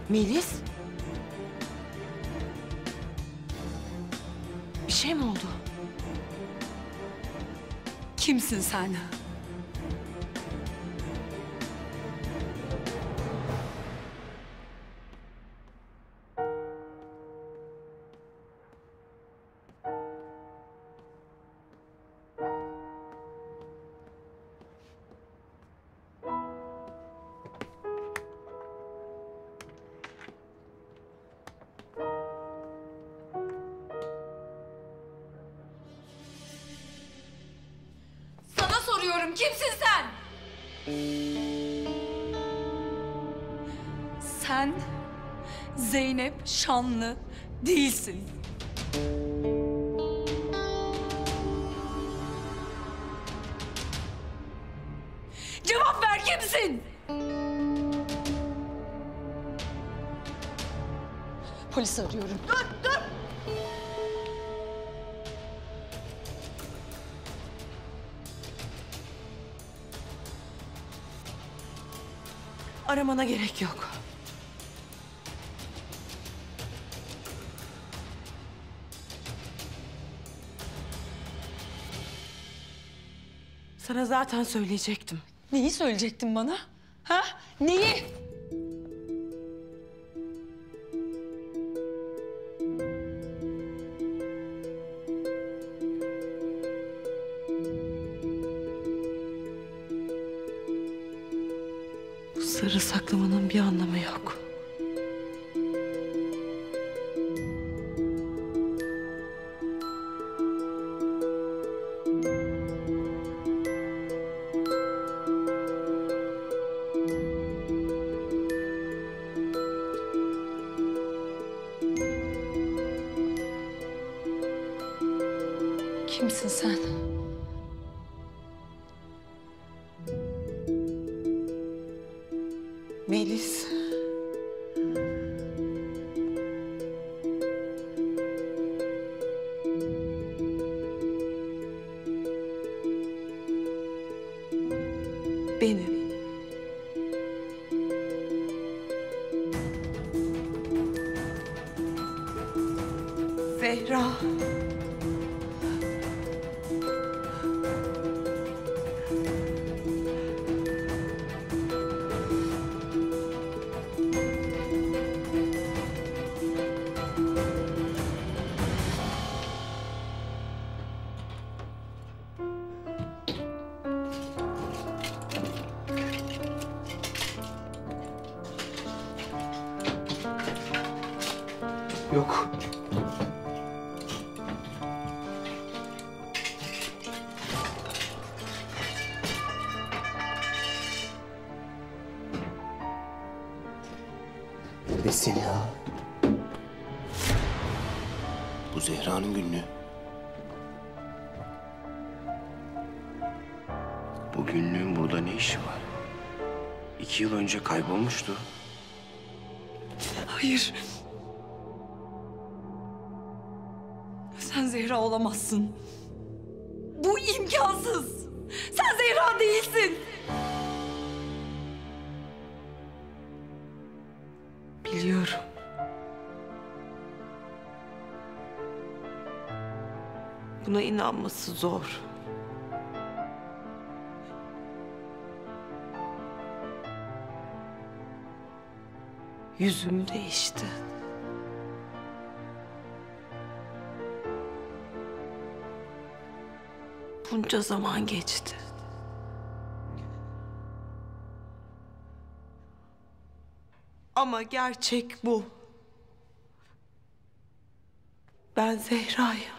Melis? Bir şey mi oldu? Kimsin sen? Sana soruyorum, kimsin sen? Sen Zeynep Şanlı değilsin. Cevap ver, kimsin? Polisi arıyorum. Dur, dur! Aramana gerek yok. Sana zaten söyleyecektim. Neyi söyleyecektin bana? Ha? Neyi? Bu sırrı saklamanın bir anlamı yok. Kimsin sen? Melis. Benim. Zehra. Yok. Neredesin ya? Bu Zehra'nın günlüğü. Bu günlüğün burada ne işi var? 2 yıl önce kaybolmuştu. Hayır. Sen Zehra olamazsın. Bu imkansız. Sen Zehra değilsin. Biliyorum. Buna inanması zor. Yüzüm değişti. Bunca zaman geçti. Ama gerçek bu. Ben Zehra'yım.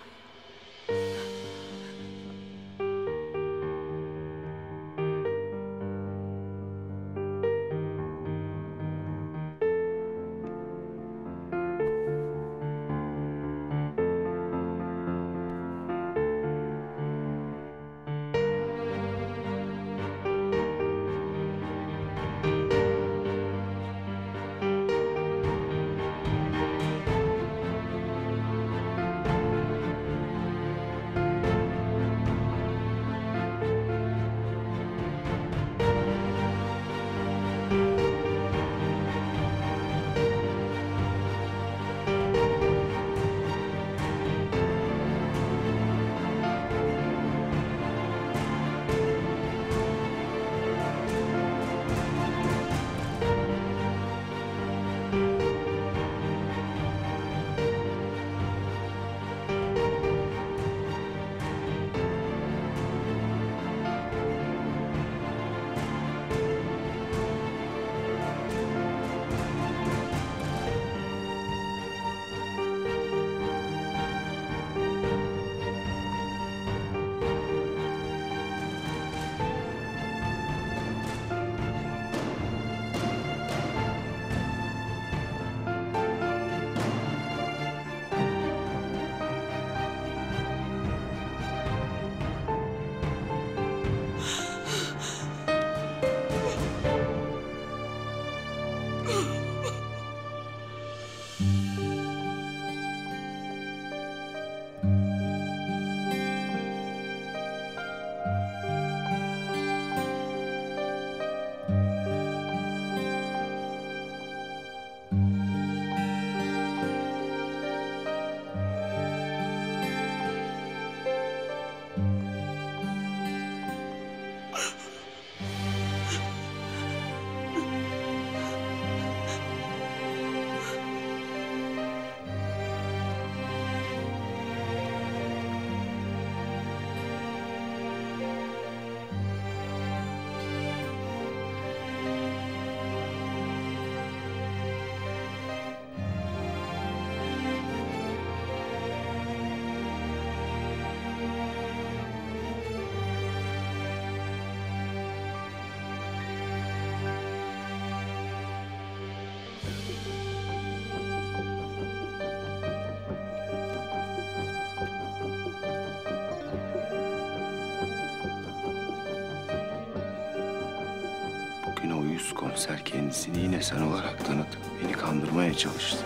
uyuz komiser kendisini yine sen olarak tanıtıp beni kandırmaya çalıştı.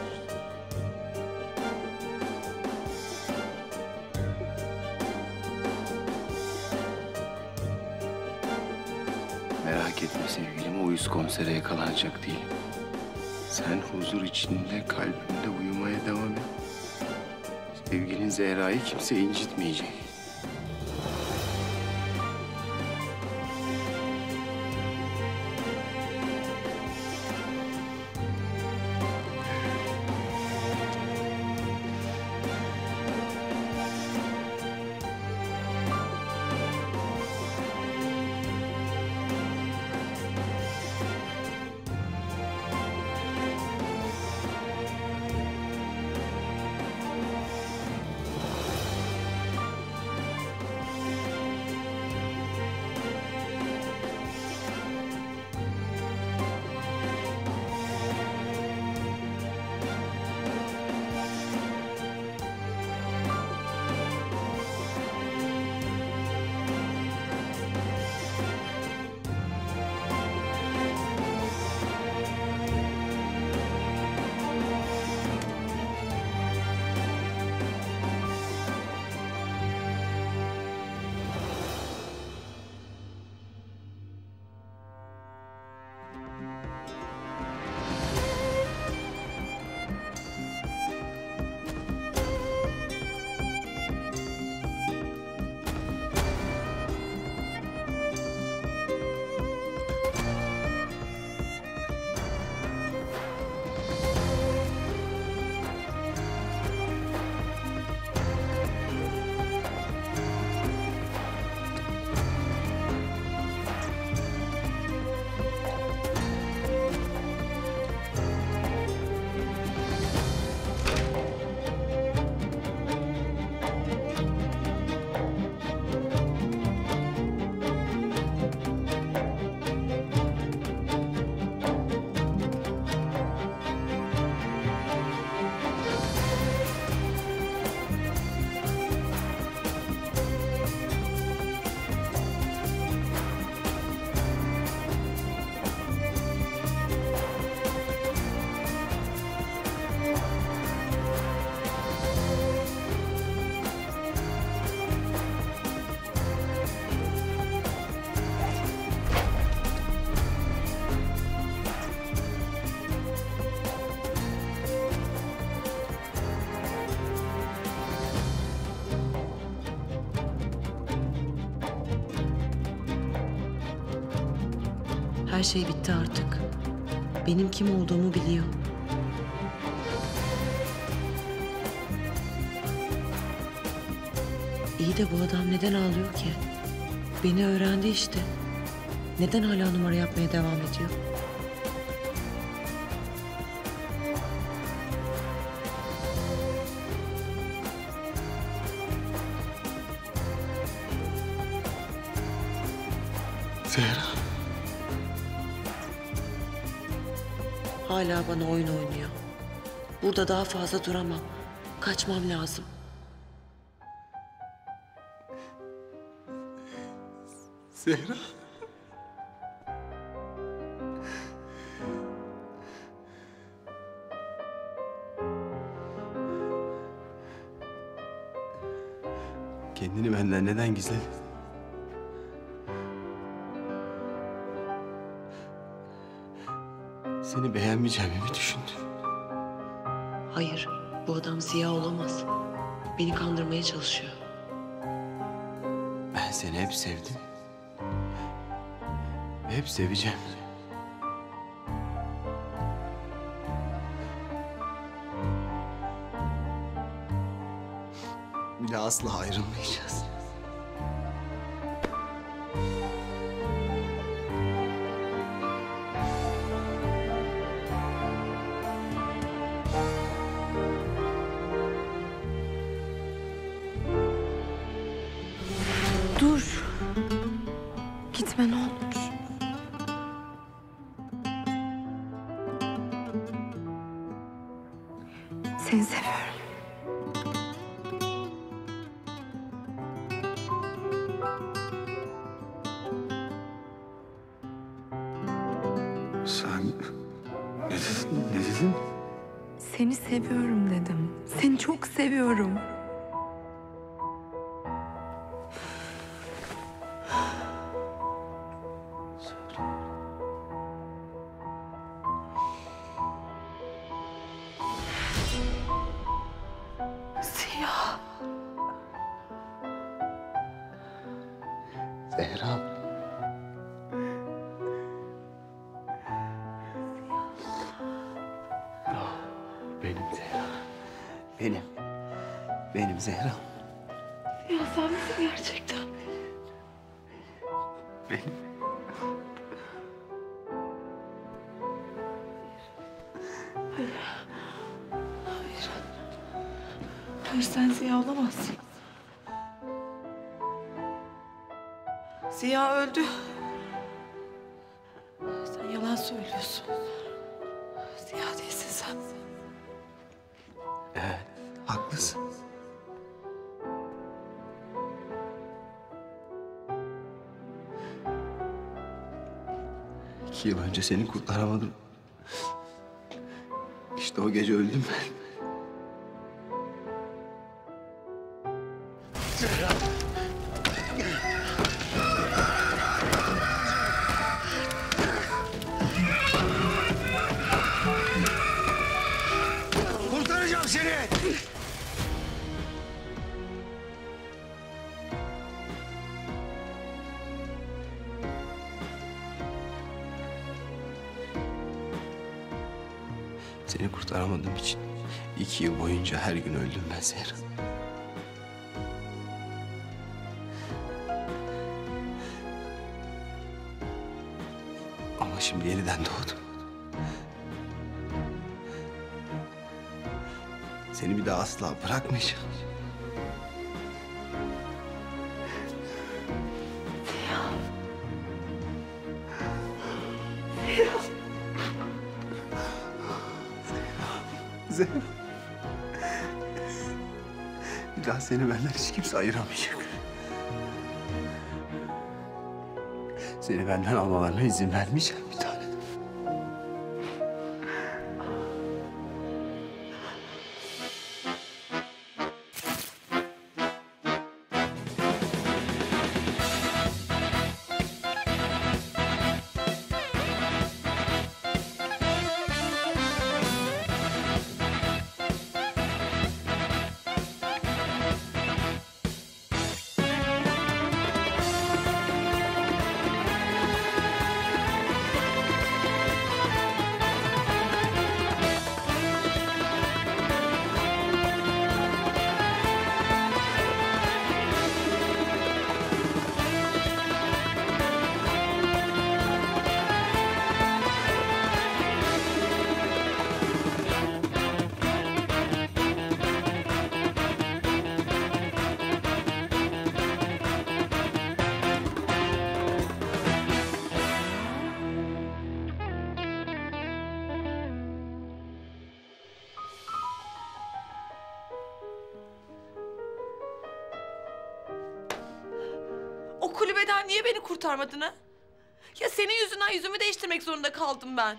Merak etme sevgilim, o uyuz komisere yakalanacak değil. Sen huzur içinde kalbimde uyumaya devam et. Sevgilin Zehra'yı kimse incitmeyecek. Her şey bitti artık. Benim kim olduğumu biliyor. İyi de bu adam neden ağlıyor ki? Beni öğrendi işte. Neden hala numara yapmaya devam ediyor? Zehra. Hala bana oyun oynuyor. Burada daha fazla duramam. Kaçmam lazım. Zehra. Kendini benden neden gizledin? Seni beğenmeyeceğimi mi düşündün? Hayır, bu adam Ziya olamaz. Beni kandırmaya çalışıyor. Ben seni hep sevdim. Ve hep seveceğim. Bir de asla ayrılmayacağız. Dur. Gitme ne olur. Seni seviyorum. dedin? Seni seviyorum dedim. Seni çok seviyorum. Ziya. Zehra. Ah, benim Zehra. Benim Zehra. Ya sen misin gerçekten? Benim. Hayır sen Ziya olamazsın. Ziya öldü. Sen yalan söylüyorsun. Ziya değilsin sen. Evet, haklısın. İki yıl önce seni kurtaramadım. İşte o gece öldüm ben. Kurtaracağım seni! Seni kurtaramadığım için 2 yıl boyunca her gün öldüm ben Zehra. Ama şimdi yeniden doğdum. Seni bir daha asla bırakmayacağım. Zehra. Bir daha seni benden hiç kimse ayıramayacak. Seni benden almalarına izin vermeyeceğim bir tane. O kulübeden niye beni kurtarmadın ha? Ya senin yüzünden yüzümü değiştirmek zorunda kaldım ben.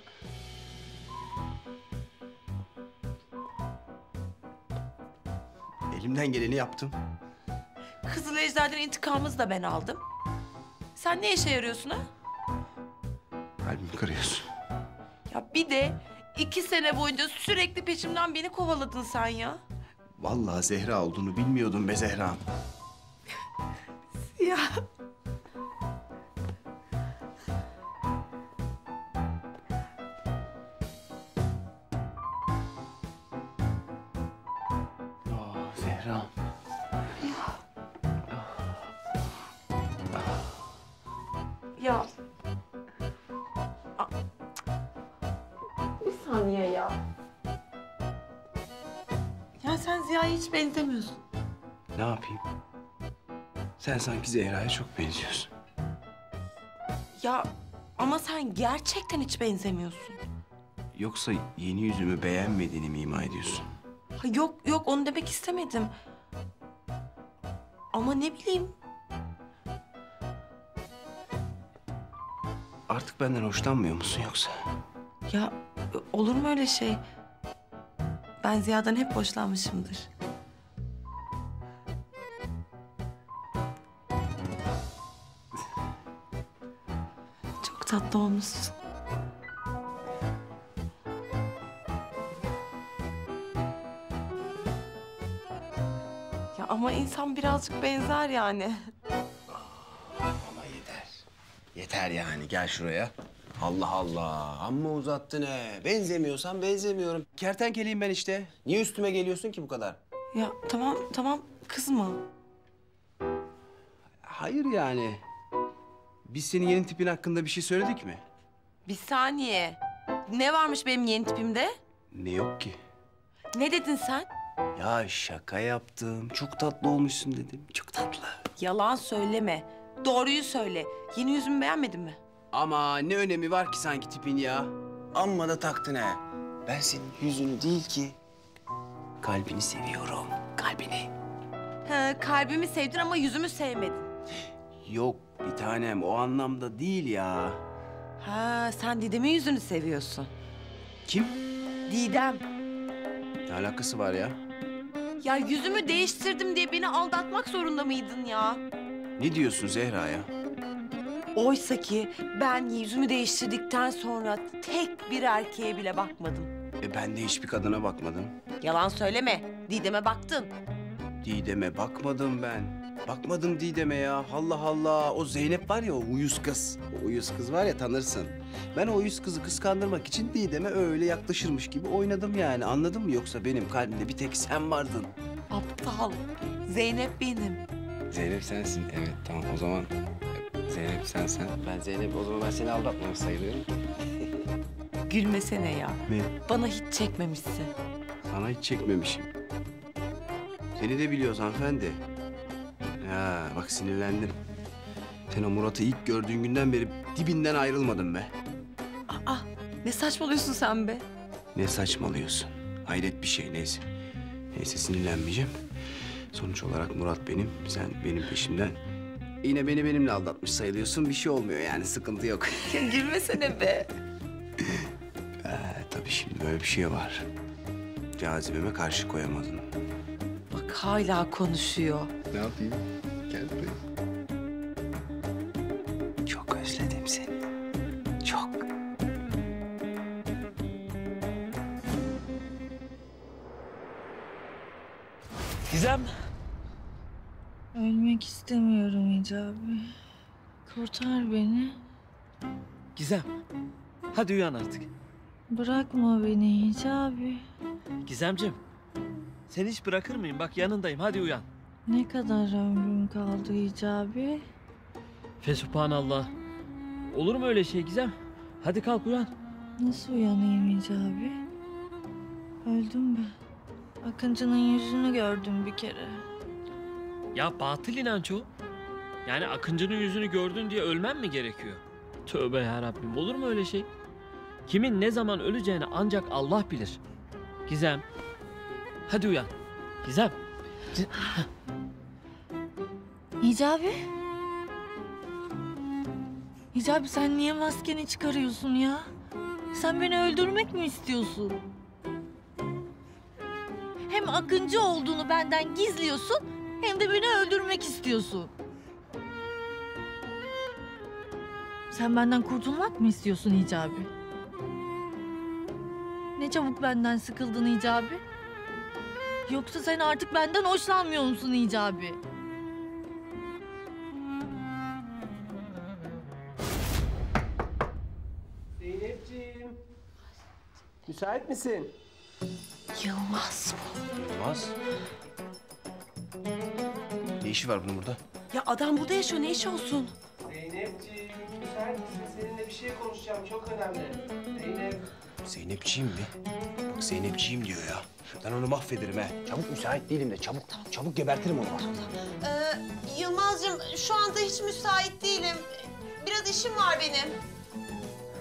Elimden geleni yaptım. Kızıl Ejder'den intikamımızı da ben aldım. Sen ne işe yarıyorsun ha? Kalbimi kırıyorsun. Ya bir de 2 sene boyunca sürekli peşimden beni kovaladın sen ya. Vallahi Zehra olduğunu bilmiyordum be Zehra'm. Ya. Zehra'm. Ya. Bir saniye ya. Ya sen Ziya'ya hiç benzemiyorsun. Ne yapayım? Sen sanki Zehra'ya çok benziyorsun. Ya ama sen gerçekten hiç benzemiyorsun. Yoksa yeni yüzümü beğenmediğini mi ima ediyorsun? Ha, yok yok onu demek istemedim. Ama ne bileyim. Artık benden hoşlanmıyor musun yoksa? Ya olur mu öyle şey? Ben Ziya'dan hep hoşlanmışımdır. Çok tatlı olmuşsun. Ya ama insan birazcık benzer yani. Ama yeter. Yeter yani, gel şuraya. Allah Allah, amma uzattın he. Benzemiyorsan benzemiyorum. Kertenkeleyim ben işte. Niye üstüme geliyorsun ki bu kadar? Ya tamam kızma. Hayır yani. Biz senin yeni tipin hakkında bir şey söyledik mi? Bir saniye. Ne varmış benim yeni tipimde? Ne yok ki? Ne dedin sen? Ya şaka yaptım. Çok tatlı olmuşsun dedim. Çok tatlı. Yalan söyleme. Doğruyu söyle. Yeni yüzümü beğenmedin mi? Ama ne önemi var ki sanki tipin ya? Amma da taktın he. Ben senin yüzünü değil ki, kalbini seviyorum. Kalbini. Kalbimi sevdin ama yüzümü sevmedin. Yok bir tanem, o anlamda değil ya. Sen Didem'in yüzünü seviyorsun. Kim? Didem. Ne alakası var ya? Ya yüzümü değiştirdim diye beni aldatmak zorunda mıydın ya? Ne diyorsun Zehra ya? Oysa ki ben yüzümü değiştirdikten sonra tek bir erkeğe bile bakmadım. Ben de hiçbir kadına bakmadım. Yalan söyleme. Didem'e baktın. Didem'e bakmadım ben. Bakmadım Didem'e ya. Allah Allah. O Zeynep var ya, o uyuz kız. O uyuz kız var ya, tanırsın. Ben o uyuz kızı kıskandırmak için Didem'e öyle yaklaşırmış gibi oynadım yani. Anladın mı? Yoksa benim kalbimde bir tek sen vardın. Aptal. Zeynep benim. Zeynep sensin. Evet tamam o zaman. Zeynep sensen. Ben Zeynep, o zaman ben seni aldatmamış sayılıyorum. Gülmesene ya. Ne? Bana hiç çekmemişsin. Sana hiç çekmemişim. Seni de biliyoruz hanımefendi. Ya bak sinirlendim. Sen o Murat'ı ilk gördüğün günden beri dibinden ayrılmadın be. Ne saçmalıyorsun sen be? Ne saçmalıyorsun? Hayret bir şey, neyse. Neyse sinirlenmeyeceğim. Sonuç olarak Murat benim, sen benim peşimden. Yine beni benimle aldatmış sayılıyorsun. Bir şey olmuyor yani, sıkıntı yok. Gülmesene be. Tabii şimdi böyle bir şey var. Cazibeme karşı koyamadın. Bak hala konuşuyor. Ne yapayım? Gel buraya. Çok özledim seni. Çok. Gizem. Ölmek istemiyorum Hicabi. Kurtar beni. Gizem. Hadi uyan artık. Bırakma beni Hicabi. Gizemciğim. Seni hiç bırakır mıyım? Bak yanındayım. Hadi uyan. Ne kadar ömrüm kaldı Hicabi? Fesubhanallah. Olur mu öyle şey Gizem? Hadi kalk uyan. Nasıl uyanayım Hicabi? Öldüm ben. Akıncı'nın yüzünü gördüm bir kere. Ya batıl inanç o. Yani Akıncı'nın yüzünü gördün diye ölmem mi gerekiyor? Tövbe yarabbim, olur mu öyle şey? Kimin ne zaman öleceğini ancak Allah bilir. Gizem. Hadi uyan. Gizem. Hicabi? Hicabi sen niye maskeni çıkarıyorsun ya? Sen beni öldürmek mi istiyorsun? Hem Akıncı olduğunu benden gizliyorsun hem de beni öldürmek istiyorsun. Sen benden kurtulmak mı istiyorsun Hicabi? Ne çabuk benden sıkıldın Hicabi? Yoksa sen artık benden hoşlanmıyor musun Hicabi? Zeynepciğim. Müsait misin? Yılmaz bu. Olmaz. Ne işi var bunun burada? Ya adam burada yaşıyor. Ne işi olsun? Zeynepciğim. Müsait misin? Seninle bir şey konuşacağım. Çok önemli. Zeynep. Zeynepçiyim mi? Bak Zeynepçiyim diyor ya. Ben onu mahvederim he. Çabuk, müsait değilim de çabuk. Çabuk gebertirim onu bak. Yılmaz'cığım şu anda hiç müsait değilim. Biraz işim var benim.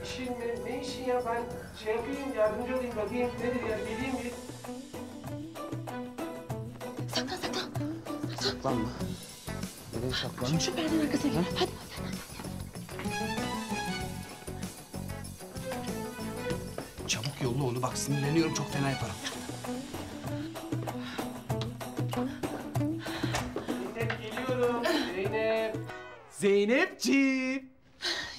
İşin mi? Ne işin ya? Ben şey yapayım, yardımcı olayım. Bakayım nedir ya? Geleyim bir. Saklanma. Nereye saklanma? Şu perdenin arkasına gel. Hadi. Çabuk sinirleniyorum, çok fena yaparım. Zeynep geliyorum. Zeynep. Zeynepciğim.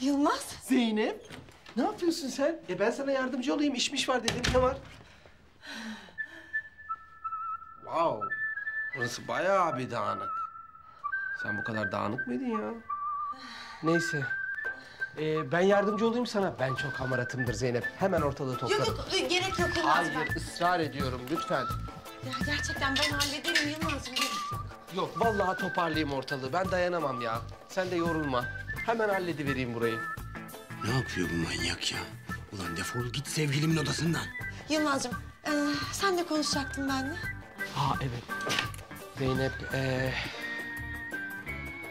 Yılmaz. Zeynep. Ne yapıyorsun sen? Ben sana yardımcı olayım. İşmiş var dedim. Ne var? Wow. Burası bayağı bir dağınık. Sen bu kadar dağınık mıydın ya? Neyse. Ben yardımcı olayım sana. Ben çok hamaratımdır Zeynep. Hemen ortalığı toplarım. Yok gerek yok Yılmaz. Hayır, ısrar ediyorum lütfen. Ya gerçekten ben hallederim Yılmaz'cığım. Yok, vallahi toparlayayım ortalığı. Ben dayanamam ya. Sen de yorulma. Hemen halledivereyim burayı. Ne yapıyor bu manyak ya? Ulan defol git sevgilimin odasından. Yılmaz'cığım sen de konuşacaktın benimle. Ha evet. Zeynep,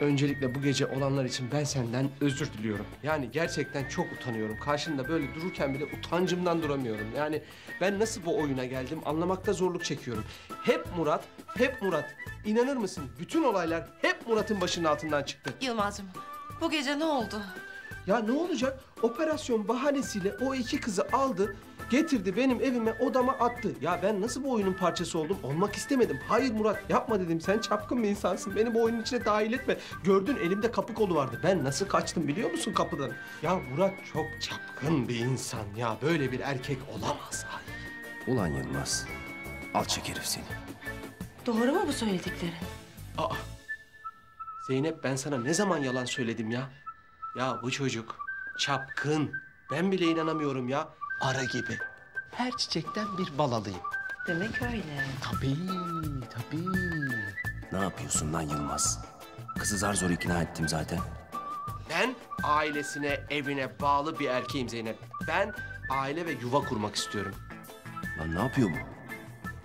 öncelikle bu gece olanlar için ben senden özür diliyorum. Yani gerçekten çok utanıyorum. Karşında böyle dururken bile utancımdan duramıyorum. Yani ben nasıl bu oyuna geldim anlamakta zorluk çekiyorum. Hep Murat, hep Murat. İnanır mısın? Bütün olaylar hep Murat'ın başının altından çıktı. Yılmaz'cığım bu gece ne oldu? Ya ne olacak? Operasyon bahanesiyle o iki kızı aldı, getirdi benim evime, odama attı. Ya ben nasıl bu oyunun parçası oldum? Olmak istemedim. Hayır Murat, yapma dedim. Sen çapkın bir insansın. Beni bu oyunun içine dahil etme. Gördün, elimde kapı kolu vardı. Ben nasıl kaçtım biliyor musun kapıdan? Ya Murat çok çapkın bir insan ya. Böyle bir erkek olamaz. Ay. Ulan Yılmaz. Alçak herif seni. Doğru mu bu söyledikleri? Aa. Zeynep, ben sana ne zaman yalan söyledim ya? Ya bu çocuk çapkın. Ben bile inanamıyorum ya. Arı gibi. Her çiçekten bir bal alayım. Demek öyle. Tabii, tabii. Ne yapıyorsun lan Yılmaz? Kızı zar zor ikna ettim zaten. Ben ailesine, evine bağlı bir erkeğim Zeynep. Ben aile ve yuva kurmak istiyorum. Lan ne yapıyor bu?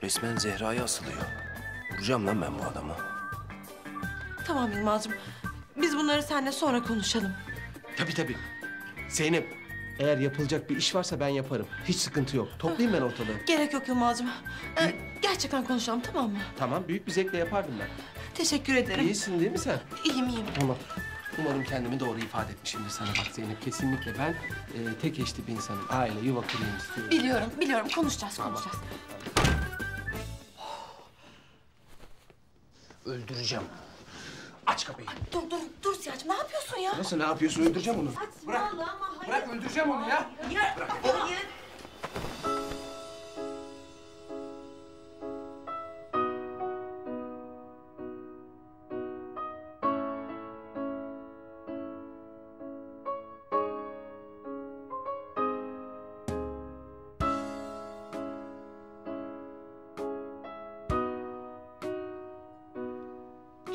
Resmen Zehra'ya asılıyor. Vuracağım lan ben bu adamı. Tamam Yılmaz'cığım. Biz bunları seninle sonra konuşalım. Tabii tabii. Zeynep, eğer yapılacak bir iş varsa ben yaparım. Hiç sıkıntı yok. Toplayayım ben ortalığı. Gerek yok Yılmaz'cığım. Gerçekten konuşalım tamam mı? Tamam, büyük bir zevkle yapardım ben. Teşekkür ederim. İyisin değil mi sen? İyiyim iyiyim. Tamam. Umarım kendimi doğru ifade etmişimdir sana. Bak Zeynep, kesinlikle ben tek eşli bir insanım. Aile, yuva kurayım istiyorum. Biliyorum. Konuşacağız. Öldüreceğim. Aç kapıyı. Dur Siyah'cığım ne yapıyorsun ya? Nasıl ne yapıyorsun? Öldüreceğim onu. Saçmalama hayır. Bırak, öldüreceğim onu ya. Hayır.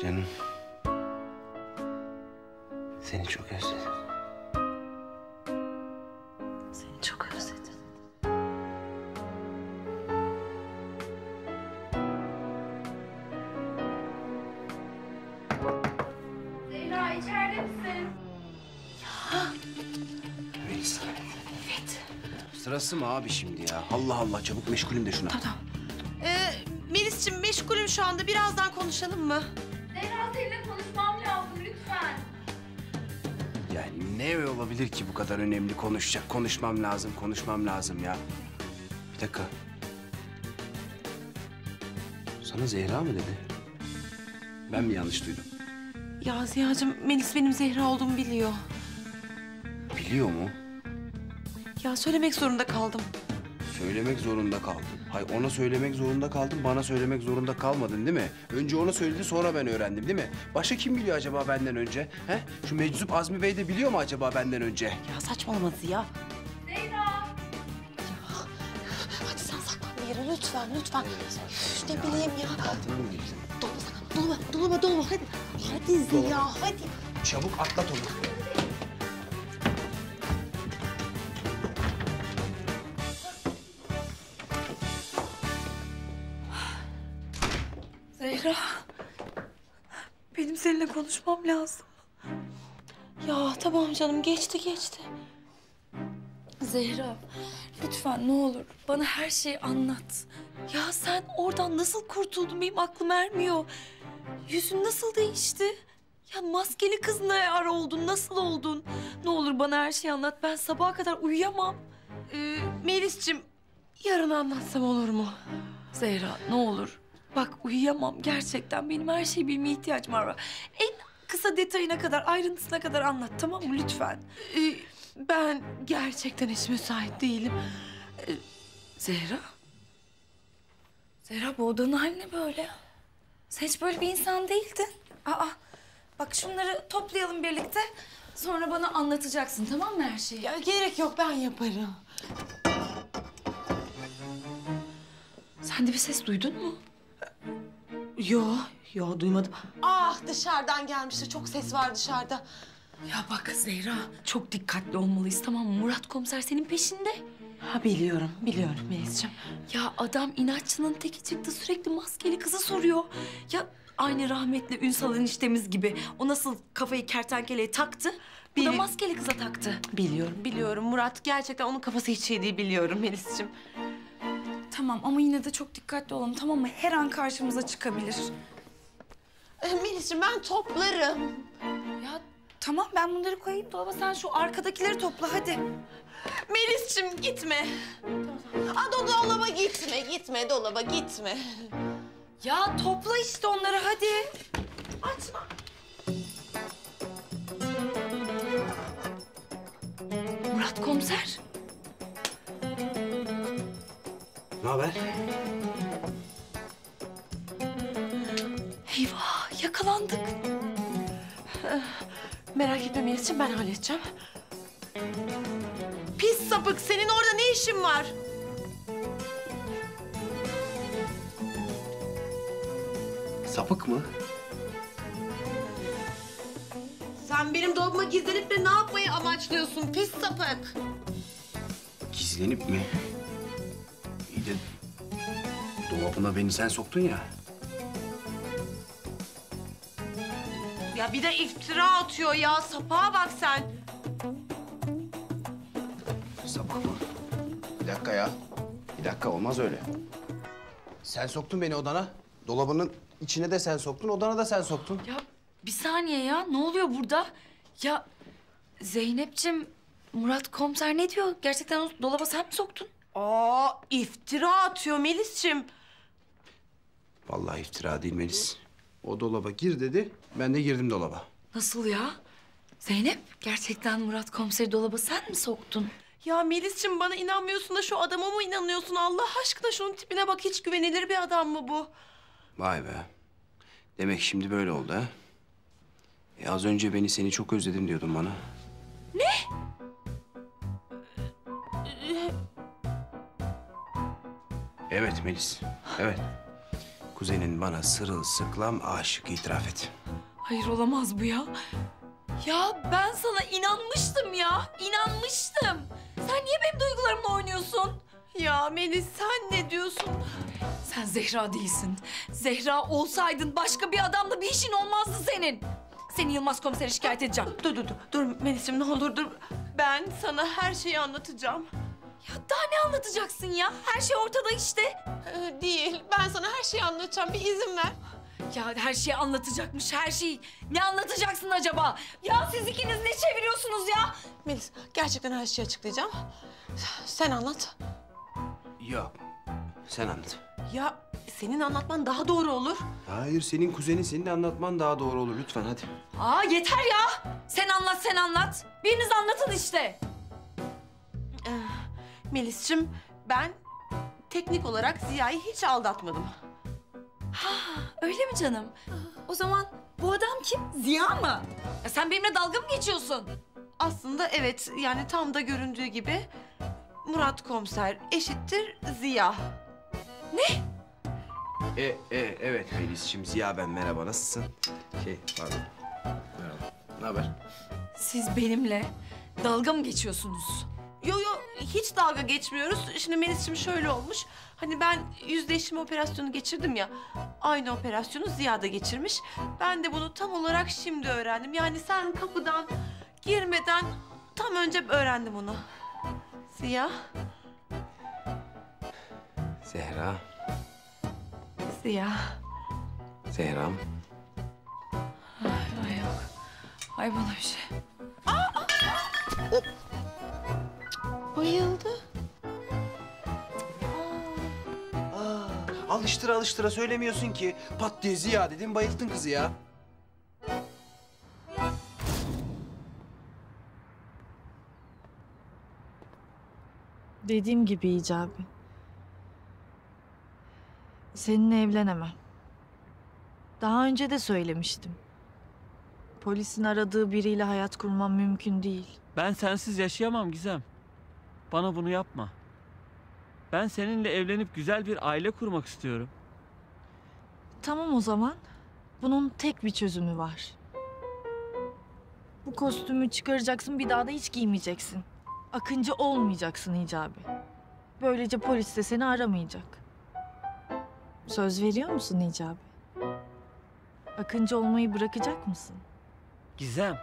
Canım. Seni çok özledim. Seni çok özledim. Zehra içeride misin? Melisa. Evet. Sırası mı abi şimdi ya? Allah Allah, çabuk meşgulüm de şuna. Tamam. Melis'ciğim meşgulüm şu anda. Birazdan konuşalım mı? Zehra seninle konuşmam lazım lütfen. Yani ne olabilir ki bu kadar önemli konuşacak? Konuşmam lazım ya. Bir dakika. Sana Zehra mı dedi? Ben mi yanlış duydum? Ya Ziya'cığım Melis benim Zehra olduğumu biliyor. Biliyor mu? Ya söylemek zorunda kaldım. Söylemek zorunda kaldım. Hayır, ona söylemek zorunda kaldım, bana söylemek zorunda kalmadın değil mi? Önce ona söyledi, sonra ben öğrendim değil mi? Başka kim biliyor acaba benden önce? He? Şu meczup Azmi Bey de biliyor mu acaba benden önce? Ya saçmalama Ziya. Zehra. Hadi sen saklan bir yere lütfen. Üf, ne bileyim ya. Altına mı girdin? Dolma hadi. Hadi Ziya hadi. Çabuk atlat onu. Zehra. Benim seninle konuşmam lazım. Ya tamam canım geçti. Zehra, lütfen ne olur bana her şeyi anlat. Ya sen oradan nasıl kurtuldun benim aklım ermiyor. Yüzün nasıl değişti? Ya maskeli kız ne ara oldun, nasıl oldun? Ne olur bana her şeyi anlat. Ben sabaha kadar uyuyamam. Melis'ciğim yarın anlatsam olur mu? Zehra ne olur. Bak uyuyamam gerçekten. Benim her şeyi bilmeye ihtiyacım var. En kısa detayına kadar, ayrıntısına kadar anlat tamam mı lütfen? Ben gerçekten hiç müsait değilim. Zehra? Zehra bu odanın hali ne böyle? Sen hiç böyle bir insan değildin. Aa, bak şunları toplayalım birlikte. Sonra bana anlatacaksın tamam mı her şeyi? Ya gerek yok, ben yaparım. Sen de bir ses duydun mu? Yo duymadım. Ah, dışarıdan gelmiştir. Çok ses var dışarıda. Ya bak Zehra, çok dikkatli olmalıyız tamam mı? Murat komiser senin peşinde. Ha biliyorum Melis'ciğim. Ya adam inatçının teki çıktı, sürekli maskeli kızı soruyor. Ya aynı rahmetli Ünsal eniştemiz gibi. O nasıl kafayı kertenkeleye taktı, bu da maskeli kıza taktı. Biliyorum. Murat gerçekten onun kafası hiç iyi değil, biliyorum Melis'ciğim. Tamam ama yine de çok dikkatli olalım tamam mı? Her an karşımıza çıkabilir. Melis'ciğim ben toplarım. Ya tamam ben bunları koyayım dolaba, sen şu arkadakileri topla hadi. Melis'ciğim gitme. Dolaba gitme, dolaba gitme. Ya topla işte onları hadi. Açma. Murat komiser. Ne haber? Eyvah yakalandık. Merak etme Melis'ciğim, ben halledeceğim. Pis sapık, senin orada ne işin var? Sapık mı? Sen benim dolabıma gizlenip de ne yapmayı amaçlıyorsun pis sapık? Gizlenip mi? İyi de dolabına beni sen soktun ya. Ya bir de iftira atıyor ya, sapığa bak sen. Sapık mı? Bir dakika ya. Bir dakika, olmaz öyle. Sen soktun beni odana. Dolabının içine de sen soktun, odana da sen soktun. Ya bir saniye ya, ne oluyor burada? Ya Zeynep'ciğim, Murat komiser ne diyor? Gerçekten o dolaba sen mi soktun? İftira atıyor Melis'ciğim. Vallahi iftira değil Melis. O dolaba gir dedi, ben de girdim dolaba. Nasıl ya? Zeynep, gerçekten Murat komiseri dolaba sen mi soktun? Ya Melis'ciğim bana inanmıyorsun da şu adama mı inanıyorsun? Allah aşkına şunun tipine bak, hiç güvenilir bir adam mı bu? Vay be. Demek şimdi böyle oldu ha? Az önce seni çok özledim diyordun bana. Ne? Evet Melis, evet. Kuzenin bana sırılsıklam aşık, itiraf et. Hayır olamaz bu ya. Ya ben sana inanmıştım ya, inanmıştım. Sen niye benim duygularımla oynuyorsun? Ya Melis sen ne diyorsun? Sen Zehra değilsin. Zehra olsaydın başka bir adamla bir işin olmazdı senin. Seni Yılmaz komisere şikayet edeceğim. Dur Melis'ciğim, ne olur dur. Ben sana her şeyi anlatacağım. Ya daha ne anlatacaksın ya? Her şey ortada işte. Değil, ben sana her şeyi anlatacağım, bir izin ver. Ya her şeyi anlatacakmış, her şeyi. Ne anlatacaksın acaba? Ya siz ikiniz ne çeviriyorsunuz ya? Melis, gerçekten her şeyi açıklayacağım. Sen anlat. Yok, sen anlat. Ya senin anlatman daha doğru olur. Hayır, senin kuzenin, senin de anlatman daha doğru olur. Lütfen hadi. Aa yeter ya. Sen anlat, sen anlat. Biriniz anlatın işte. Melis'ciğim, ben teknik olarak Ziya'yı hiç aldatmadım. Öyle mi canım? O zaman bu adam kim? Ziya mı? Ya sen benimle dalga mı geçiyorsun? Aslında evet, yani tam da göründüğü gibi Murat komiser eşittir Ziya. Ne? Evet Melis'ciğim, Ziya ben. Merhaba, nasılsın? Pardon. Merhaba. Ne haber? Siz benimle dalga mı geçiyorsunuz? Yo hiç dalga geçmiyoruz. Şimdi Melis'ciğim şöyle olmuş. Hani ben yüzleşme operasyonu geçirdim ya. Aynı operasyonu Ziya da geçirmiş. Ben de bunu tam olarak şimdi öğrendim. Yani sen kapıdan girmeden tam önce öğrendim onu. Ziya. Zehra. Ziya. Zehra'm. Ay yok. Ay bana bir şey. Bayıldı. Alıştıra alıştıra söylemiyorsun ki. Pat diye Ziya dedin, bayılttın kızı ya. Dediğim gibi Hicabi. Seninle evlenemem. Daha önce de söylemiştim. Polisin aradığı biriyle hayat kurmam mümkün değil. Ben sensiz yaşayamam Gizem. Bana bunu yapma. Ben seninle evlenip güzel bir aile kurmak istiyorum. Tamam o zaman. Bunun tek bir çözümü var. Bu kostümü çıkaracaksın, bir daha da hiç giymeyeceksin. Akıncı olmayacaksın Hicabi. Böylece polis de seni aramayacak. Söz veriyor musun Hicabi? Akıncı olmayı bırakacak mısın? Gizem,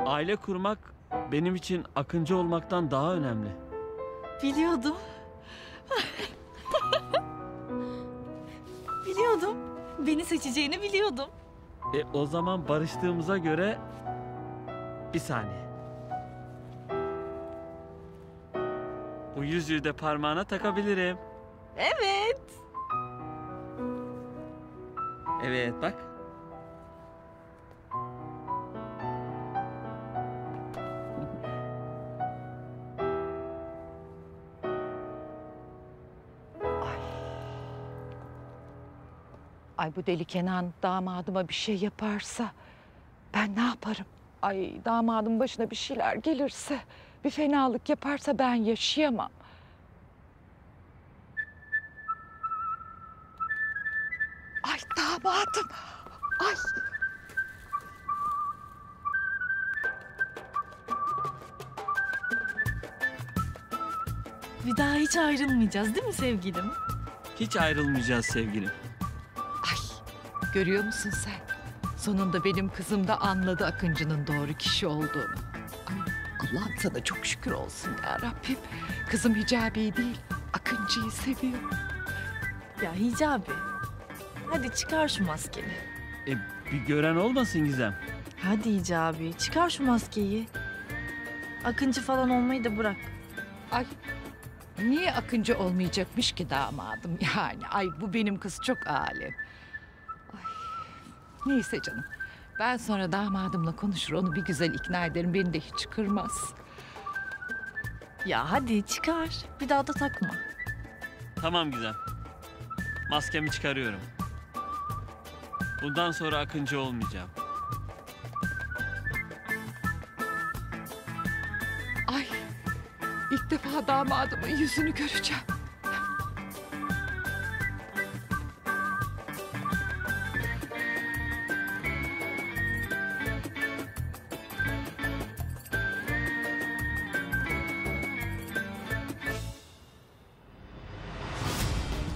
aile kurmak benim için akıncı olmaktan daha önemli. Biliyordum. Biliyordum. Beni seçeceğini biliyordum. O zaman barıştığımıza göre... Bir saniye. Bu yüzüğü de parmağına takabilirim. Evet. Evet, bak. Ay bu deli Kenan damadıma bir şey yaparsa ben ne yaparım? Ay damadım başına bir şeyler gelirse, bir fenalık yaparsa ben yaşayamam. Ay damadım. Ay. Bir daha hiç ayrılmayacağız değil mi sevgilim? Hiç ayrılmayacağız sevgilim. Ay görüyor musun sen? Sonunda benim kızım da anladı Akıncı'nın doğru kişi olduğunu. Ay Allah'ım sana çok şükür olsun ya Rabbim. Kızım Hicabi'yi değil Akıncı'yı seviyor. Ya Hicabi. Hadi çıkar şu maskeni. Bir gören olmasın Gizem. Hadi Hicabi çıkar şu maskeyi. Akıncı falan olmayı da bırak. Ay niye Akıncı olmayacakmış ki damadım yani? Ay bu benim kız çok alem. Ay, neyse canım. Ben sonra damadımla konuşur onu bir güzel ikna ederim. Beni de hiç kırmaz. Ya hadi çıkar. Bir daha da takma. Tamam Gizem. Maskemi çıkarıyorum. Bundan sonra akıncı olmayacağım. Ay ilk defa damadımın yüzünü göreceğim.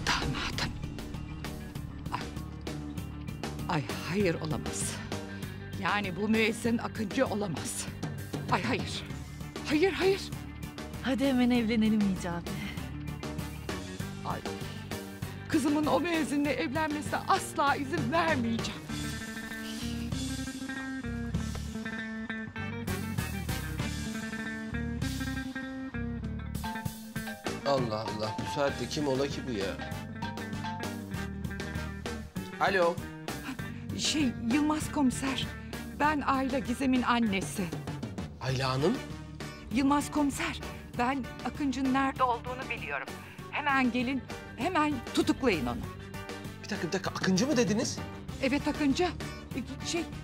Damadım. Ay hayır olamaz. Yani bu müezzin Akıncı olamaz. Ay hayır. Hayır hayır. Hadi hemen evlenelim Hicabi. Ay. Kızımın o müezzinle evlenmesine asla izin vermeyeceğim. Allah Allah, bu saatte kim ola ki bu ya? Alo. Yılmaz komiser. Ben Ayla Gizem'in annesi. Ayla Hanım. Yılmaz komiser. Ben Akıncı'nın nerede olduğunu biliyorum. Hemen gelin, hemen tutuklayın onu. Bir dakika, Akıncı mı dediniz? Evet Akıncı.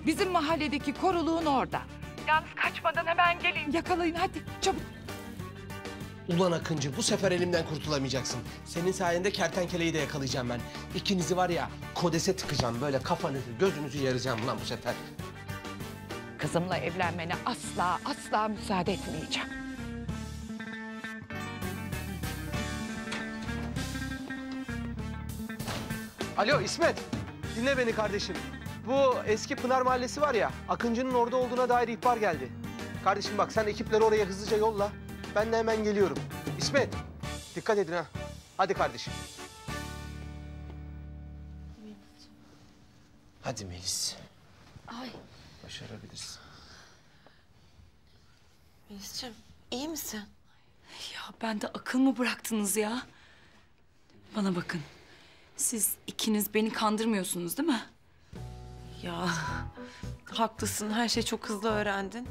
Bizim mahalledeki koruluğun orada. Yalnız kaçmadan hemen gelin. Yakalayın hadi çabuk. Ulan Akıncı, bu sefer elimden kurtulamayacaksın. Senin sayende kertenkeleyi de yakalayacağım ben. İkinizi var ya, kodese tıkacağım. Böyle kafanızı, gözünüzü yaracağım lan bu sefer. Kızımla evlenmene asla müsaade etmeyeceğim. Alo İsmet, dinle beni kardeşim. Bu eski Pınar Mahallesi var ya, Akıncı'nın orada olduğuna dair ihbar geldi. Kardeşim bak, sen ekipleri oraya hızlıca yolla. Ben de hemen geliyorum. İsmet, dikkat edin ha. Hadi kardeşim. Hadi Melis. Ay Başarabilirsin. Melis'ciğim iyi misin? Ya ben de akıl mı bıraktınız ya? Bana bakın. Siz ikiniz beni kandırmıyorsunuz değil mi? Ya haklısın, her şeyi çok hızlı öğrendin.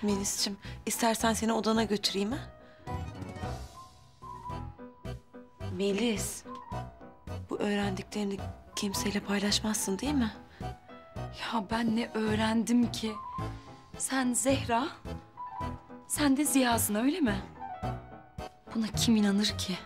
Melis'ciğim, istersen seni odana götüreyim ha? Melis, bu öğrendiklerini kimseyle paylaşmazsın değil mi? Ya ben ne öğrendim ki? Sen Zehra, sen de Ziya'sın öyle mi? Buna kim inanır ki?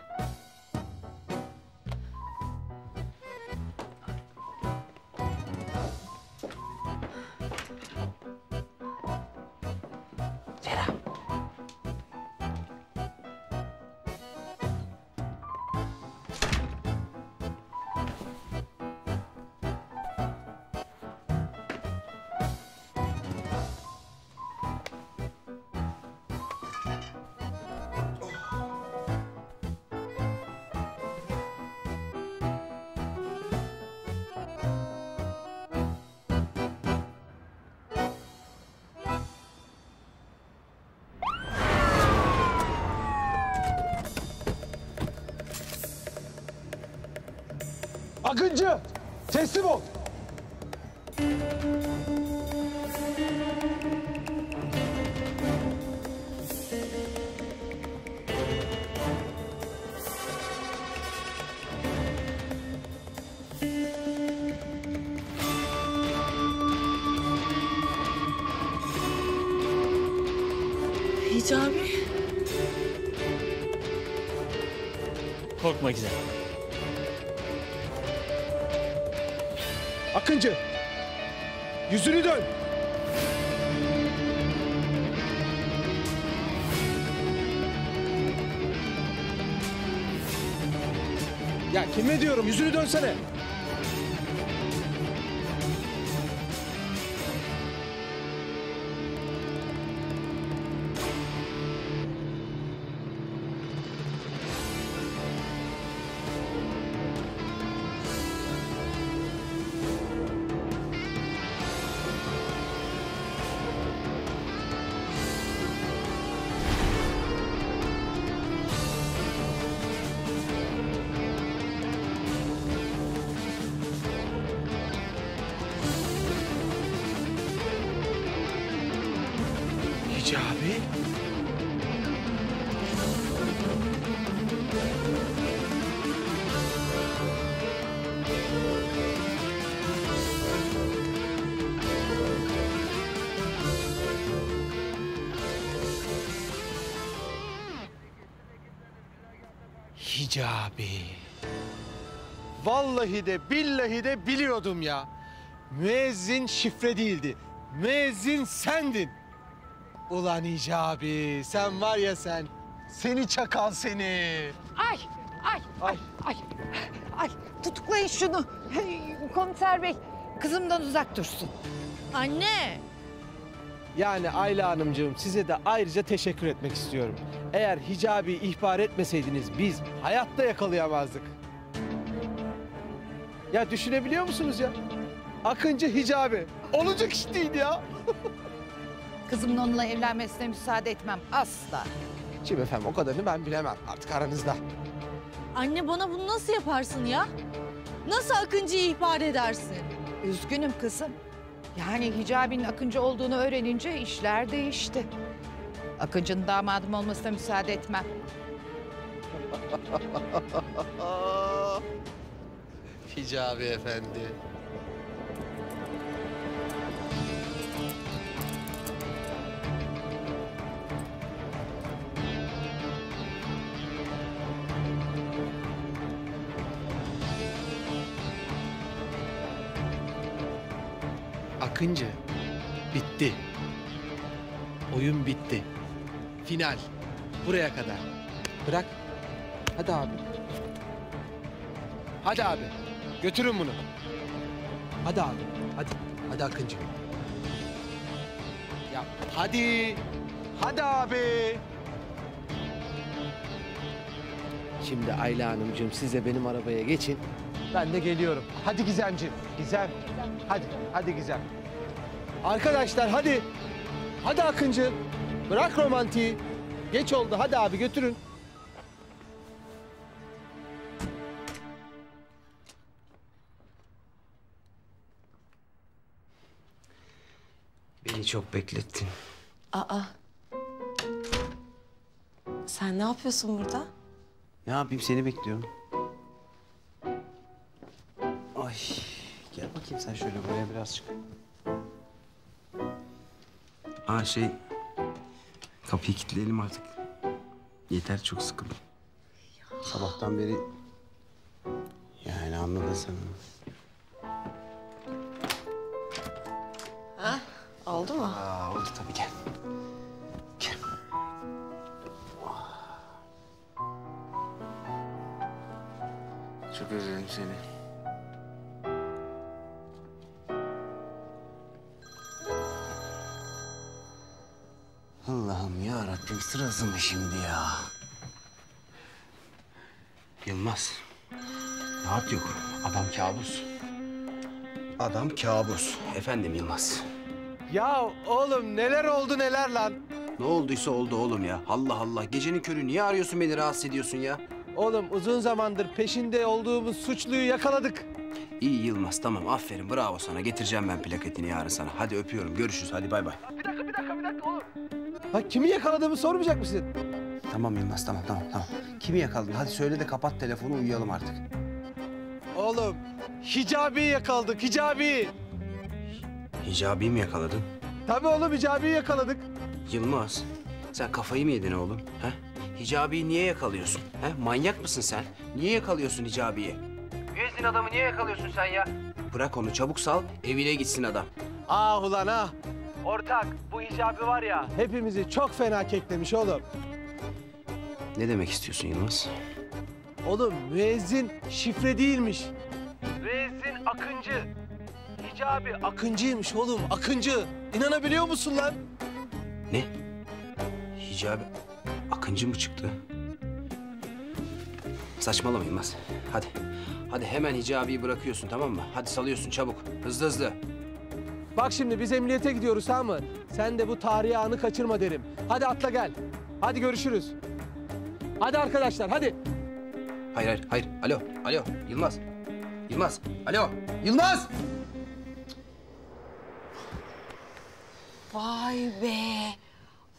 Akıncı! Teslim ol! Hicabi. Korkma güzel. Akıncı! Yüzünü dön! Ya kime diyorum? Yüzünü dönsene! Hicabi? Hicabi. Vallahi de billahi de biliyordum ya. Müezzin şifre değildi. Müezzin sendin. Ulan Hicabi, sen var ya sen. Seni çakal seni. Ay, ay, ay, ay, ay. Tutuklayın şunu. Komiser bey, kızımdan uzak dursun. Anne. Yani Ayla Hanımcığım size de ayrıca teşekkür etmek istiyorum. Eğer Hicabi ihbar etmeseydiniz biz hayatta yakalayamazdık. Ya düşünebiliyor musunuz ya? Akıncı Hicabi. Olacak iş değil ya. Kızımın onunla evlenmesine müsaade etmem asla. Şimdi efendim o kadarını ben bilemem artık aranızda. Anne bana bunu nasıl yaparsın ya? Nasıl Akıncı'yı ihbar edersin? Üzgünüm kızım. Yani Hicabi'nin Akıncı olduğunu öğrenince işler değişti. Akıncı'nın damadım olmasına müsaade etmem. Hicabi efendi. Akıncı, bitti. Oyun bitti. Final. Buraya kadar. Bırak. Hadi abi. Hadi abi. Götürün bunu. Hadi abi. Hadi. Hadi Akıncı. Ya hadi. Hadi abi. Şimdi Ayla Hanımcığım siz de benim arabaya geçin. Ben de geliyorum. Hadi Gizemciğim. Gizem. Hadi. Hadi Gizem. Arkadaşlar hadi. Hadi Akıncı. Bırak romantiği. Geç oldu. Hadi abi götürün. Beni çok beklettin. Aa. Sen ne yapıyorsun burada? Ne yapayım seni bekliyorum. Ay gel bakayım sen şöyle buraya biraz çık. Kapıyı kilitleyelim artık. Yeter çok sıkıldım. Sabahtan beri yani anladın sen. Ha? Oldu mu? Oldu tabii gel. Gel. Çok özledim seni. Allah'ım ya Rabbim sırası mı şimdi ya? Yılmaz. Rahat yok. Adam kabus. Adam kabus. Efendim Yılmaz. Ya oğlum neler oldu neler lan? Ne olduysa oldu oğlum ya. Allah Allah. Gecenin körü niye arıyorsun beni rahatsız ediyorsun ya? Oğlum uzun zamandır peşinde olduğumuz suçluyu yakaladık. İyi Yılmaz tamam aferin bravo sana. Getireceğim ben plaketini yarın sana. Hadi öpüyorum görüşürüz hadi bay bay. Bir dakika oğlum. Bak kimi yakaladığımı sormayacak mısın? Tamam Yılmaz tamam. Kimi yakaladın? Hadi söyle de kapat telefonu uyuyalım artık. Oğlum Hicabi'yi yakaladık Hicabi. Hicabi'yi mi yakaladın? Tabii oğlum Hicabi'yi yakaladık. Yılmaz sen kafayı mı yedin oğlum? He? Hicabi'yi niye yakalıyorsun? He? Manyak mısın sen? Niye yakalıyorsun Hicabi'yi? Üyesin adamı niye yakalıyorsun sen ya? Bırak onu çabuk sal evine gitsin adam. Ah ulan ah. Ortak bu Hicabi var ya hepimizi çok fena keklemiş oğlum. Ne demek istiyorsun Yılmaz? Oğlum müezzin şifre değilmiş. Müezzin Akıncı. Hicabi Akıncıymış oğlum Akıncı. İnanabiliyor musun lan? Ne? Hicabi Akıncı mı çıktı? Saçmalama Yılmaz. Hadi. Hadi hemen Hicabi'yi bırakıyorsun tamam mı? Hadi salıyorsun çabuk. Hızlı. Bak şimdi biz emniyete gidiyoruz tamam mı? Sen de bu tarihi anı kaçırma derim. Hadi atla gel. Hadi görüşürüz. Hadi arkadaşlar hadi. Hayır. Alo. Yılmaz. Alo. Yılmaz! Vay be.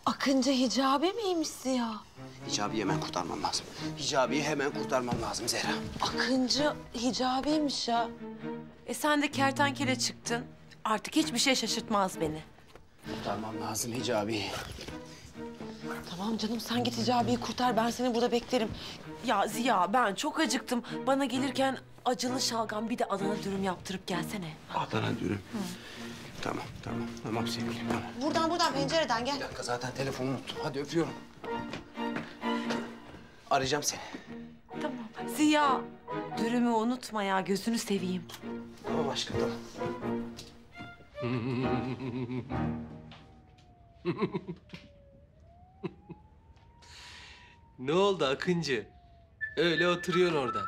Akıncı Hicabi miymiş ya? Hicabi'yi hemen kurtarmam lazım. Hicabi'yi hemen kurtarmam lazım Zehra. Akıncı Hicabi'ymiş ya. Sen de kertenkele çıktın. Artık hiçbir şey şaşırtmaz beni. Kurtarmam lazım Hicabi'yi. Tamam canım sen git Hicabi'yi kurtar. Ben seni burada beklerim. Ya Ziya ben çok acıktım. Bana gelirken acılı şalgam bir de Adana dürüm yaptırıp gelsene. Adana dürüm. Tamam sevgilim tamam. Buradan pencereden gel. Bir dakika zaten telefonu unuttum. Hadi öpüyorum. Arayacağım seni. Tamam. Ziya dürümü unutma ya gözünü seveyim. Tamam aşkım tamam. Ne oldu Akıncı? Öyle oturuyorsun orada.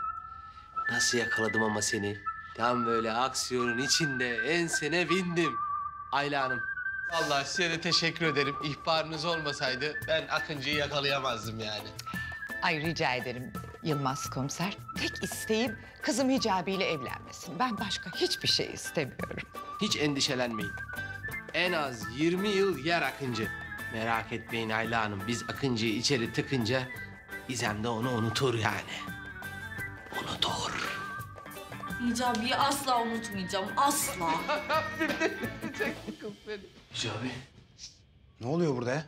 Nasıl yakaladım ama seni? Tam böyle aksiyonun içinde ensene bindim. Ayla Hanım. Vallahi size de teşekkür ederim. İhbarınız olmasaydı ben Akıncı'yı yakalayamazdım yani. Ay rica ederim Yılmaz komiser. Tek isteğim kızım Hicabi ile evlenmesin. Ben başka hiçbir şey istemiyorum. Hiç endişelenmeyin. En az 20 yıl yer Akıncı. Merak etmeyin Ayla Hanım. Biz Akıncı'yı içeri tıkınca İzem de onu unutur yani. Unutur. Hicabi'yi asla unutmayacağım. Asla. Hicabi. Ne oluyor burada ya?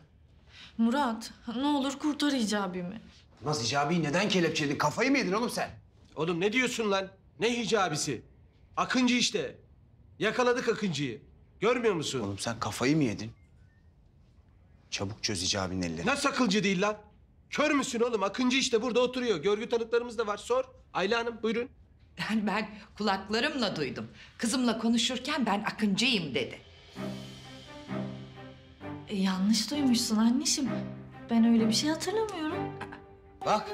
Murat ne olur kurtar Hicabi'mi. Naz Hicabi'yi neden kelepçeledin? Kafayı mı yedin oğlum sen? Oğlum ne diyorsun lan? Ne Hicabisi? Akıncı işte. Yakaladık Akıncı'yı. Görmüyor musun? Oğlum sen kafayı mı yedin? Çabuk çöz Hicabi'nin ellerini. Nasıl akılcı değil lan? Kör müsün oğlum? Akıncı işte burada oturuyor. Görgü tanıklarımız da var. Sor. Ayla Hanım buyurun. Yani ben kulaklarımla duydum. Kızımla konuşurken ben Akıncıyım dedi. Yanlış duymuşsun anneciğim. Ben öyle bir şey hatırlamıyorum. Bak.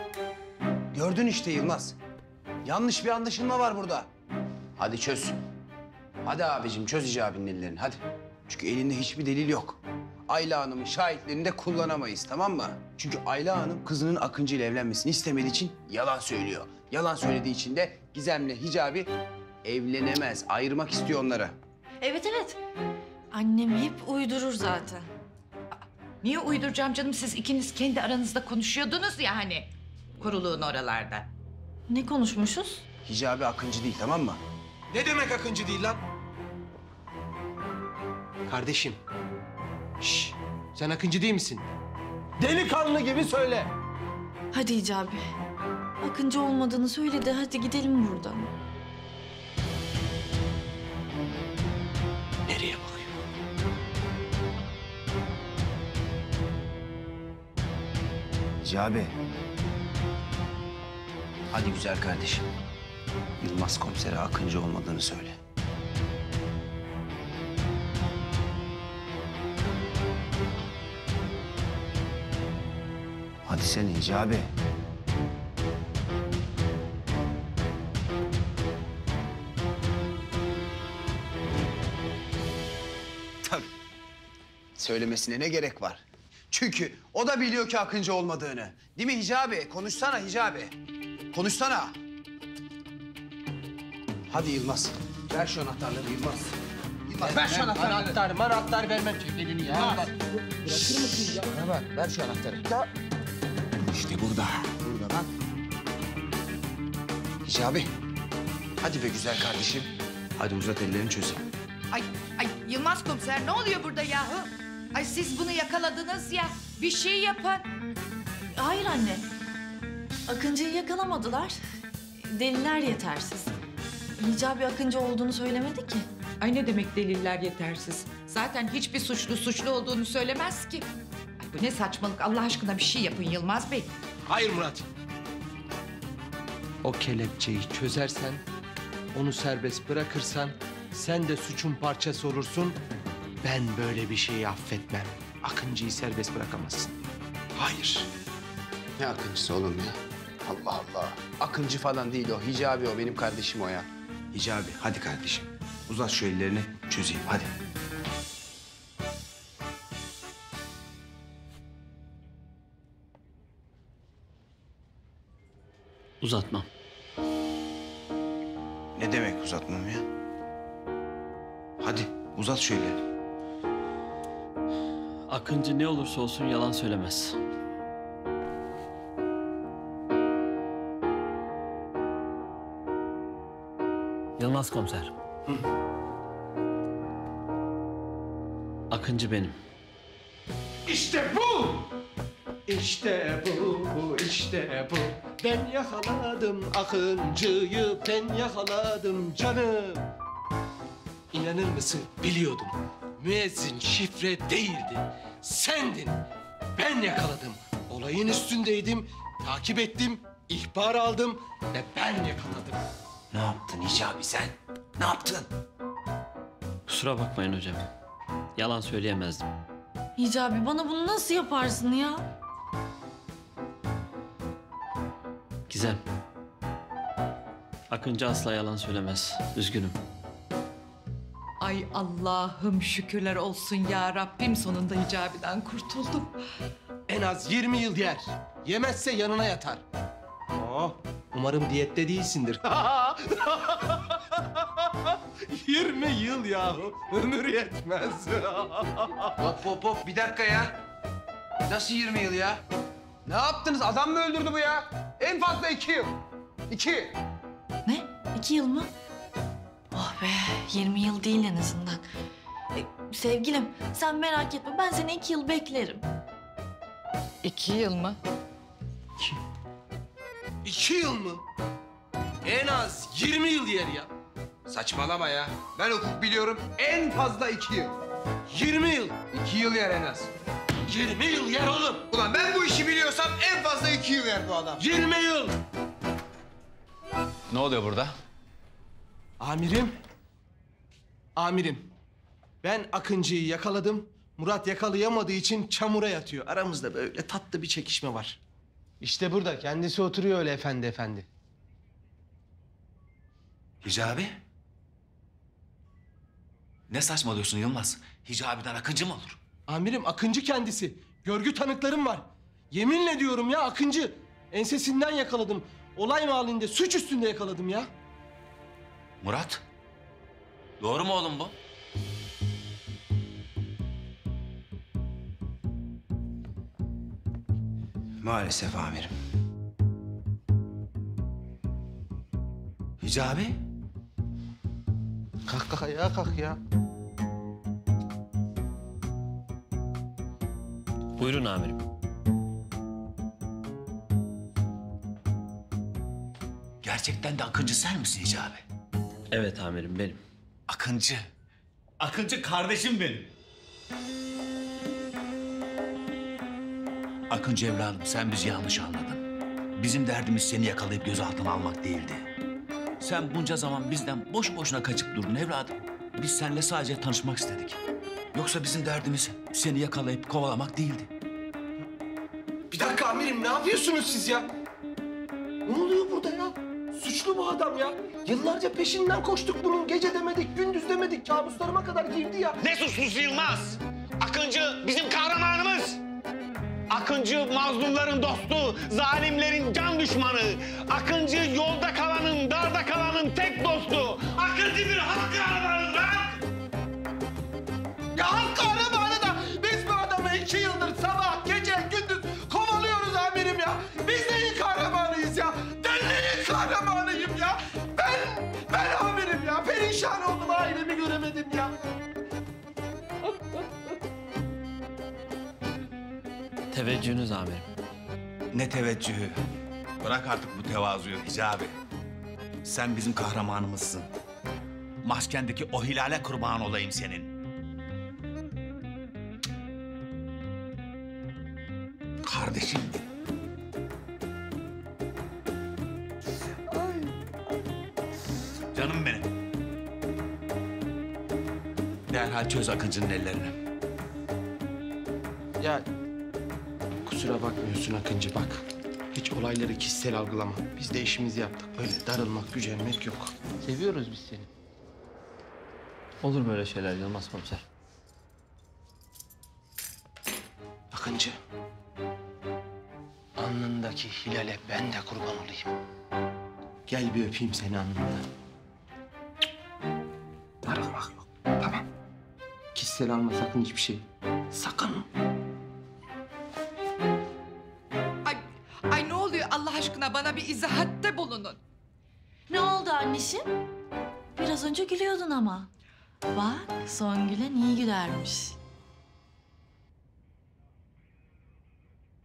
Gördün işte Yılmaz. Yanlış bir anlaşılma var burada. Hadi çöz. Hadi abicim çöz Hicabi'nin ellerini hadi. Çünkü elinde hiçbir delil yok. Ayla Hanım'ın şahitlerini de kullanamayız tamam mı? Çünkü Ayla Hanım kızının Akıncı ile evlenmesini istemediği için yalan söylüyor. Yalan söylediği için de Gizem'le Hicabi evlenemez. Ayırmak istiyor onları. Evet. Annem hep uydurur zaten. Niye uyduracağım canım? Siz ikiniz kendi aranızda konuşuyordunuz ya hani. Kuruluğun oralarda. Ne konuşmuşuz? Hicabi Akıncı değil, tamam mı? Ne demek Akıncı değil lan? Kardeşim. Şş, sen Akıncı değil misin? Delikanlı gibi söyle. Hadi Hicabi. Akıncı olmadığını söyle de hadi gidelim buradan. Nereye bakıyor? Hicabi. Hadi güzel kardeşim. Yılmaz komisere Akıncı olmadığını söyle. Hadi sen Hicabi. Tabii. Söylemesine ne gerek var? Çünkü o da biliyor ki Akıncı olmadığını. Değil mi Hicabi? Konuşsana Hicabi. Konuşsana. Hadi Yılmaz. Ver şu anahtarları Yılmaz. Yılmaz ver şu anahtarları. Anahtar vermem, çek elini ya. Yılmaz. Bırakır mısın ya? Bana bak, ver şu anahtarı. Ya. İşte burada. Burada bak. Hicabi. Hadi be güzel kardeşim. Hadi uzat ellerini çözeyim. Ay Yılmaz komiser ne oluyor burada yahu? Ay siz bunu yakaladınız ya. Bir şey yapın. Hayır anne. Akıncı'yı yakalamadılar. Deliller yetersiz. Hicabi Akıncı olduğunu söylemedi ki. Ay ne demek deliller yetersiz? Zaten hiçbir suçlu olduğunu söylemez ki. Ay bu ne saçmalık, Allah aşkına bir şey yapın Yılmaz Bey. Hayır Murat. O kelepçeyi çözersen, onu serbest bırakırsan sen de suçun parçası olursun. Ben böyle bir şeyi affetmem. Akıncı'yı serbest bırakamazsın. Hayır. Ne Akıncısı oğlum ya? Allah Allah. Akıncı falan değil o. Hicabi o. Benim kardeşim o ya. Hicabi hadi kardeşim. Uzat şu ellerini çözeyim hadi. Uzatmam. Ne demek uzatmam ya? Hadi uzat şu ellerini. Akıncı ne olursa olsun yalan söylemez. Yılmaz komiser. Akıncı benim. İşte bu! İşte bu, işte bu. Ben yakaladım Akıncı'yı, ben yakaladım canım. İnanır mısın? Biliyordum. Müezzin şifre değildi. Sendin. Ben yakaladım. Olayın üstündeydim. Takip ettim. İhbar aldım ve ben yakaladım. Ne yaptın Hicabi sen? Ne yaptın? Kusura bakmayın hocam. Yalan söyleyemezdim. Hicabi bana bunu nasıl yaparsın ya? Gizem. Akıncı asla yalan söylemez. Üzgünüm. Ay Allah'ım şükürler olsun ya Rabbim, sonunda Hicabi'den kurtuldum. En az 20 yıl yer. Yemezse yanına yatar. Oh, umarım diyette değilsindir. 20 yıl yahu. Ömür yetmez. Hop bir dakika ya. Nasıl 20 yıl ya? Ne yaptınız? Adam mı öldürdü bu ya? En fazla 2 yıl. 2. Ne? 2 yıl mı? Oh be 20 yıl değil en azından. Sevgilim sen merak etme ben seni 2 yıl beklerim. 2 yıl mı? 2 yıl mı? En az 20 yıl yer ya. Saçmalama ya. Ben hukuk biliyorum. En fazla 2 yıl. 20 yıl. 2 yıl yer en az. 20 yıl yer oğlum. Ulan ben bu işi biliyorsam en fazla 2 yıl yer bu adam. 20 yıl. Ne oluyor burada? Amirim, ben Akıncı'yı yakaladım. Murat yakalayamadığı için çamura yatıyor. Aramızda böyle tatlı bir çekişme var. İşte burada. Kendisi oturuyor öyle efendi. Hicabi? Ne saçmalıyorsun Yılmaz? Hicabi'den Akıncı mı olur? Amirim Akıncı kendisi. Görgü tanıklarım var. Yeminle diyorum ya Akıncı. Ensesinden yakaladım. Olay mahallinde suç üstünde yakaladım ya. Murat? Doğru mu oğlum bu? Maalesef amirim. Hicabi? Kalk ayağa kalk ya. Buyurun amirim. Gerçekten de Akıncı sen misin Hicabi? Evet amirim benim. Akıncı. Akıncı kardeşim benim. Akıncı evladım sen bizi yanlış anladın. Bizim derdimiz seni yakalayıp gözaltına almak değildi. Sen bunca zaman bizden boş boşuna kaçıp durdun evladım. Biz seninle sadece tanışmak istedik. Yoksa bizim derdimiz seni yakalayıp kovalamak değildi. Bir dakika amirim, ne yapıyorsunuz siz ya? Ne oluyor burada ya? Suçlu bu adam ya. Yıllarca peşinden koştuk bunun. Gece demedik, gündüz demedik. Kabuslarıma kadar girdi ya. Ne suçlusu Yılmaz? Akıncı bizim kahramanımız. Akıncı mazlumların dostu, zalimlerin can düşmanı. Akıncı yolda kalanın, darda kalanın tek dostu. Akıncı bir halk kahramanı lan! Ya halk kahramanı da biz bu adamı 2 yıldır sabah, gece, gündüz kovalıyoruz amirim ya. Biz neyin kahramanıyız ya? Ben neyin kahramanıyım ya? Ben amirim ya. Perişan oldum, ailemi göremedim ya. Teveccühünüz amirim. Ne teveccühü. Bırak artık bu tevazuyu Hicabi. Sen bizim kahramanımızsın. Maskendeki o hilale kurban olayım senin. Kardeşim. Canım benim. Derhal çöz Akıncı'nın ellerini. Ya kusura bakmıyorsun Akıncı, bak. Hiç olayları kişisel algılama. Biz de işimizi yaptık. Böyle darılmak, gücenmek yok. Seviyoruz biz seni. Olur böyle şeyler Yılmaz komiser. Akıncı. Alnındaki hilale ben de kurban olayım. Gel bir öpeyim seni alnından. Darılmak yok. Tamam. Kişisel alma sakın hiçbir şey. Sakın. Ay ne oluyor Allah aşkına bana bir izahatte bulunun. Ne oldu anneciğim? Biraz önce gülüyordun ama. Bak son gülen iyi gülermiş.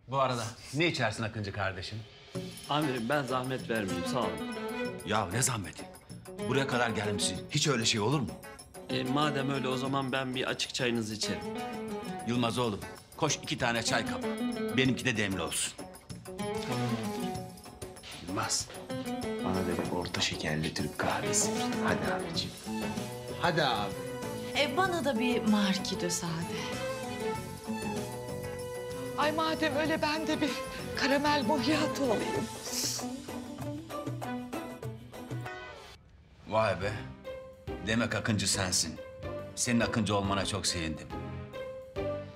Bu arada ne içersin Akıncı kardeşim? Amirim ben zahmet vermeyeyim sağ olun. Ya ne zahmeti? Buraya kadar gelmişsin. Hiç öyle şey olur mu? Madem öyle o zaman ben bir açık çayınızı içerim. Yılmaz oğlum, koş 2 tane çay kap. Benimki de demli olsun. Yılmaz, bana da bir orta şekerli Türk kahvesi. Hadi abiciğim. Hadi abi. Bana da bir markide sade. Ay madem öyle ben de bir karamel mohiyato alayım. Vay be. Demek Akıncı sensin. Senin Akıncı olmana çok sevindim.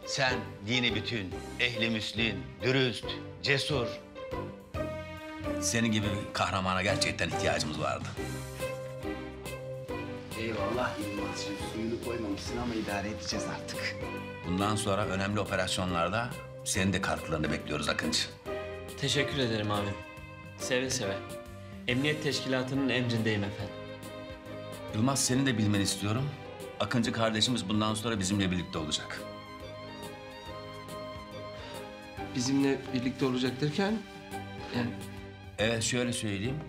Sen dini bütün, ehli müslim, dürüst, cesur. Senin gibi bir kahramana gerçekten ihtiyacımız vardı. Eyvallah Yılmaz'cığım. Suyunu koymamışsın ama idare edeceğiz artık. Bundan sonra önemli operasyonlarda senin de katkılarını bekliyoruz Akıncı. Teşekkür ederim abi. Seve seve. Emniyet teşkilatının emrindeyim efendim. Yılmaz senin de bilmeni istiyorum. Akıncı kardeşimiz bundan sonra bizimle birlikte olacak. Bizimle birlikte olacak derken yani... Evet şöyle söyleyeyim.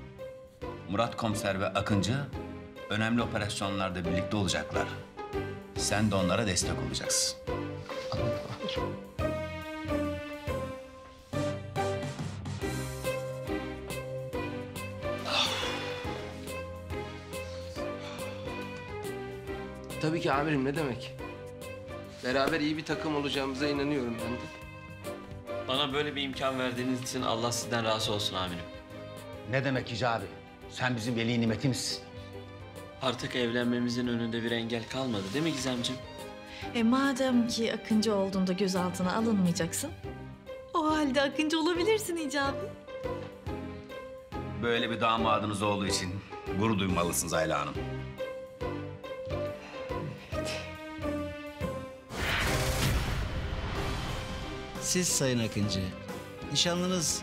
Murat Komiser ve Akıncı önemli operasyonlarda birlikte olacaklar. Sen de onlara destek olacaksın. Tabii ki amirim, ne demek? Beraber iyi bir takım olacağımıza inanıyorum ben de. Bana böyle bir imkan verdiğiniz için Allah sizden razı olsun amirim. Ne demek Hicabi? Sen bizim veli nimetimizsin. Artık evlenmemizin önünde bir engel kalmadı değil mi Gizemciğim? Madem ki Akıncı olduğunda gözaltına alınmayacaksın, o halde Akıncı olabilirsin Hicabi. Böyle bir damadınız olduğu için gurur duymalısınız Ayla Hanım. Siz Sayın Akıncı, nişanlınız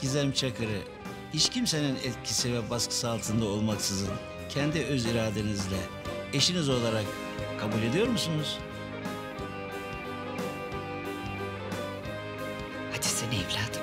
Gizem Çakır'ı hiç kimsenin etkisi ve baskısı altında olmaksızın kendi öz iradenizle eşiniz olarak kabul ediyor musunuz? Hadi sen evladım.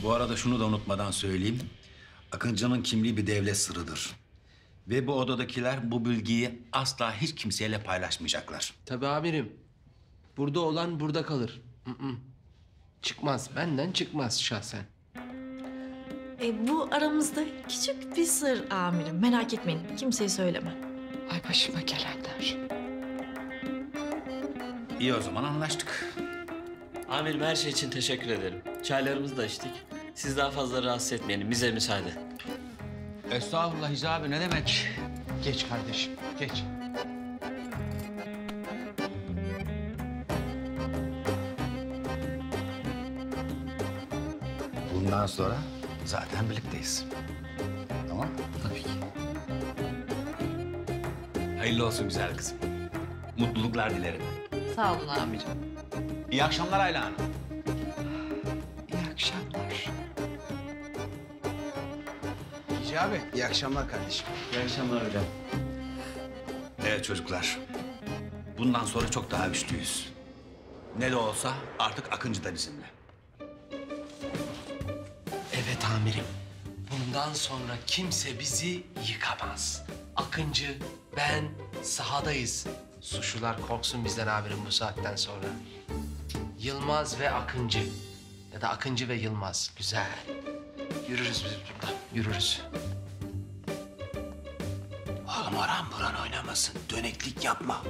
Bu arada şunu da unutmadan söyleyeyim. Akıncı'nın kimliği bir devlet sırrıdır. Ve bu odadakiler bu bilgiyi asla hiç kimseyle paylaşmayacaklar. Tabii amirim. Burada olan burada kalır. Çıkmaz. Benden çıkmaz şahsen. Bu aramızda küçük bir sır amirim. Merak etmeyin. Kimseye söyleme. Ay başıma gelenler. İyi o zaman anlaştık. Amirim her şey için teşekkür ederim. Çaylarımızı da içtik. Siz daha fazla rahatsız etmeyelim. Bize müsaade. Estağfurullah Hicabi ne demek? Geç kardeşim, geç. Bundan sonra zaten birlikteyiz. Tamam mı? Tabii ki. Hayırlı olsun güzel kızım. Mutluluklar dilerim. Sağ olun amirim. İyi akşamlar Ayla Hanım. İyi akşamlar. Hicabi, iyi akşamlar kardeşim. İyi akşamlar hocam. Evet çocuklar. Bundan sonra çok daha güçlüyüz. Ne de olsa artık Akıncı da bizimle. Evet amirim. Bundan sonra kimse bizi yıkamaz. Akıncı, ben sahadayız. Suçlular korksun bizden amirim bu saatten sonra. Yılmaz ve Akıncı. Ya da Akıncı ve Yılmaz. Güzel. Yürürüz biz buradan. Yürürüz. Oğlum oran buran oynamasın. Döneklik yapma.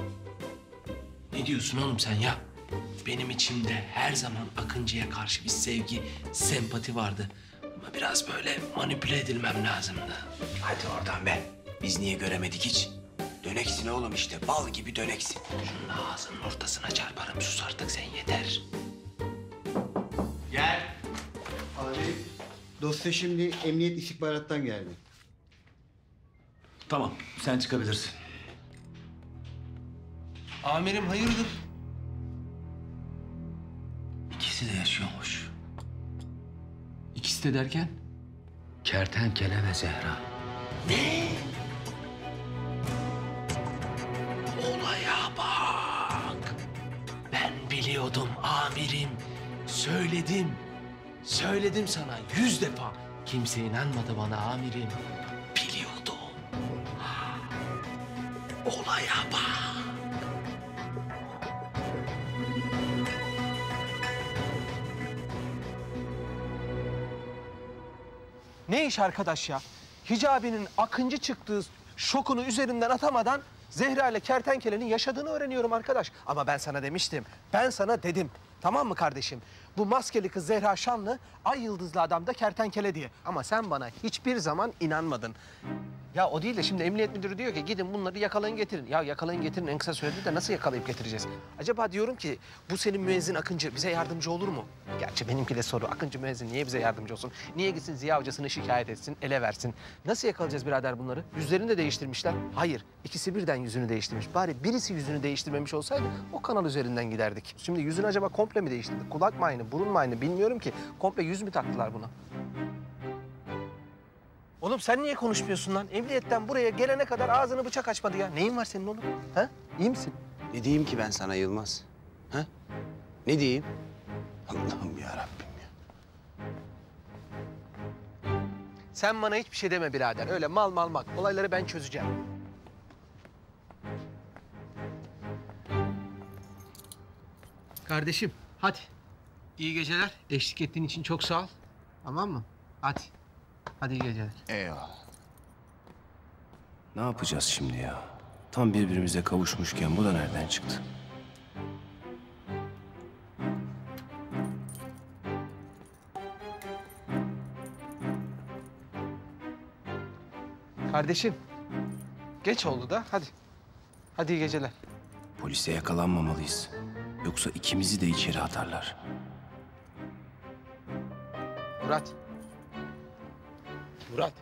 Ne diyorsun oğlum sen ya? Benim içimde her zaman Akıncı'ya karşı bir sevgi, sempati vardı. Ama biraz böyle manipüle edilmem lazımdı. Hadi oradan be. Biz niye göremedik hiç? Döneksin oğlum işte. Bal gibi döneksin. Şunun ağzının ortasına çarparım. Sus artık sen yeter. Gel. Abi, dosya şimdi emniyet istihbarattan geldi. Tamam, sen çıkabilirsin. Amirim hayırdır? İkisi de yaşıyormuş. İkisi de derken? Kertenkele ve Zehra. Ne? Olaya bak. Ben biliyordum amirim. Söyledim. Söyledim sana 100 defa. Kimse inanmadı bana amirim. Biliyordum. Olaya bak. Ne iş arkadaş ya? Hicabi'nin Akıncı çıktığı şokunu üzerinden atamadan Zehra ile Kertenkele'nin yaşadığını öğreniyorum arkadaş. Ama ben sana demiştim, ben sana dedim. Tamam mı kardeşim? Bu maskeli kız Zehra Şanlı, ay yıldızlı adam da Kertenkele diye. Ama sen bana hiçbir zaman inanmadın. Ya o değil de şimdi emniyet müdürü diyor ki gidin bunları yakalayın getirin. Ya yakalayın getirin en kısa sürede de nasıl yakalayıp getireceğiz? Acaba diyorum ki bu senin müezzin Akıncı bize yardımcı olur mu? Gerçi benimki de soru. Akıncı müezzin niye bize yardımcı olsun? Niye gitsin Ziya hocasını şikayet etsin, ele versin? Nasıl yakalayacağız birader bunları? Yüzlerini de değiştirmişler. Hayır, ikisi birden yüzünü değiştirmiş. Bari birisi yüzünü değiştirmemiş olsaydı o kanal üzerinden giderdik. Şimdi yüzünü acaba komple mi değiştirdi? Kulak mı aynı, burun mu aynı bilmiyorum ki. Komple yüz mü taktılar buna? Oğlum sen niye konuşmuyorsun lan? Emniyetten buraya gelene kadar ağzını bıçak açmadı ya. Neyin var senin oğlum? Ha? İyi misin? Ne diyeyim ki ben sana Yılmaz? Ha? Ne diyeyim? Allah'ım ya Rabbim ya. Sen bana hiçbir şey deme birader. Öyle mal. Olayları ben çözeceğim. Kardeşim hadi. İyi geceler. Eşlik ettiğin için çok sağ ol. Tamam mı? Hadi. Hadi iyi geceler. Eyvallah. Ne yapacağız şimdi ya? Tam birbirimize kavuşmuşken bu da nereden çıktı? Kardeşim. Geç oldu da hadi. Hadi iyi geceler. Polise yakalanmamalıyız. Yoksa ikimizi de içeri atarlar. Murat. Murat.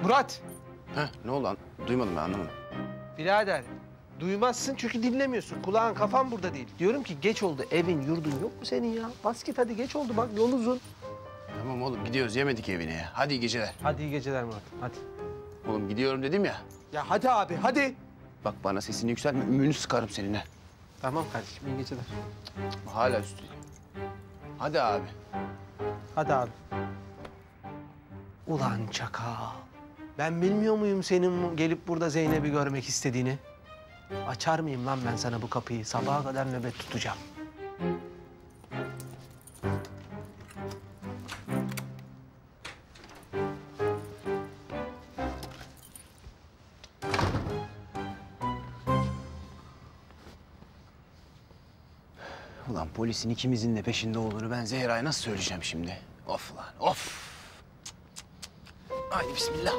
Murat. Heh, ne oldu? Duymadım ben, anlamadım. Birader, duymazsın çünkü dinlemiyorsun. Kulağın kafan burada değil. Diyorum ki geç oldu. Evin, yurdun yok mu senin ya? Bas git hadi, geç oldu bak, yol uzun. Tamam oğlum, gidiyoruz. Yemedik evine ya. Hadi iyi geceler. Hadi iyi geceler Murat, hadi. Oğlum gidiyorum dedim ya. Ya hadi abi, hadi. Bak bana sesini yükseltme, ümüğünü sıkarım seninle. Tamam kardeşim, iyi geceler. Hala üstüne. Hadi abi. Hadi abi. Ulan çakal. Ben bilmiyor muyum senin gelip burada Zeynep'i görmek istediğini? Açar mıyım lan ben sana bu kapıyı? Sabaha kadar nöbet tutacağım. Ulan polisin ikimizin de peşinde olduğunu ben Zehra'ya nasıl söyleyeceğim şimdi? Of lan, of! Haydi bismillah.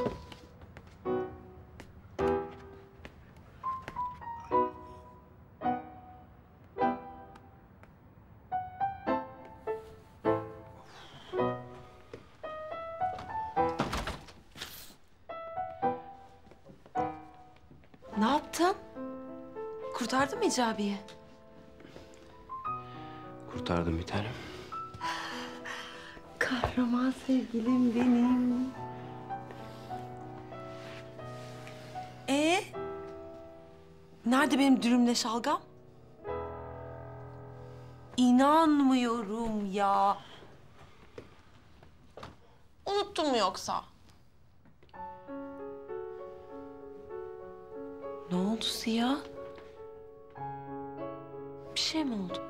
Ne yaptın? Kurtardın mı Hicabi'yi? Kurtardım bir tanem. Kahraman sevgilim benim. Nerede benim dürümle şalgam? İnanmıyorum ya. Unuttun mu yoksa? Ne oldu Ziya? Bir şey mi oldu?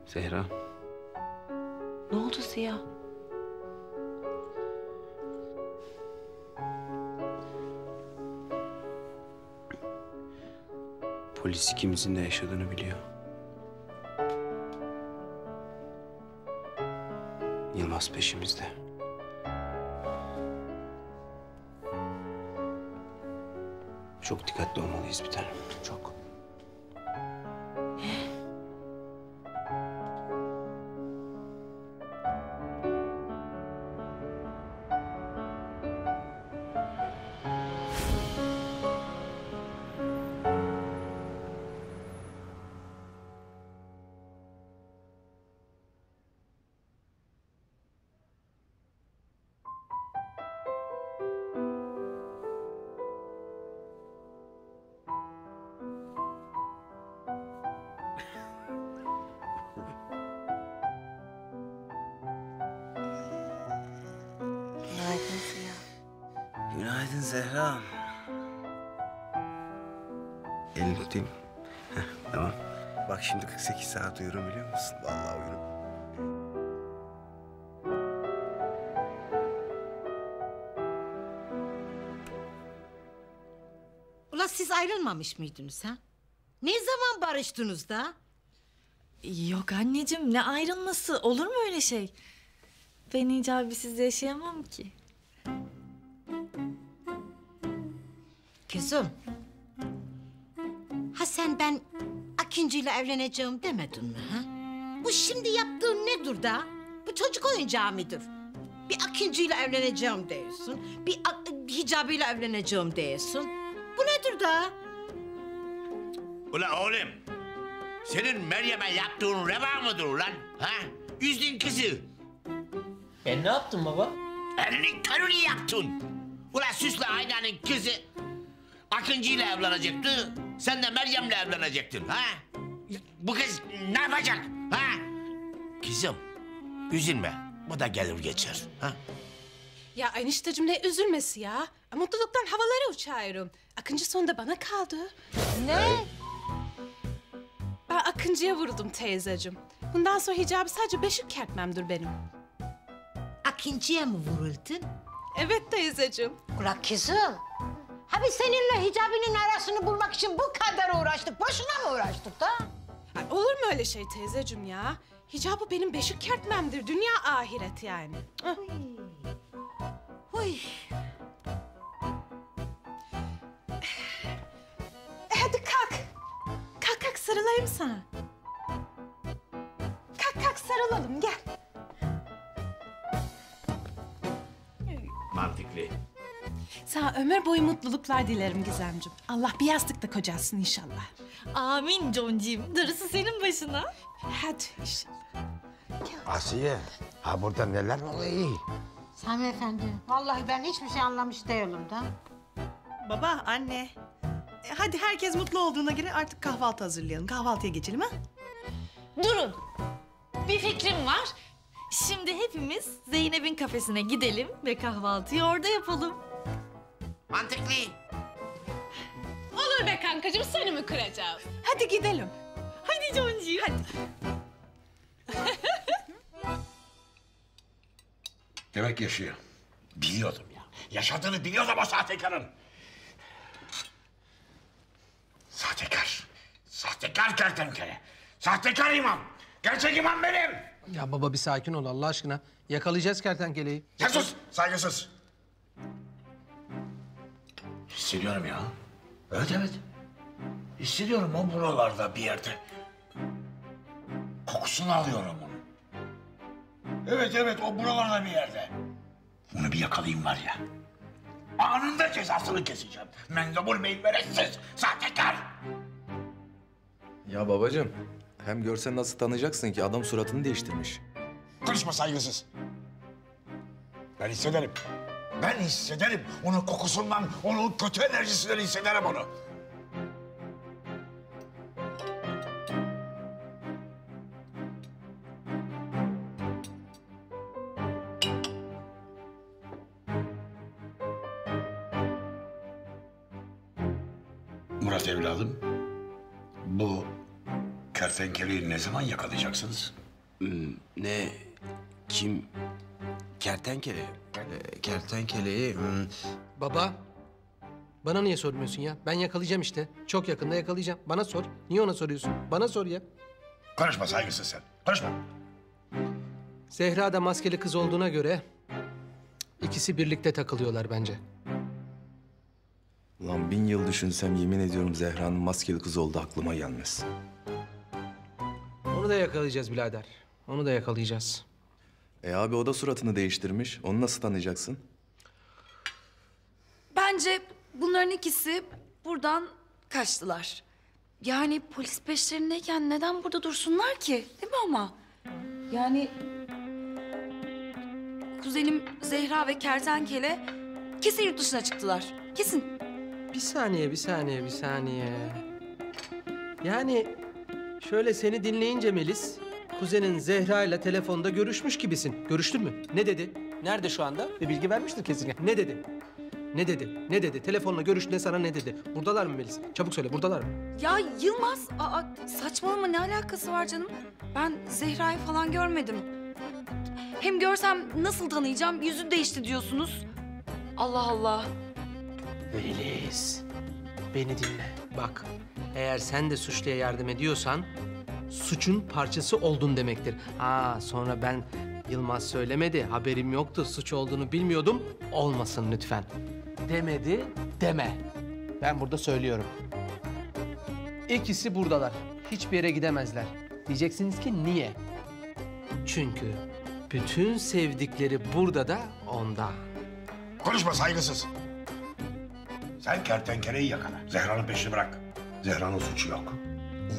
Zehra. Ne oldu Ziya? Polis ikimizin de yaşadığını biliyor. Yılmaz peşimizde. Çok dikkatli olmalıyız bir tanem. Çok. Günaydın Ziya. Günaydın Zehra. Elini tutayım. Heh, tamam. Bak şimdi 48 saat uyurum biliyor musun? Vallahi uyurum. Ula siz ayrılmamış mıydınız ha? Ne zaman barıştınız da? Yok anneciğim, ne ayrılması? Olur mu öyle şey? Ben Hicabi'siz yaşayamam ki. Kızım. Ha sen ben Akıncı'yla evleneceğim demedin mi ha? Bu şimdi yaptığın nedir da? Bu çocuk oyuncağı mıdır? Bir Akıncı'yla evleneceğim diyorsun. Bir Hicabi'yle evleneceğim diyorsun. Bu nedir da? Ulan oğlum, senin Meryem'e yaptığın reva mıdır ulan? Ha? Üzdün kızı. Ben ne yaptım baba? Elinin körünü yaptın. Ulan Süslü Aynan'ın kızı Akıncı'yla evlenecekti. Sen de Meryem'le evlenecektin ha? Bu kız ne yapacak ha? Kızım üzülme. Bu da gelir geçer ha? Ya enişteciğim ne üzülmesi ya? Mutluluktan havalara uçuyorum. Akıncı sonunda bana kaldı. Ne? Ben Akıncı'ya vuruldum teyzeciğim. Bundan sonra Hicabi sadece beşik kertmemdir benim. Akıncı'ya mı vuruldun? Evet teyzeciğim. Ula kızım. Ha biz seninle Hicabi'nin arasını bulmak için bu kadar uğraştık. Boşuna mı uğraştık da? Ay, olur mu öyle şey teyzeciğim ya? Hicabi benim beşik kertmemdir. Dünya ahiret yani. Uy. Hadi kalk. Kalk sarılayım sana. Kalk sarılalım gel. Mantıklı. Sana ömür boyu mutluluklar dilerim Gizemciğim. Allah bir yastıkta kocasın inşallah. Amin Concim. Darısı senin başına. Hadi inşallah. Asiye, ha burada neler oluyor? Sami Efendi, vallahi ben hiçbir şey anlamış değilim da. Baba, anne. Hadi herkes mutlu olduğuna göre artık kahvaltı hazırlayalım. Kahvaltıya geçelim ha? Durun. Bir fikrim var. Şimdi hepimiz Zeynep'in kafesine gidelim ve kahvaltıyı orada yapalım. Mantıklı. Olur be kankacığım seni mi kıracağım? Hadi gidelim. Hadi Concim. Hadi. Demek yaşıyor. Biliyordum ya. Yaşadığını biliyordum o sahtekarın. Sahtekar. Sahtekar kertenkele. Sahtekar imam. Gerçek imam benim. Ya baba bir sakin ol Allah aşkına. Yakalayacağız kertenkeleyi. Sen sus, saygısız. Hissediyorum ya. Evet, evet. Hissediyorum o buralarda bir yerde. Kokusunu alıyorum onu. Evet, evet, o buralarda bir yerde. Bunu bir yakalayayım var ya. Anında cezasını keseceğim. Mendebur meymeretsiz, sahtekar. Ya babacığım, hem görsen nasıl tanıyacaksın ki adam suratını değiştirmiş. Konuşma saygısız. Ben hissederim. Ben hissederim. Onun kokusundan, onun kötü enerjisinden hissederim onu. Murat evladım, bu kertenkeleyi ne zaman yakalayacaksınız? Ne? Kim? Kertenkele. Kertenkeleyi... Baba, bana niye sormuyorsun ya? Ben yakalayacağım işte. Çok yakında yakalayacağım. Bana sor. Niye ona soruyorsun? Bana sor ya. Konuşma saygısız sen. Konuşma. Zehra da maskeli kız olduğuna göre... ikisi birlikte takılıyorlar bence. Lan 1000 yıl düşünsem yemin ediyorum Zehra'nın maskeli kızı oldu aklıma gelmez. Onu da yakalayacağız birader. Onu da yakalayacağız. Abi o da suratını değiştirmiş. Onu nasıl tanıyacaksın? Bence bunların ikisi buradan kaçtılar. Yani polis peşlerindeyken neden burada dursunlar ki? Değil mi ama? Yani kuzenim Zehra ve kertenkele kesin yurt dışına çıktılar. Kesin. Bir saniye. Yani şöyle seni dinleyince Melis, kuzenin Zehra ile telefonda görüşmüş gibisin. Görüştün mü? Ne dedi? Nerede şu anda? Bir bilgi vermiştir kesin. Ne dedi? Ne dedi? Telefonla görüştüğünde sana ne dedi? Buradalar mı Melis? Çabuk söyle, buradalar mı? Ya Yılmaz, saçmalama ne alakası var canım? Ben Zehra'yı falan görmedim. Hem görsem nasıl tanıyacağım? Yüzü değişti diyorsunuz. Allah Allah. Melis, beni dinle. Bak, eğer sen de suçluya yardım ediyorsan... suçun parçası oldun demektir. Sonra ben Yılmaz söylemedi, haberim yoktu, suç olduğunu bilmiyordum. Olmasın lütfen. Demedi, deme. Ben burada söylüyorum. İkisi buradalar. Hiçbir yere gidemezler. Diyeceksiniz ki niye? Çünkü bütün sevdikleri burada da onda. Konuşma saygısız. Sen kertenkeleyi yakala. Zehra'nın peşini bırak. Zehra'nın suçu yok.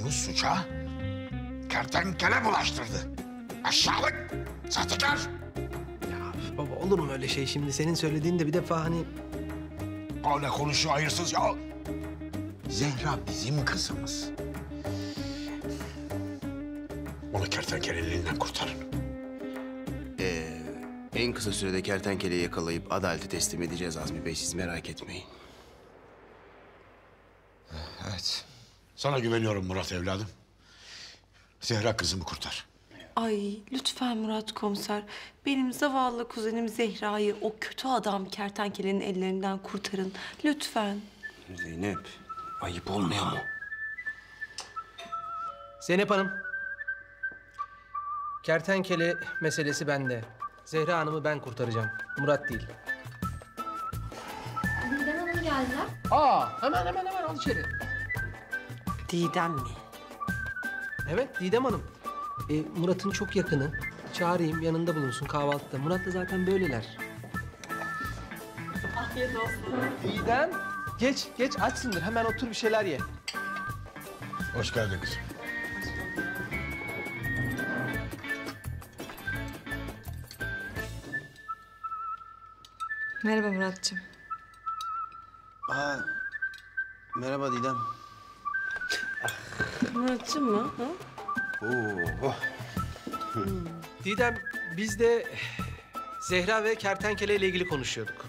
Onu suça kertenkele bulaştırdı. Aşağılık, sahtekar. Ya baba olur mu öyle şey şimdi? Senin söylediğin de bir defa hani... Öyle konuşuyor hayırsız ya. Zehra bizim kızımız. Onu kertenkelenin elinden kurtarın. En kısa sürede kertenkeleyi yakalayıp adalete teslim edeceğiz Azmi Bey. Siz merak etmeyin. Evet. Sana güveniyorum Murat evladım. Zehra kızımı kurtar. Ay lütfen Murat komiser. Benim zavallı kuzenim Zehra'yı o kötü adam kertenkelenin ellerinden kurtarın. Lütfen. Zeynep, ayıp olmuyor mu? Zeynep Hanım. Kertenkele meselesi bende. Zehra Hanım'ı ben kurtaracağım. Murat değil. Didem Hanım geldiler. Hemen al içeri. Didem mi? Evet, Didem Hanım. Murat'ın çok yakını. Çağırayım, yanında bulunsun kahvaltıda. Murat da zaten böyleler. Afiyet olsun. Didem, geç açsındır. Hemen otur bir şeyler ye. Hoş geldin kızım. Merhaba Muratcığım. Aa, merhaba Didem. Muratcığım mı? Ha? Oo. Didem, biz de Zehra ve kertenkele ile ilgili konuşuyorduk.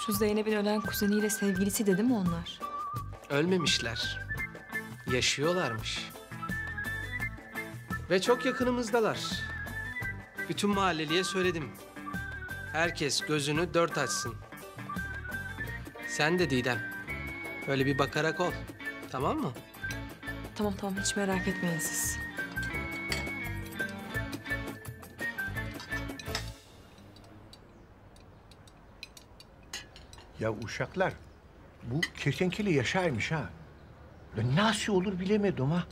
Şu Zeynep'in ölen kuzeniyle sevgilisi de değil mi onlar? Ölmemişler. Yaşıyorlarmış. Ve çok yakınımızdalar. Bütün mahalleliye söyledim. Herkes gözünü dört açsın. Sen de Didem. Öyle bir bakarak ol. Tamam mı? Tamam hiç merak etmeyin siz. Ya uşaklar, bu kertenkele yaşaymış ha. Ya nasıl olur bilemedim ha.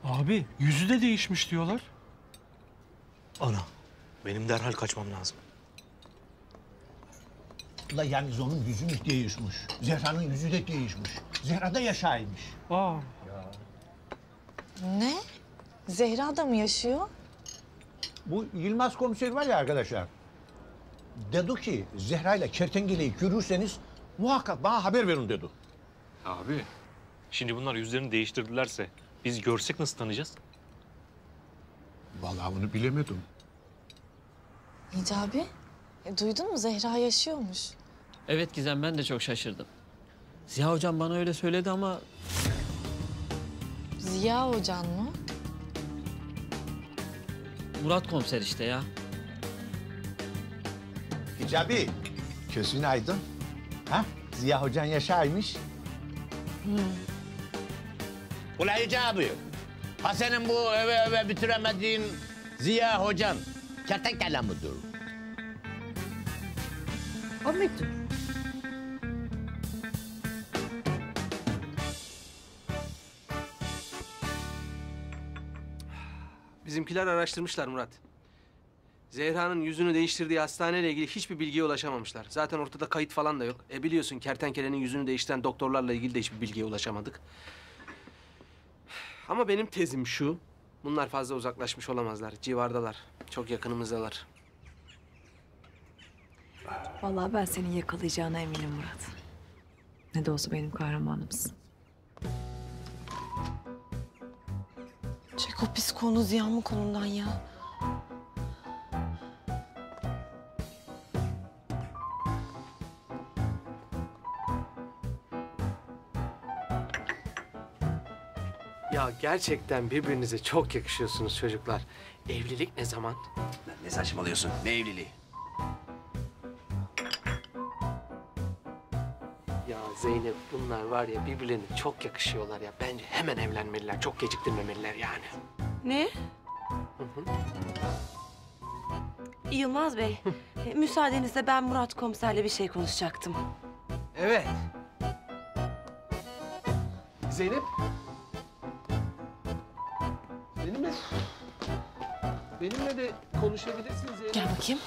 Abi yüzü de değişmiş diyorlar. Ana, benim derhal kaçmam lazım. Ula yalnız onun yüzü mü değişmiş? Zehra'nın yüzü de değişmiş. Zehra da yaşaymış. Aa. Ne? Zehra da mı yaşıyor? Bu Yılmaz komiser var ya arkadaşlar. Dedi ki Zehra ile kertenkeleyi görürseniz muhakkak bana haber verin dedi. Abi, şimdi bunlar yüzlerini değiştirdilerse biz görsek nasıl tanıyacağız? Vallahi bunu bilemedim. Hicabi, duydun mu Zehra yaşıyormuş. Evet Gizem, ben de çok şaşırdım. Ziya hocam bana öyle söyledi ama... Ziya hocan mı? Murat komiser işte ya. Hicabi, gözün aydın. Ha? Ziya hocan yaşaymış. Ulan Hicabi, ha senin bu eve bitiremediğin Ziya hocan kertenkele midir? O muydu? Bizimkiler araştırmışlar Murat. Zehra'nın yüzünü değiştirdiği hastaneyle ilgili hiçbir bilgiye ulaşamamışlar. Zaten ortada kayıt falan da yok. Biliyorsun kertenkelenin yüzünü değiştiren doktorlarla ilgili de hiçbir bilgiye ulaşamadık. Ama benim tezim şu. Bunlar fazla uzaklaşmış olamazlar. Civardalar. Çok yakınımızdalar. Vallahi ben seni yakalayacağına eminim Murat. Ne de olsa benim kahramanımsın. Çek o pis konu Ziya'nın kolundan ya. Ya gerçekten birbirinize çok yakışıyorsunuz çocuklar. Evlilik ne zaman? Ne saçmalıyorsun? Ne evliliği? Ya Zeynep, bunlar var ya birbirlerine çok yakışıyorlar ya. Bence hemen evlenmeliler. Çok geciktirmemeliler yani. Ne? Yılmaz Bey, müsaadenizle ben Murat komiserle bir şey konuşacaktım. Evet. Zeynep. Benimle de konuşabilirsin Zeynep. Gel bakayım.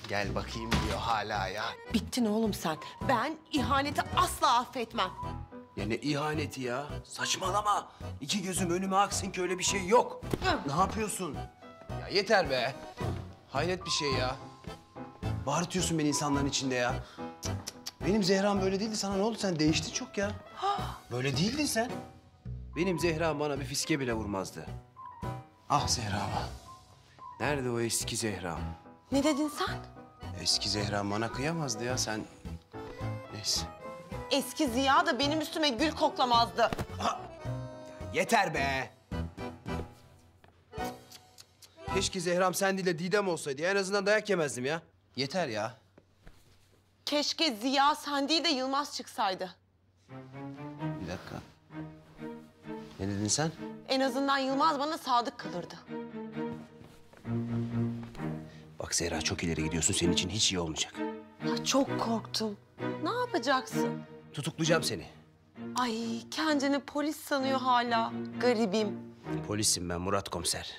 Gel bakayım diyor hala ya. Bittin oğlum sen. Ben ihaneti asla affetmem. Ya ne ihaneti ya? Saçmalama. İki gözüm önüme aksın ki öyle bir şey yok. Ne yapıyorsun? Ya yeter be. Hayret bir şey ya. Bağırtıyorsun beni insanların içinde ya. Cık, cık, cık. Benim Zehra'm böyle değildi. Sana ne oldu? Sen değiştin çok ya. Böyle değildin sen. Benim Zehra'm bana bir fiske bile vurmazdı. Ah Zehra'm. Nerede o eski Zehra'm? Ne dedin sen? Eski Zehra'm bana kıyamazdı ya. Sen... Neyse. Eski Ziya da benim üstüme gül koklamazdı. Yeter be. Keşke Zehra'm sen değil de Didem olsaydı. En azından dayak yemezdim ya. Yeter ya. Keşke Ziya sen değil de Yılmaz çıksaydı. Bir dakika. Ne dedin sen? En azından Yılmaz bana sadık kalırdı. Bak Zehra çok ileri gidiyorsun. Senin için hiç iyi olmayacak. Ya çok korktum. Ne yapacaksın? Tutuklayacağım seni. Ay kendini polis sanıyor hala. Garibim. Polisim ben Murat komiser.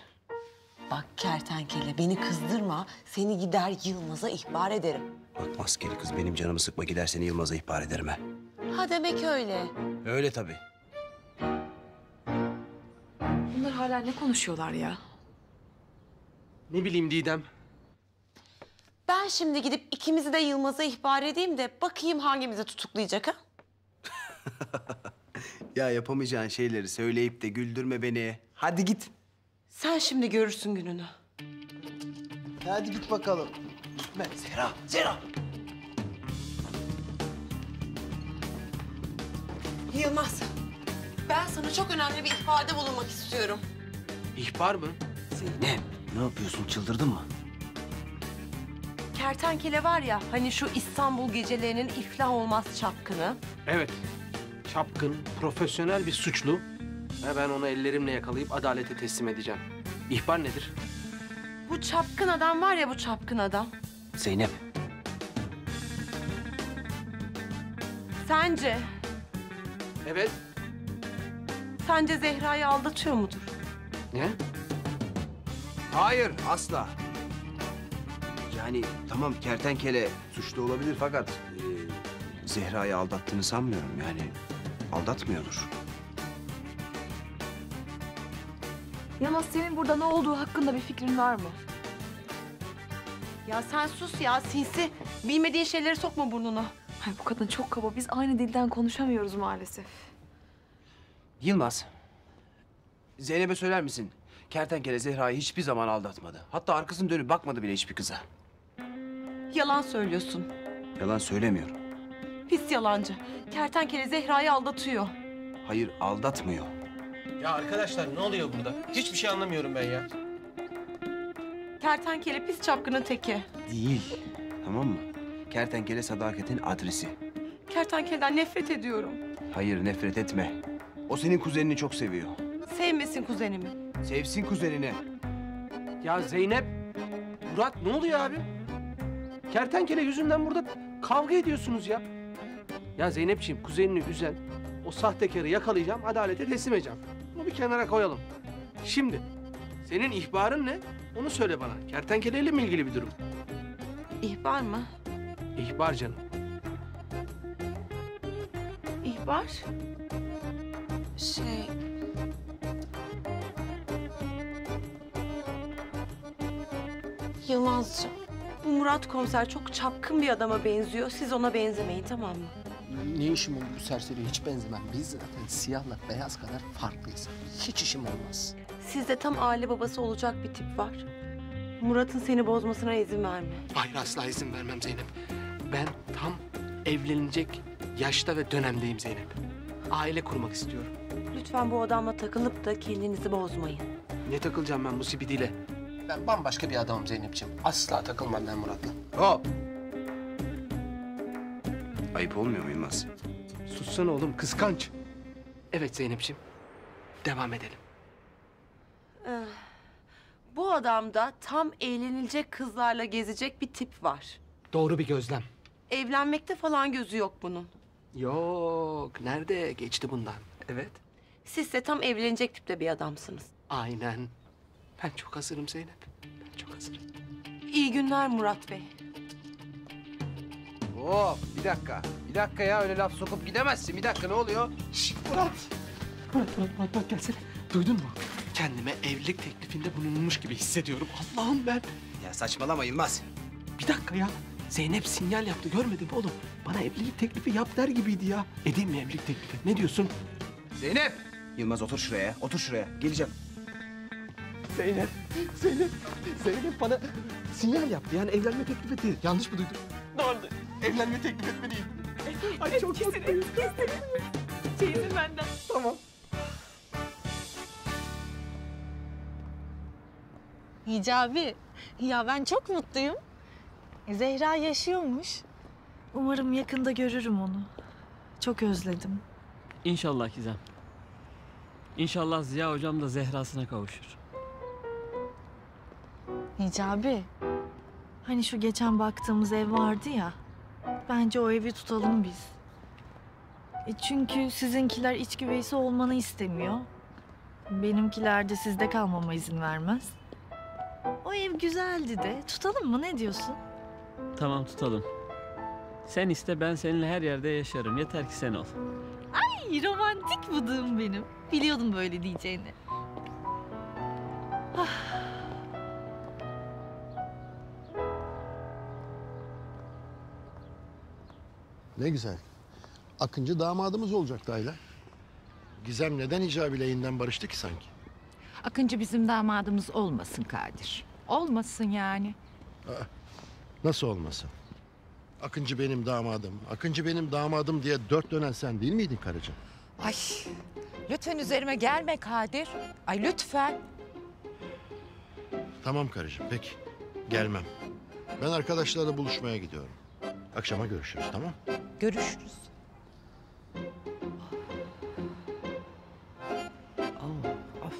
Bak kertenkele beni kızdırma. Seni gider Yılmaz'a ihbar ederim. Bak maskeli kız benim canımı sıkma gider seni Yılmaz'a ihbar ederim ha. Ha demek öyle. Öyle tabii. Bunlar hala ne konuşuyorlar ya? Ne bileyim Didem. Ben şimdi gidip ikimizi de Yılmaz'a ihbar edeyim de bakayım hangimizi tutuklayacak ha? Ya yapamayacağın şeyleri söyleyip de güldürme beni. Hadi git. Sen şimdi görürsün gününü. Hadi git bakalım. Zehra. Yılmaz, ben sana çok önemli bir ihbarda bulunmak istiyorum. İhbar mı? Zeynep ne yapıyorsun çıldırdın mı? Kertenkele var ya, hani şu İstanbul gecelerinin iflah olmaz çapkını. Evet. Çapkın, profesyonel bir suçlu. Ve ben onu ellerimle yakalayıp adalete teslim edeceğim. İhbar nedir? Bu çapkın adam var ya, bu çapkın adam. Zeynep. Sence, Evet. sence Zehra'yı aldatıyor mudur? Ne? Hayır asla. Yani tamam kertenkele suçlu olabilir fakat Zehra'yı aldattığını sanmıyorum yani. Aldatmıyordur. Yılmaz, senin burada ne olduğu hakkında bir fikrin var mı? Ya sen sus ya, sinsi. Bilmediğin şeyleri sokma burnuna. Ay, bu kadın çok kaba. Biz aynı dilden konuşamıyoruz maalesef. Yılmaz. Zeynep'e söyler misin? Kertenkele Zehra'yı hiçbir zaman aldatmadı. Hatta arkasını dönüp bakmadı bile hiçbir kıza. Yalan söylüyorsun. Yalan söylemiyorum. Pis yalancı. Kertenkele Zehra'yı aldatıyor. Hayır aldatmıyor. Ya arkadaşlar ne oluyor burada? Hiçbir şey anlamıyorum ben ya. Kertenkele pis çapkının teki. Değil. Tamam mı? Kertenkele sadakatin adresi. Kertenkeleden nefret ediyorum. Hayır nefret etme. O senin kuzenini çok seviyor. Sevmesin kuzenimi. Sevsin kuzenini. Ya Zeynep, Murat ne oluyor abi? Kertenkele yüzünden burada kavga ediyorsunuz ya. Ya Zeynepciğim, kuzenini üzen o sahtekarı yakalayacağım, adalete teslim edeceğim. Bunu bir kenara koyalım. Şimdi senin ihbarın ne? Onu söyle bana. Kertenkeleyle mi ilgili bir durum? İhbar mı? İhbar canım. İhbar? Şey... Yılmazcığım, bu Murat komiser çok çapkın bir adama benziyor. Siz ona benzemeyin, tamam mı? Ne işim olur bu serseriye? Hiç benzemem. Biz zaten siyahla beyaz kadar farklıyız. Hiç işim olmaz. Sizde tam aile babası olacak bir tip var. Murat'ın seni bozmasına izin verme. Hayır, asla izin vermem Zeynep. Ben tam evlenecek yaşta ve dönemdeyim Zeynep. Aile kurmak istiyorum. Lütfen bu adamla takılıp da kendinizi bozmayın. Ne takılacağım ben bu sibidiyle? Ben bambaşka bir adamım Zeynep'ciğim. Asla takılmam ben Murat'la. Hop! Ayıp olmuyor mu Yılmaz? Sussana oğlum, kıskanç. Evet Zeynep'ciğim, devam edelim. Bu adamda tam eğlenilecek kızlarla gezecek bir tip var. Doğru bir gözlem. Evlenmekte falan gözü yok bunun. Yok, nerede geçti bundan? Evet. Siz de tam evlenecek tipte bir adamsınız. Aynen. Ben çok hazırım Zeynep. Ben çok hazırım. İyi günler Murat Bey. Hop bir dakika. Bir dakika ya öyle laf sokup gidemezsin. Bir dakika ne oluyor? Şşt Murat. Murat gelsene. Duydun mu? Kendime evlilik teklifinde bulunmuş gibi hissediyorum. Allah'ım ben. Ya saçmalama Yılmaz. Bir dakika ya. Zeynep sinyal yaptı, görmedin mi oğlum? Bana evlilik teklifi yap der gibiydi ya. Edeyim mi evlilik teklifi? Ne diyorsun? Zeynep! Yılmaz otur şuraya, otur şuraya. Geleceğim. Zeynep bana sinyal yaptı. Yani evlenme teklif etti. Yanlış mı duydum? Doğru. Evlenme teklif etmeliyim. Ay çok mutluyum. Çeyizin benden. Tamam. Hicabi, ya ben çok mutluyum. Zehra yaşıyormuş. Umarım yakında görürüm onu. Çok özledim. İnşallah Gizem. İnşallah Ziya hocam da Zehra'sına kavuşur. Hicabi, hani şu geçen baktığımız ev vardı ya. Bence o evi tutalım biz. Çünkü sizinkiler iç güveysi olmanı istemiyor. Benimkiler de sizde kalmama izin vermez. ev güzeldi de. Tutalım mı, ne diyorsun? Tamam tutalım. Sen iste, ben seninle her yerde yaşarım. Yeter ki sen ol. Ay romantik bıdığım benim. Biliyordum böyle diyeceğini. Ne güzel. Akıncı damadımız olacaktı Ayla. Gizem neden Hicabi leyinden barıştı ki sanki? Akıncı bizim damadımız olmasın Kadir. Olmasın yani. Nasıl olmasın? Akıncı benim damadım, Akıncı benim damadım diye dört dönen sen değil miydin karıcığım? Ay lütfen üzerime gelme Kadir. Ay lütfen. Tamam karıcığım, peki. Gelmem. Ben arkadaşlarla buluşmaya gidiyorum. Akşama görüşürüz, tamam? Görüşürüz. Of.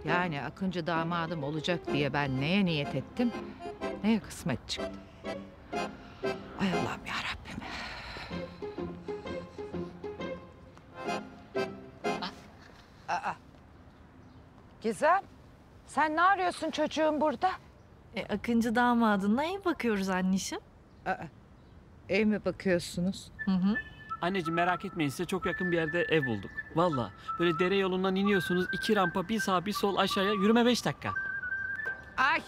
Yani Akıncı damadım olacak diye ben neye niyet ettim, neye kısmet çıktı. Ay Allah'ım yarabbim. Gizem, sen ne arıyorsun çocuğum burada? Akıncı damadına ev bakıyoruz anneciğim. Ev mi bakıyorsunuz? Hı hı. Anneciğim merak etmeyin, size çok yakın bir yerde ev bulduk. Vallahi böyle dere yolundan iniyorsunuz, 2 rampa, bir sağ bir sol aşağıya, yürüme 5 dakika. Ay,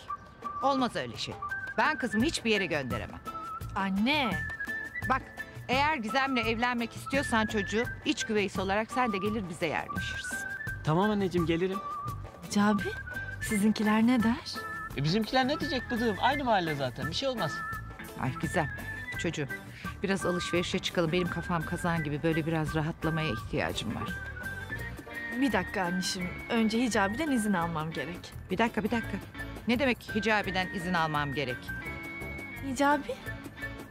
olmaz öyle şey. Ben kızımı hiçbir yere gönderemem. Anne. Bak, eğer Gizem'le evlenmek istiyorsan çocuğu, iç güveysi olarak sen de gelir bize yerleşirsin. Tamam anneciğim, gelirim. Hicabi, sizinkiler ne der? Bizimkiler ne diyecek bıdığım? Aynı mahalle zaten, bir şey olmaz. Ay Gizem, çocuğum biraz alışverişe çıkalım. Benim kafam kazan gibi, böyle biraz rahatlamaya ihtiyacım var. Bir dakika anneciğim, önce Hicabi'den izin almam gerek. Bir dakika. Ne demek Hicabi'den izin almam gerek? Hicabi,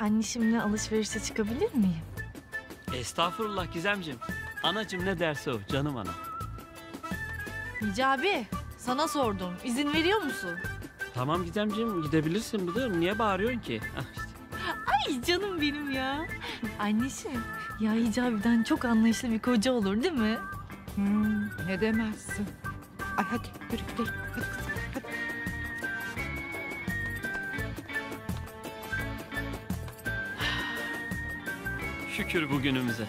anneciğimle alışverişe çıkabilir miyim? Estağfurullah Gizemciğim. Anacığım ne derse o, canım ana. Hicabi, sana sordum. İzin veriyor musun? Tamam Gizemciğim, gidebilirsin bıdığım. Niye bağırıyorsun ki? Ay canım benim ya. Anneciğim, ya Hicabi'den çok anlayışlı bir koca olur değil mi? Ne demezsin. Ay hadi yürü gidelim. Hadi kızım, hadi. Şükür bugünümüze.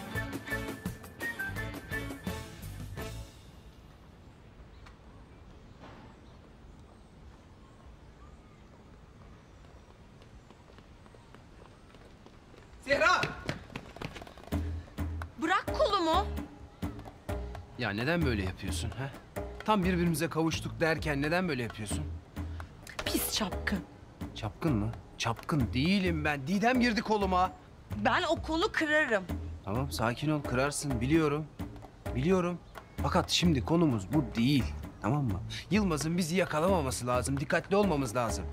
Zehra! Bırak kolumu. Ya neden böyle yapıyorsun ha? Tam birbirimize kavuştuk derken neden böyle yapıyorsun? Pis çapkın. Çapkın mı? Çapkın değilim ben. Didem girdi koluma. Ben o kolu kırarım. Tamam sakin ol, kırarsın, biliyorum. Biliyorum. Fakat şimdi konumuz bu değil. Tamam mı? Yılmaz'ın bizi yakalamaması lazım. Dikkatli olmamız lazım.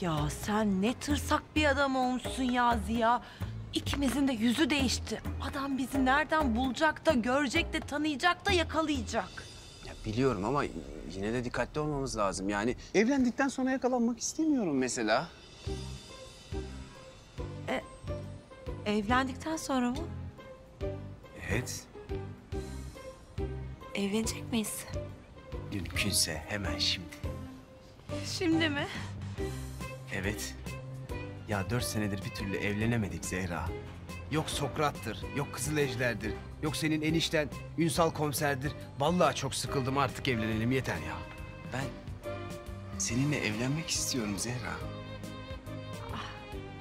Ya sen ne tırsak bir adam olmuşsun ya Ziya. İkimizin de yüzü değişti. Adam bizi nereden bulacak da görecek de tanıyacak da yakalayacak. Ya biliyorum ama yine de dikkatli olmamız lazım. Yani evlendikten sonra yakalanmak istemiyorum mesela. Evlendikten sonra mı? Evet. Evlenecek miyiz? Mümkünse hemen şimdi. Şimdi mi? Evet. Ya 4 senedir bir türlü evlenemedik Zehra. Yok Sokrat'tır, yok Kızılejder'dir, yok senin enişten Ünsal komiserdir. Vallahi çok sıkıldım, artık evlenelim yeter ya. Ben seninle evlenmek istiyorum Zehra.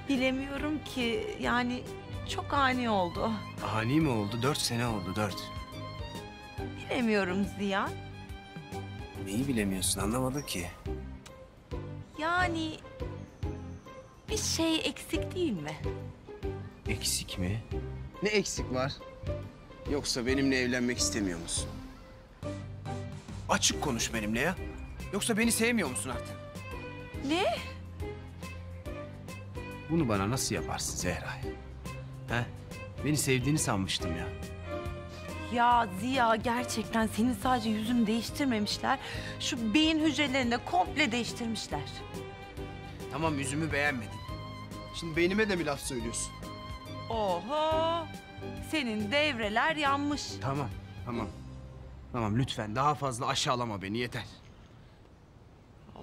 Bilemiyorum ki. Yani çok ani oldu. Ani mi oldu? 4 sene oldu, 4. Bilemiyorum Ziya. Neyi bilemiyorsun, anlamadım ki. Yani bir şey eksik değil mi? Eksik mi? Ne eksik var? Yoksa benimle evlenmek istemiyor musun? Açık konuş benimle ya. Yoksa beni sevmiyor musun artık? Ne? Bunu bana nasıl yaparsın Zehra? He? Beni sevdiğini sanmıştım ya. Ya Ziya, gerçekten senin sadece yüzünü değiştirmemişler. Şu beyin hücrelerini de komple değiştirmişler. Tamam, yüzümü beğenmedin. Şimdi beynime de mi laf söylüyorsun? Oho! Senin devreler yanmış. Tamam, tamam. Tamam lütfen daha fazla aşağılama beni, yeter.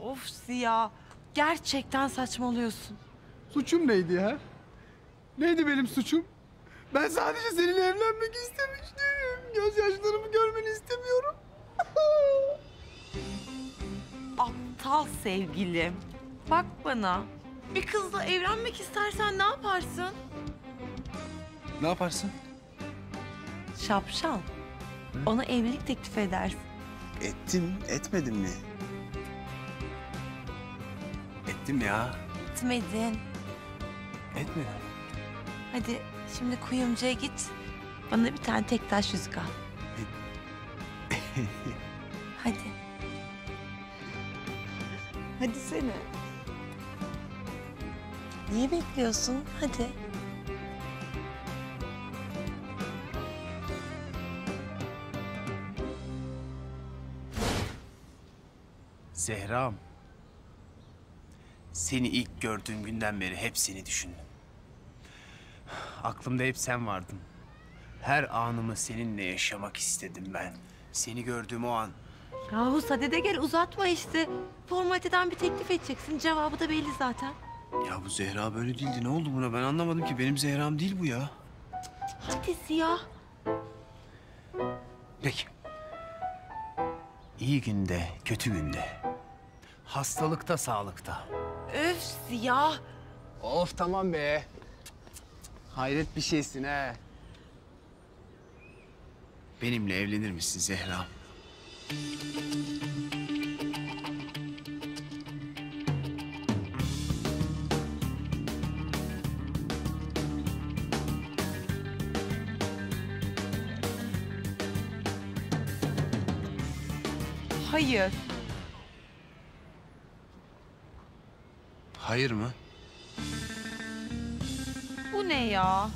Of Ziya. Gerçekten saçmalıyorsun. Suçum neydi ya? Neydi benim suçum? Ben sadece seninle evlenmek istemiştim. Gözyaşlarımı görmeni istemiyorum. Aptal sevgilim. Bak bana. Bir kızla evlenmek istersen ne yaparsın? Ne yaparsın? Şapşal. Ona evlilik teklif edersin. Ettim, etmedim mi? Ettim ya. Etmedin. Etmedim. Hadi şimdi kuyumcuya git. Bana bir tane tek taş yüzük al. Hadi. Hadi sene. Niye bekliyorsun? Hadi. Zehra'm. Seni ilk gördüğüm günden beri hep seni düşündüm. Aklımda hep sen vardın. Her anımı seninle yaşamak istedim ben. Seni gördüğüm o an. Yahu sadede gel uzatma işte. Formaliteden bir teklif edeceksin. Cevabı da belli zaten. Ya bu Zehra böyle değildi. Ne oldu buna? Ben anlamadım ki. Benim Zehra'm değil bu ya. Hadi Ziya. Peki. İyi günde, kötü günde. Hastalıkta, sağlıkta. Öf Ziya. Of tamam be. Hayret bir şeysin ha. Benimle evlenir misin Zehra? Hayır. Hayır mı? Bu ne ya?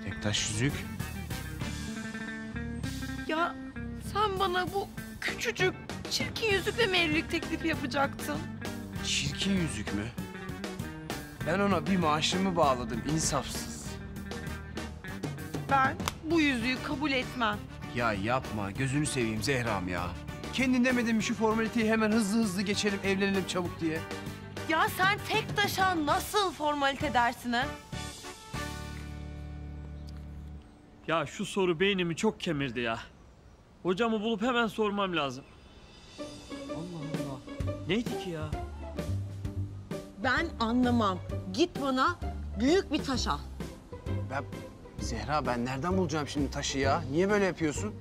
Tektaş yüzük. Ya sen bana bu küçücük çirkin yüzükle mi evlilik teklifi yapacaktın? Çirkin yüzük mü? Ben ona bir maaşımı bağladım, insafsız. Ben bu yüzüğü kabul etmem. Ya yapma, gözünü seveyim Zehra'm ya. Kendin demedin mi şu formaliteyi hemen hızlı geçelim, evlenelim çabuk diye? Ya sen tek taşa nasıl formalite dersin ha? Ya şu soru beynimi çok kemirdi ya. Hocamı bulup hemen sormam lazım. Allah Allah. Neydi ki ya? Ben anlamam. Git bana büyük bir taş al. Zehra ben nereden bulacağım şimdi taşı ya? Niye böyle yapıyorsun?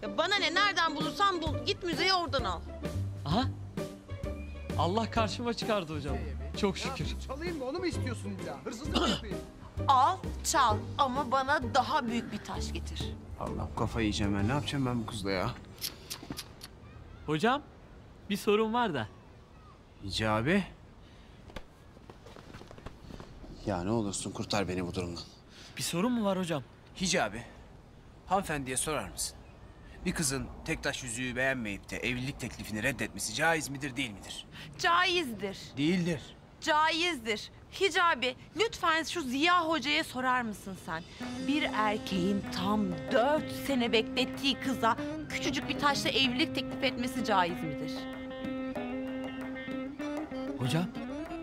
Ya bana ne, nereden bulursan bul. Git müzeye oradan al. Aha. Allah karşıma çıkardı hocam. Çok şükür. Çalayım mı? Onu mu istiyorsun illa? Hırsızlık mı yapayım? Al, çal ama bana daha büyük bir taş getir. Allah'ım kafayı yiyeceğim ben. Ne yapacağım ben bu kızla ya? Hocam bir sorun var da. Hicabi. Ya ne olursun kurtar beni bu durumdan. Bir sorun mu var hocam? Hicabi. Hanımefendiye sorar mısın? Bir kızın tektaş yüzüğü beğenmeyip de evlilik teklifini reddetmesi caiz midir değil midir? Caizdir. Değildir. Caizdir. Hicabi, lütfen şu Ziya Hoca'ya sorar mısın sen? Bir erkeğin tam 4 sene beklettiği kıza küçücük bir taşla evlilik teklif etmesi caiz midir? Hocam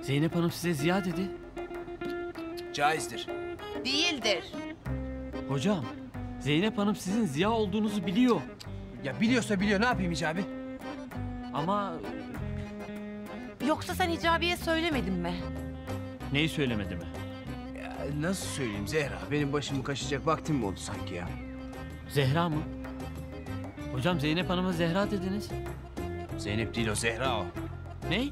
Zeynep Hanım size Ziya dedi. Caizdir. Değildir. Hocam Zeynep Hanım sizin Ziya olduğunuzu biliyor. Ya biliyorsa biliyor, ne yapayım Hicabi? Ama Yoksa sen Hicabi'ye söylemedin mi? neyi söylemedi mi? Ya nasıl söyleyeyim Zehra? Benim başımı kaşıyacak vaktim mi oldu sanki ya? Zehra mı? Hocam Zeynep Hanım'a Zehra dediniz. Zeynep değil o, Zehra o. Ne?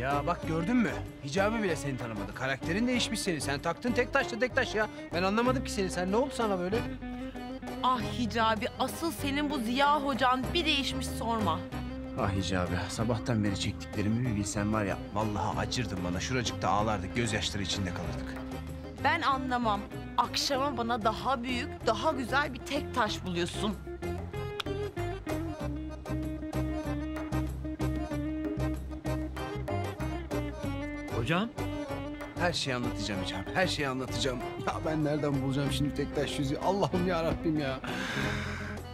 Ya bak gördün mü? Hicabi bile seni tanımadı. Karakterin değişmiş senin. Sen taktın tek taş ya. Ben anlamadım ki seni. Sen ne oldu sana böyle? Ah Hicabi, asıl senin bu Ziya Hocan bir değişmiş sorma. Ah Hicabi, sabahtan beri çektiklerimi bir bilsen var ya. Vallahi acırdın bana. Şuracıkta ağlardık, gözyaşları içinde kalırdık. Ben anlamam. Akşama bana daha büyük, daha güzel bir tek taş buluyorsun. Hocam? her şeyi anlatacağım Hicabi. Her şeyi anlatacağım. Ya ben nereden bulacağım şimdi tek taş yüzüğü? Allah'ım ya Rabbim ya.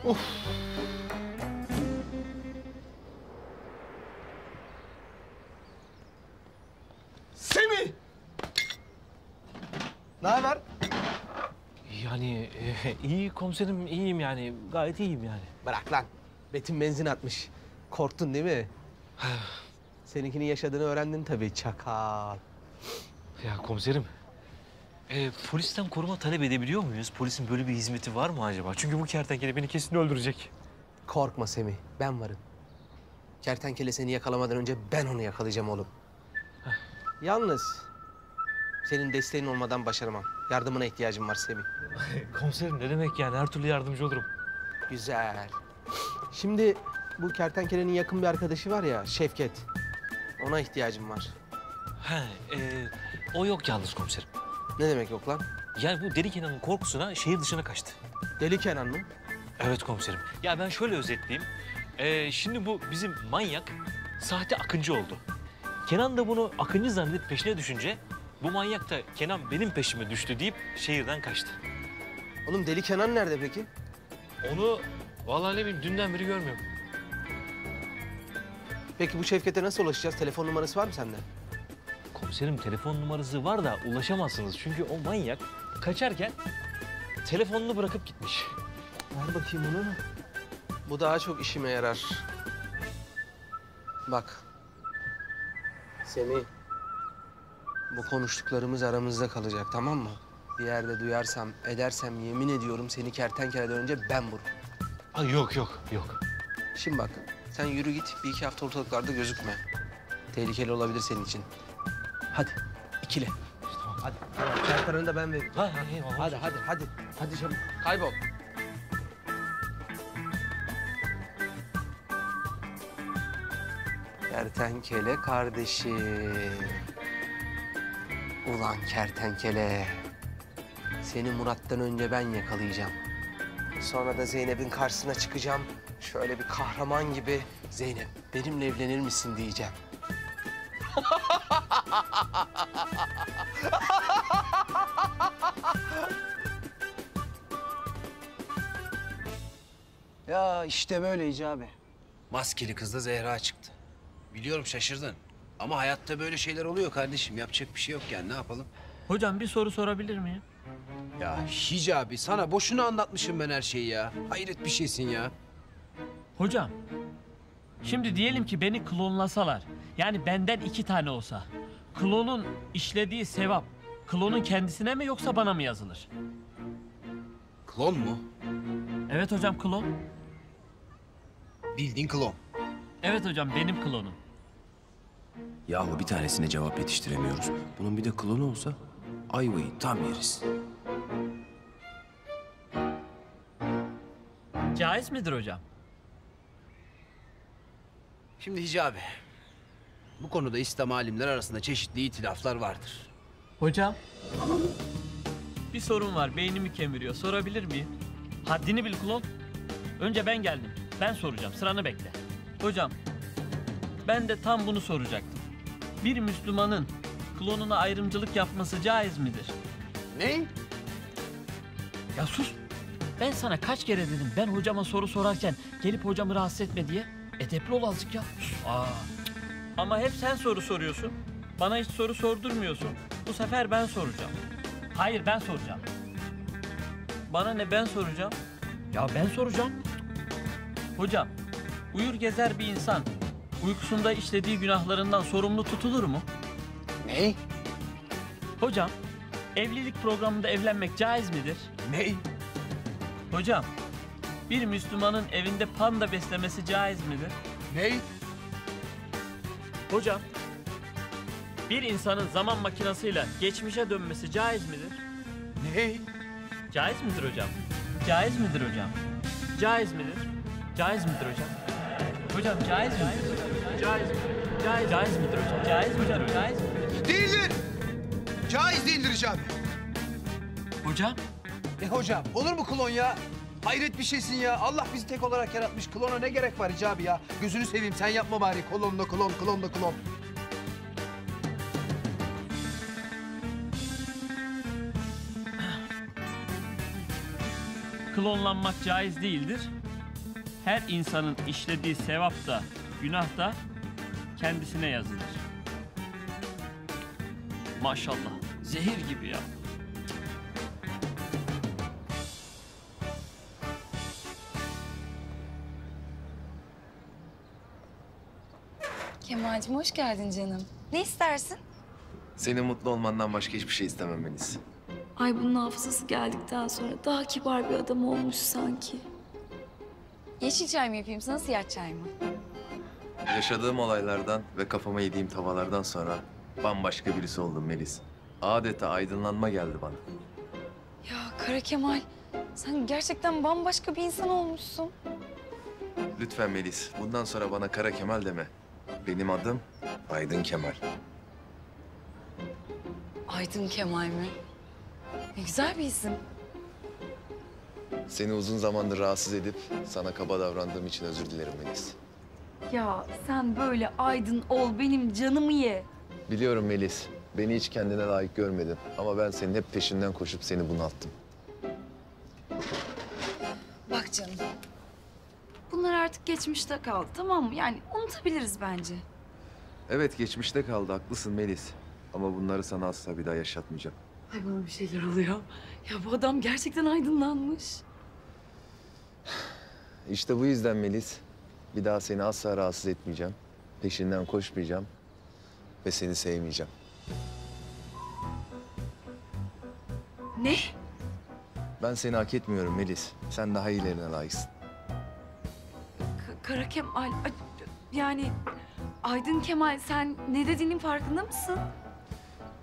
Of. Semih! Ne haber? Yani iyi komiserim, iyiyim yani. Gayet iyiyim yani. Bırak lan. Betim benzin atmış. Korktun değil mi? Seninkinin yaşadığını öğrendin tabii çakal. Ya komiserim, polisten koruma talep edebiliyor muyuz? Polisin böyle bir hizmeti var mı acaba? Çünkü bu kertenkele beni kesin öldürecek. Korkma Semih, ben varım. Kertenkele seni yakalamadan önce ben onu yakalayacağım oğlum. Yalnız senin desteğin olmadan başaramam. Yardımına ihtiyacım var Semih. Komiserim ne demek yani? Her türlü yardımcı olurum. Güzel. Şimdi bu kertenkelenin yakın bir arkadaşı var ya, Şevket. Ona ihtiyacım var. O yok yalnız komiserim. Ne demek yok lan? Yani bu Deli Kenan'ın korkusuna şehir dışına kaçtı. Deli Kenan mı? Evet komiserim. Ya ben şöyle özetleyeyim. Şimdi bu bizim manyak sahte Akıncı oldu. Kenan da bunu Akıncı zannedip peşine düşünce bu manyak da Kenan benim peşime düştü deyip şehirden kaçtı. Oğlum Deli Kenan nerede peki? Onu vallahi ne bileyim dünden beri görmüyorum. Peki bu Şevket'e nasıl ulaşacağız? Telefon numarası var mı sende? Komiserim telefon numarası var da ulaşamazsınız. Çünkü o manyak kaçarken telefonunu bırakıp gitmiş. Ver bakayım onu. Bu daha çok işime yarar. Bak. Semih. Bu konuştuklarımız aramızda kalacak, tamam mı? Bir yerde duyarsam, edersem yemin ediyorum seni kertenkeleden önce ben vururum. Ay yok. Şimdi bak, sen yürü git, bir iki hafta ortalıklarda gözükme. Tehlikeli olabilir senin için. Hadi, ikile. Tamam. Hadi, tamam. Kertenkele'ni de ben veririm. Eyvallah. Hadi. Hadi çabuk, kaybol. Kertenkele kardeşim. Ulan kertenkele. Seni Murat'tan önce ben yakalayacağım. Sonra da Zeynep'in karşısına çıkacağım. Şöyle bir kahraman gibi Zeynep benimle evlenir misin diyeceğim. Ya işte böyle Hicabi. Maskeli kızda Zehra çıktı. Biliyorum şaşırdın. Ama hayatta böyle şeyler oluyor kardeşim. Yapacak bir şey yok yani, ne yapalım? Hocam bir soru sorabilir miyim? Ya Hicabi, sana boşuna anlatmışım ben her şeyi ya. Hayret bir şeysin ya. Hocam, şimdi diyelim ki beni klonlasalar, yani benden 2 tane olsa, klonun işlediği sevap, klonun kendisine mi yoksa bana mı yazılır? Klon mu? Evet hocam, klon. Bildiğin klon. Evet hocam, benim klonum. Yahu bir tanesine cevap yetiştiremiyoruz. Bunun bir de klonu olsa ayvayı tam yeriz. Caiz midir hocam? Şimdi Hicabi, bu konuda İslam alimler arasında çeşitli itilaflar vardır. Hocam, bir sorun var, beynimi kemiriyor. Sorabilir miyim? Haddini bil klon. Önce ben geldim. Ben soracağım, sıranı bekle. Hocam, ben de tam bunu soracaktım. Bir Müslümanın klonuna ayrımcılık yapması caiz midir? Ne? Ya sus! Ben sana kaç kere dedim, ben hocama soru sorarken gelip hocamı rahatsız etme diye. Edepli ol azıcık ya. Sus. Ama hep sen soru soruyorsun. Bana hiç soru sordurmuyorsun. Bu sefer ben soracağım. Hayır, ben soracağım. Bana ne, ben soracağım? Ya ben soracağım. Hocam, uyur gezer bir insan uykusunda işlediği günahlarından sorumlu tutulur mu? Ne? Hocam, evlilik programında evlenmek caiz midir? Ne? Hocam, bir Müslümanın evinde panda beslemesi caiz midir? Ne? Hocam, bir insanın zaman makinasıyla geçmişe dönmesi caiz midir? Ne? Caiz midir hocam? Caiz midir hocam? Caiz midir? Caiz midir hocam? Hocam caiz midir? Caiz midir? Caiz midir hocam? Caiz midir? Caiz midir? Değildir. Caiz değildir Hicabi. Hocam? Ne hocam? Olur mu klon ya? Hayret bir şeysin ya. Allah bizi tek olarak yaratmış. Klona ne gerek var Hicabi ya? Gözünü seveyim, sen yapma bari. Klon da klon, klon da klon. klonlanmak caiz değildir. Her insanın işlediği sevap da, günah da kendisine yazılır. Maşallah, zehir gibi ya. Kemal'cim hoş geldin canım. Ne istersin? Senin mutlu olmandan başka hiçbir şey istemem Melis. Ay bunun hafızası geldikten sonra daha kibar bir adam olmuş sanki. Yeşil çay mı yapayım sana, siyah çay mı? Yaşadığım olaylardan ve kafama yediğim tavalardan sonra bambaşka birisi oldum Melis. Adeta aydınlanma geldi bana. Ya Kara Kemal, sen gerçekten bambaşka bir insan olmuşsun. Lütfen Melis, bundan sonra bana Kara Kemal deme. Benim adım Aydın Kemal. Aydın Kemal mi? Ne güzel bir isim. Seni uzun zamandır rahatsız edip sana kaba davrandığım için özür dilerim Melis. Ya sen böyle aydın ol, benim canımı ye. Biliyorum Melis, beni hiç kendine layık görmedin. Ama ben senin hep peşinden koşup seni bunalttım. Bak canım, bunlar artık geçmişte kaldı, tamam mı? Yani unutabiliriz bence. Evet, geçmişte kaldı, haklısın Melis. Ama bunları sana asla bir daha yaşatmayacağım. Ay bana bir şeyler oluyor. Ya bu adam gerçekten aydınlanmış. İşte bu yüzden Melis, bir daha seni asla rahatsız etmeyeceğim. Peşinden koşmayacağım ve seni sevmeyeceğim. Ne? Ben seni hak etmiyorum Melis. Sen daha iyilerine layıksın. Kara Kemal, yani Aydın Kemal, sen ne dediğinin farkında mısın?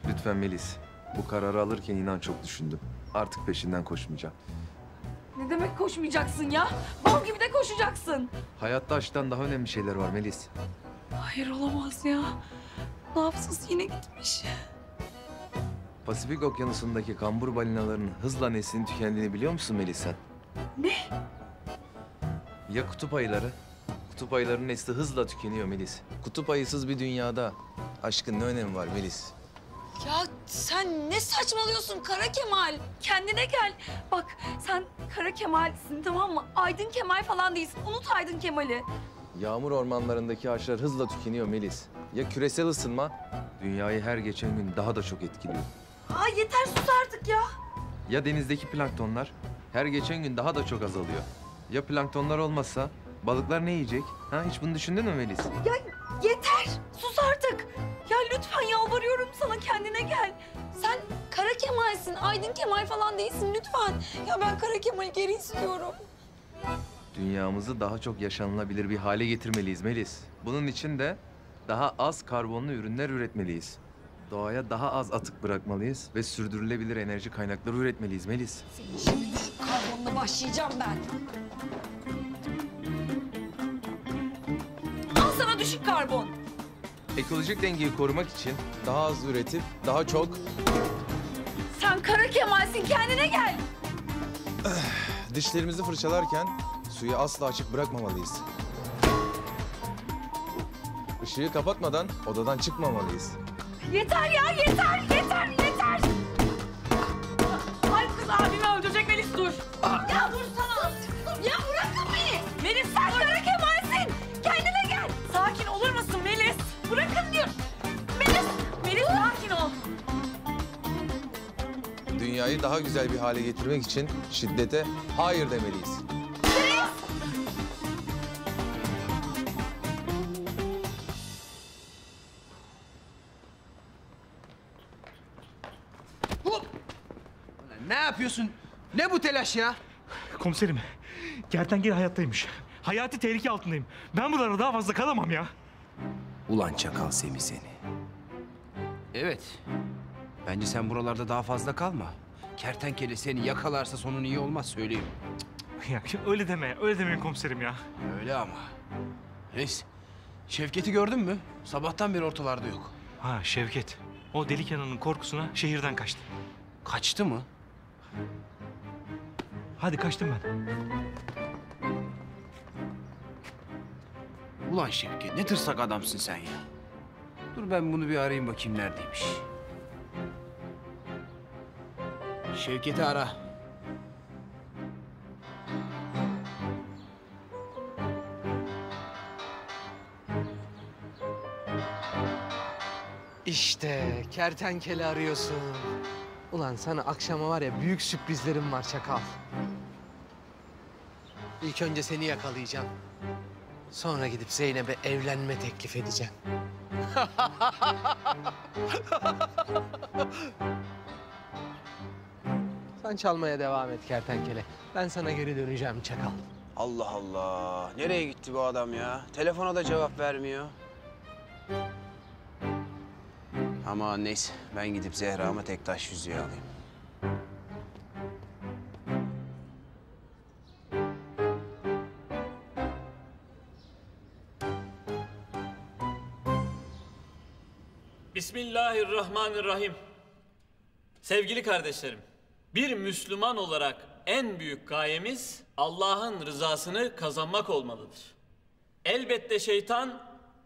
Lütfen Melis, bu kararı alırken inan çok düşündüm. Artık peşinden koşmayacağım. Ne demek koşmayacaksın ya? Bal gibi de koşacaksın. Hayatta aşktan daha önemli şeyler var Melis. Hayır olamaz ya. Hafızası yine gitmiş. Pasifik Okyanusu'ndaki kambur balinalarının hızla neslinin tükendiğini biliyor musun Melis sen? Ne? Ya kutup ayıları? Kutup ayılarının nesli hızla tükeniyor Melis. Kutup ayısız bir dünyada aşkın ne önemi var Melis? Ya sen ne saçmalıyorsun Kara Kemal? Kendine gel. Bak sen Kara Kemal'sin, tamam mı? Aydın Kemal falan değilsin. Unut Aydın Kemal'i. Yağmur ormanlarındaki ağaçlar hızla tükeniyor Melis. Ya küresel ısınma dünyayı her geçen gün daha da çok etkiliyor. Ay yeter, sus artık ya. Ya denizdeki planktonlar her geçen gün daha da çok azalıyor. Ya planktonlar olmazsa balıklar ne yiyecek? Ha, hiç bunu düşündün mü Melis? Ya yeter, sus artık. Ya lütfen yalvarıyorum sana, kendine gel. Sen Kara Kemal'sin, Aydın Kemal falan değilsin lütfen. Ya ben Kara Kemal'i geri istiyorum. Dünyamızı daha çok yaşanılabilir bir hale getirmeliyiz Melis. Bunun için de daha az karbonlu ürünler üretmeliyiz. Doğaya daha az atık bırakmalıyız ve sürdürülebilir enerji kaynakları üretmeliyiz Melis. Senin şimdi düşük karbonla başlayacağım ben. Al sana düşük karbon. Ekolojik dengeyi korumak için daha az üretip daha çok... Sen Kara Kemal'sin, kendine gel. Dişlerimizi fırçalarken suyu asla açık bırakmamalıyız. Işığı kapatmadan odadan çıkmamalıyız. Yeter ya, yeter, yeter, yeter. Ay kız abimi öldürecek Melis, dur. Ya dur sana. Ya bırakın beni. Melis sen Kara Kemal'sin. Kendine gel. Sakin olur musun Melis? Bırakın diyor. Melis sakin ol. Dünyayı daha güzel bir hale getirmek için şiddete hayır demeliyiz. Ne yapıyorsun? Ne bu telaş ya? Komiserim, kertenkele hayattaymış. Hayati tehlike altındayım. Ben buralarda daha fazla kalamam ya. Ulan çakal Semih seni. Evet. Bence sen buralarda daha fazla kalma. Kertenkele seni yakalarsa sonun iyi olmaz söyleyeyim. Ya öyle deme, öyle demeyin komiserim ya. Öyle ama. Reis, Şevket'i gördün mü? Sabahtan beri ortalarda yok. Ha Şevket, o deli Kenan'ın korkusuna şehirden kaçtı. Kaçtı mı? Hadi kaçtım ben. Ulan Şevket, ne tırsak adamsın sen ya. Dur ben bunu bir arayayım bakayım neredeymiş. Şevket'i ara. İşte kertenkele arıyorsun. Ulan sana akşama var ya büyük sürprizlerim var çakal. İlk önce seni yakalayacağım. Sonra gidip Zeynep'e evlenme teklif edeceğim. Sen çalmaya devam et kertenkele. Ben sana geri döneceğim çakal. Allah Allah. Nereye gitti bu adam ya? Telefona da cevap vermiyor. Ama neyse ben gidip Zehra'ma tek taş yüzüğü alayım. Bismillahirrahmanirrahim. Sevgili kardeşlerim, bir Müslüman olarak en büyük gayemiz Allah'ın rızasını kazanmak olmalıdır. Elbette şeytan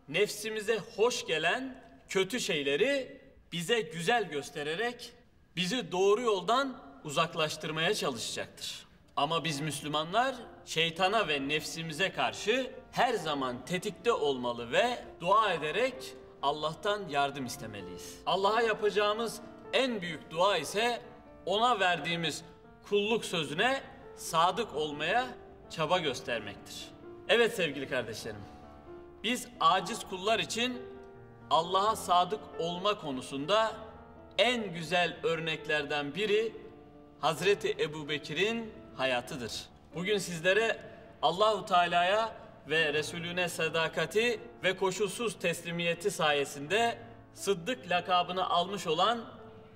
nefsimize hoş gelen kötü şeyleri bize güzel göstererek bizi doğru yoldan uzaklaştırmaya çalışacaktır. Ama biz Müslümanlar şeytana ve nefsimize karşı her zaman tetikte olmalı ve dua ederek Allah'tan yardım istemeliyiz. Allah'a yapacağımız en büyük dua ise ona verdiğimiz kulluk sözüne sadık olmaya çaba göstermektir. Evet sevgili kardeşlerim, biz aciz kullar için Allah'a sadık olma konusunda en güzel örneklerden biri Hazreti Ebubekir'in hayatıdır. Bugün sizlere Allahu Teala'ya ve Resulüne sadakati ve koşulsuz teslimiyeti sayesinde Sıddık lakabını almış olan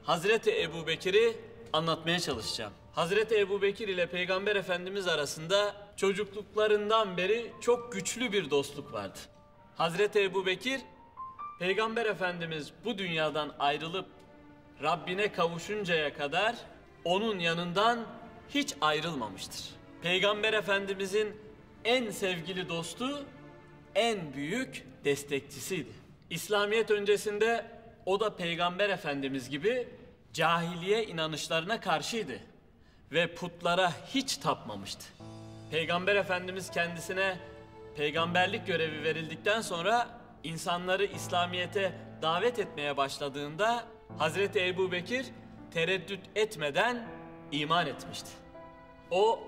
Hazreti Ebubekir'i anlatmaya çalışacağım. Hazreti Ebubekir ile Peygamber Efendimiz arasında çocukluklarından beri çok güçlü bir dostluk vardı. Hazreti Ebubekir, Peygamber Efendimiz bu dünyadan ayrılıp Rabbine kavuşuncaya kadar onun yanından hiç ayrılmamıştır. Peygamber Efendimizin en sevgili dostu, en büyük destekçisiydi. İslamiyet öncesinde o da Peygamber Efendimiz gibi cahiliye inanışlarına karşıydı ve putlara hiç tapmamıştı. Peygamber Efendimiz kendisine peygamberlik görevi verildikten sonra insanları İslamiyet'e davet etmeye başladığında Hazreti Ebubekir tereddüt etmeden iman etmişti. O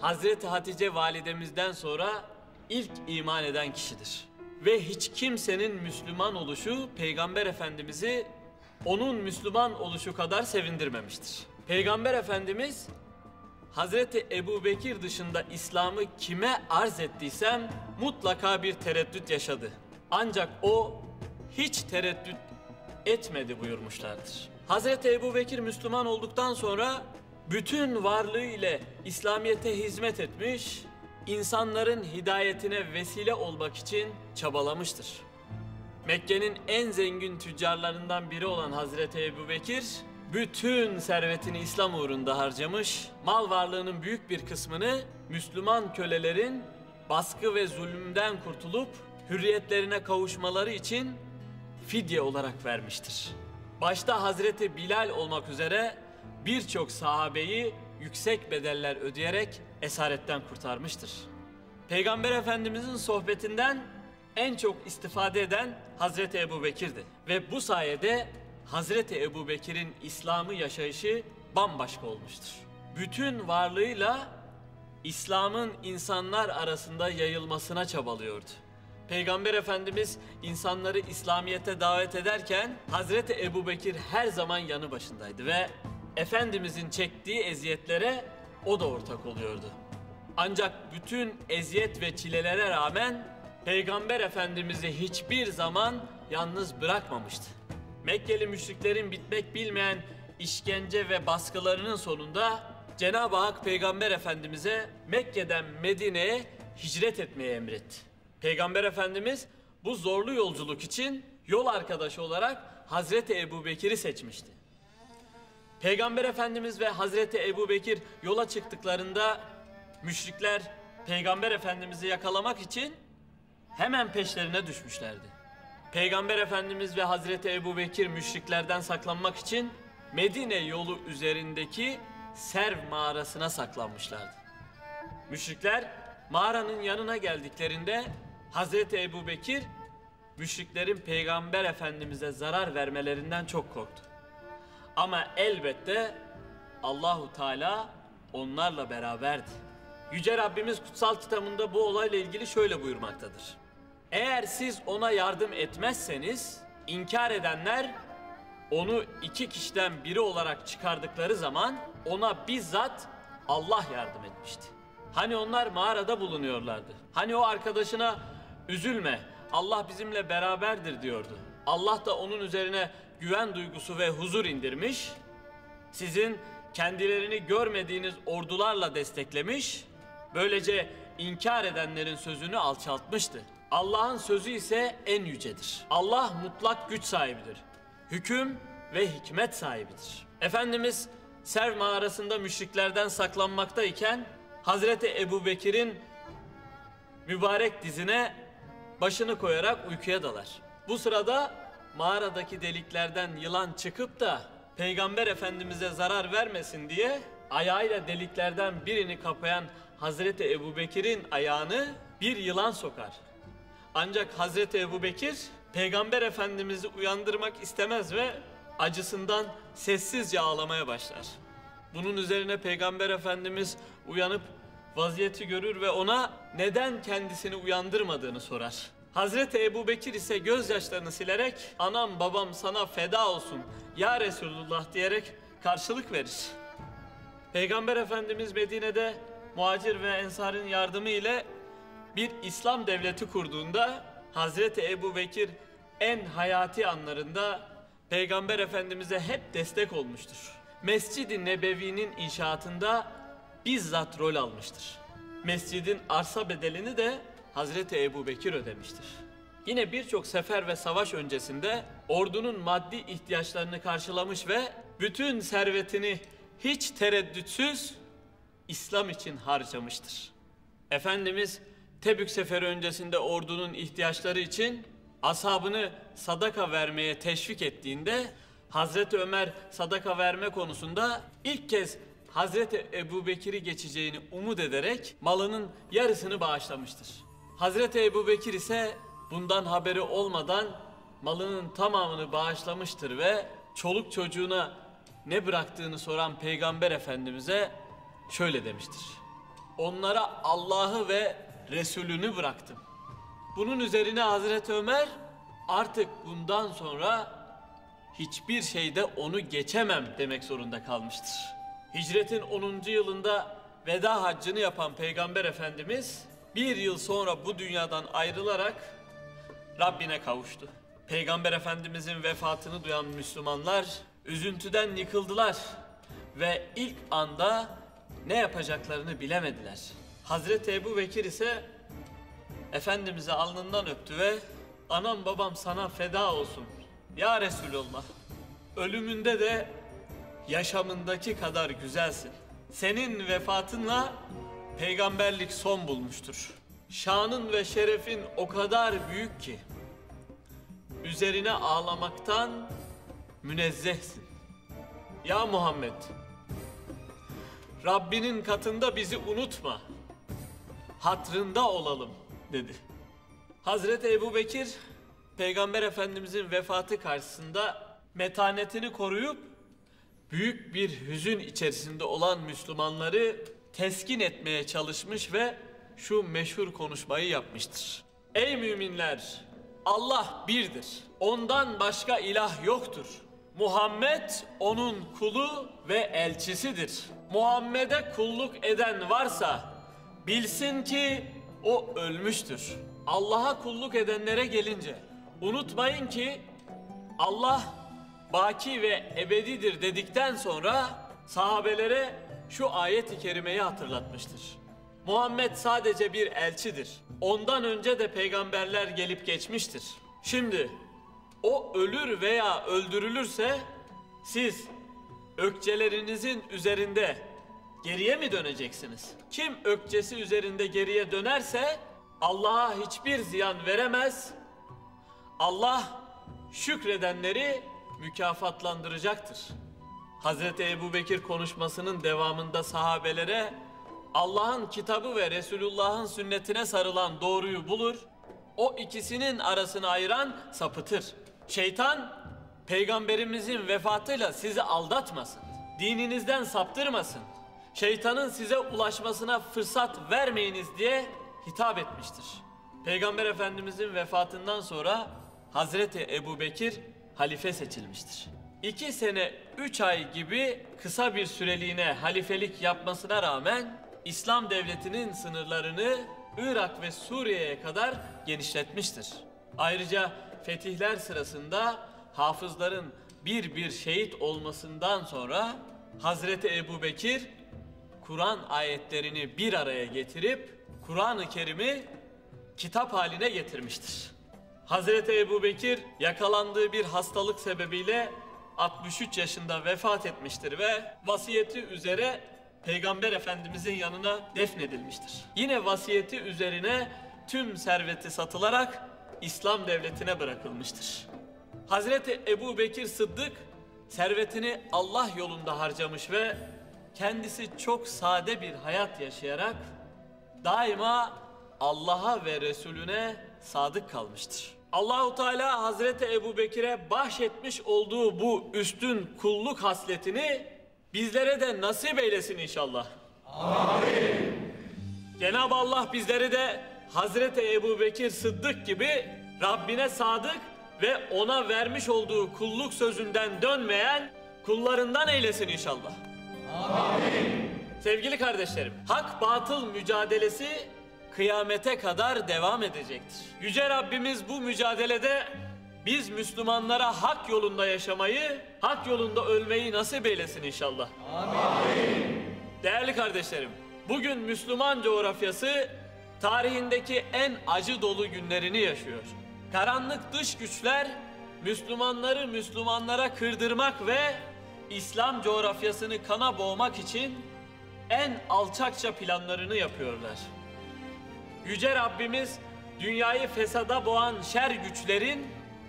Hazreti Hatice validemizden sonra ilk iman eden kişidir. Ve hiç kimsenin Müslüman oluşu Peygamber Efendimiz'i onun Müslüman oluşu kadar sevindirmemiştir. Peygamber Efendimiz Hazreti Ebubekir dışında İslam'ı kime arz ettiysem mutlaka bir tereddüt yaşadı. Ancak o hiç tereddüt etmedi buyurmuşlardır. Hazreti Ebubekir Müslüman olduktan sonra bütün varlığı ile İslamiyet'e hizmet etmiş, insanların hidayetine vesile olmak için çabalamıştır. Mekke'nin en zengin tüccarlarından biri olan Hazreti Ebubekir, bütün servetini İslam uğrunda harcamış, mal varlığının büyük bir kısmını Müslüman kölelerin baskı ve zulümden kurtulup hürriyetlerine kavuşmaları için fidye olarak vermiştir. Başta Hazreti Bilal olmak üzere birçok sahabeyi yüksek bedeller ödeyerek esaretten kurtarmıştır. Peygamber Efendimizin sohbetinden en çok istifade eden Hazreti Ebubekir'di. Ve bu sayede Hazreti Ebubekir'in İslam'ı yaşayışı bambaşka olmuştur. Bütün varlığıyla İslam'ın insanlar arasında yayılmasına çabalıyordu. Peygamber Efendimiz insanları İslamiyet'e davet ederken Hazreti Ebubekir her zaman yanı başındaydı ve Efendimizin çektiği eziyetlere o da ortak oluyordu. Ancak bütün eziyet ve çilelere rağmen Peygamber Efendimiz'i hiçbir zaman yalnız bırakmamıştı. Mekkeli müşriklerin bitmek bilmeyen işkence ve baskılarının sonunda Cenab-ı Hak Peygamber Efendimiz'e Mekke'den Medine'ye hicret etmeyi emretti. Peygamber Efendimiz bu zorlu yolculuk için yol arkadaşı olarak Hazreti Ebubekir'i seçmişti. Peygamber Efendimiz ve Hazreti Ebubekir yola çıktıklarında müşrikler Peygamber Efendimiz'i yakalamak için hemen peşlerine düşmüşlerdi. Peygamber Efendimiz ve Hazreti Ebubekir müşriklerden saklanmak için Medine yolu üzerindeki Serv mağarasına saklanmışlardı. Müşrikler mağaranın yanına geldiklerinde Hazreti Ebubekir müşriklerin Peygamber Efendimiz'e zarar vermelerinden çok korktu. Ama elbette Allahu Teala onlarla beraberdi. Yüce Rabbimiz kutsal kitabında bu olayla ilgili şöyle buyurmaktadır. Eğer siz ona yardım etmezseniz inkar edenler onu iki kişiden biri olarak çıkardıkları zaman ona bizzat Allah yardım etmişti. Hani onlar mağarada bulunuyorlardı. Hani o arkadaşına üzülme, Allah bizimle beraberdir diyordu. Allah da onun üzerine güven duygusu ve huzur indirmiş. Sizin kendilerini görmediğiniz ordularla desteklemiş. Böylece inkar edenlerin sözünü alçaltmıştı. Allah'ın sözü ise en yücedir. Allah mutlak güç sahibidir. Hüküm ve hikmet sahibidir. Efendimiz Serv mağarasında müşriklerden saklanmaktayken Hazreti Ebubekir'in mübarek dizine başını koyarak uykuya dalar. Bu sırada mağaradaki deliklerden yılan çıkıp da Peygamber Efendimiz'e zarar vermesin diye ayağıyla deliklerden birini kapayan Hazreti Ebubekir'in ayağını bir yılan sokar. Ancak Hazreti Ebubekir Peygamber Efendimiz'i uyandırmak istemez ve acısından sessizce ağlamaya başlar. Bunun üzerine Peygamber Efendimiz uyanıp vaziyeti görür ve ona neden kendisini uyandırmadığını sorar. Hazreti Ebubekir ise gözyaşlarını silerek anam babam sana feda olsun ya Resulullah diyerek karşılık verir. Peygamber Efendimiz Medine'de muhacir ve ensarın yardımı ile bir İslam devleti kurduğunda Hazreti Ebubekir en hayati anlarında Peygamber Efendimiz'e hep destek olmuştur. Mescid-i Nebevi'nin inşaatında bizzat rol almıştır. Mescidin arsa bedelini de Hazreti Ebubekir ödemiştir. Yine birçok sefer ve savaş öncesinde ordunun maddi ihtiyaçlarını karşılamış ve bütün servetini hiç tereddütsüz İslam için harcamıştır. Efendimiz Tebük seferi öncesinde ordunun ihtiyaçları için ashabını sadaka vermeye teşvik ettiğinde Hazreti Ömer sadaka verme konusunda ilk kez Hazreti Ebubekir'i geçeceğini umut ederek malının yarısını bağışlamıştır. Hazreti Ebubekir ise bundan haberi olmadan malının tamamını bağışlamıştır ve çoluk çocuğuna ne bıraktığını soran Peygamber Efendimiz'e şöyle demiştir. Onlara Allah'ı ve Resulünü bıraktım. Bunun üzerine Hazreti Ömer artık bundan sonra hiçbir şeyde onu geçemem demek zorunda kalmıştır. Hicretin 10. yılında veda haccını yapan Peygamber Efendimiz bir yıl sonra bu dünyadan ayrılarak Rabbine kavuştu. Peygamber Efendimizin vefatını duyan Müslümanlar üzüntüden yıkıldılar ve ilk anda ne yapacaklarını bilemediler. Hazreti Ebubekir ise Efendimiz'i alnından öptü ve anam babam sana feda olsun ya Resulullah. Ölümünde de yaşamındaki kadar güzelsin. Senin vefatınla peygamberlik son bulmuştur. Şanın ve şerefin o kadar büyük ki üzerine ağlamaktan münezzehsin. Ya Muhammed, Rabbinin katında bizi unutma, hatrında olalım dedi. Hazreti Ebubekir, Peygamber Efendimizin vefatı karşısında metanetini koruyup büyük bir hüzün içerisinde olan Müslümanları teskin etmeye çalışmış ve şu meşhur konuşmayı yapmıştır. Ey müminler! Allah birdir. Ondan başka ilah yoktur. Muhammed onun kulu ve elçisidir. Muhammed'e kulluk eden varsa bilsin ki o ölmüştür. Allah'a kulluk edenlere gelince unutmayın ki Allah baki ve ebedidir dedikten sonra sahabelere şu ayet-i kerimeyi hatırlatmıştır. Muhammed sadece bir elçidir. Ondan önce de peygamberler gelip geçmiştir. Şimdi o ölür veya öldürülürse siz ökçelerinizin üzerinde geriye mi döneceksiniz? Kim ökçesi üzerinde geriye dönerse Allah'a hiçbir ziyan veremez. Allah şükredenleri mükafatlandıracaktır. Hazreti Ebubekir konuşmasının devamında sahabelere Allah'ın kitabı ve Resulullah'ın sünnetine sarılan doğruyu bulur o ikisinin arasını ayıran sapıtır. Şeytan, peygamberimizin vefatıyla sizi aldatmasın. Dininizden saptırmasın. Şeytanın size ulaşmasına fırsat vermeyiniz diye hitap etmiştir. Peygamber Efendimizin vefatından sonra Hazreti Ebubekir halife seçilmiştir. 2 sene 3 ay gibi kısa bir süreliğine halifelik yapmasına rağmen İslam devletinin sınırlarını Irak ve Suriye'ye kadar genişletmiştir. Ayrıca fetihler sırasında hafızların bir şehit olmasından sonra Hazreti Ebubekir Kur'an ayetlerini bir araya getirip Kur'an-ı Kerim'i kitap haline getirmiştir. Hazreti Ebubekir yakalandığı bir hastalık sebebiyle 63 yaşında vefat etmiştir ve vasiyeti üzere Peygamber Efendimizin yanına defnedilmiştir. Yine vasiyeti üzerine tüm serveti satılarak İslam devletine bırakılmıştır. Hazreti Ebubekir Sıddık servetini Allah yolunda harcamış ve kendisi çok sade bir hayat yaşayarak daima Allah'a ve Resulüne sadık kalmıştır. Allahu Teala Hazreti Ebubekir'e bahşetmiş olduğu bu üstün kulluk hasletini bizlere de nasip eylesin inşallah. Amin. Cenab-ı Allah bizleri de Hazreti Ebubekir Sıddık gibi Rabbine sadık ve ona vermiş olduğu kulluk sözünden dönmeyen kullarından eylesin inşallah. Amin. Sevgili kardeşlerim, hak batıl mücadelesi kıyamete kadar devam edecektir. Yüce Rabbimiz bu mücadelede biz Müslümanlara hak yolunda yaşamayı, hak yolunda ölmeyi nasip eylesin inşallah. Amin. Değerli kardeşlerim, bugün Müslüman coğrafyası tarihindeki en acı dolu günlerini yaşıyor. Karanlık dış güçler Müslümanları Müslümanlara kırdırmak ve İslam coğrafyasını kana boğmak için en alçakça planlarını yapıyorlar. Yüce Rabbimiz dünyayı fesada boğan şer güçlerin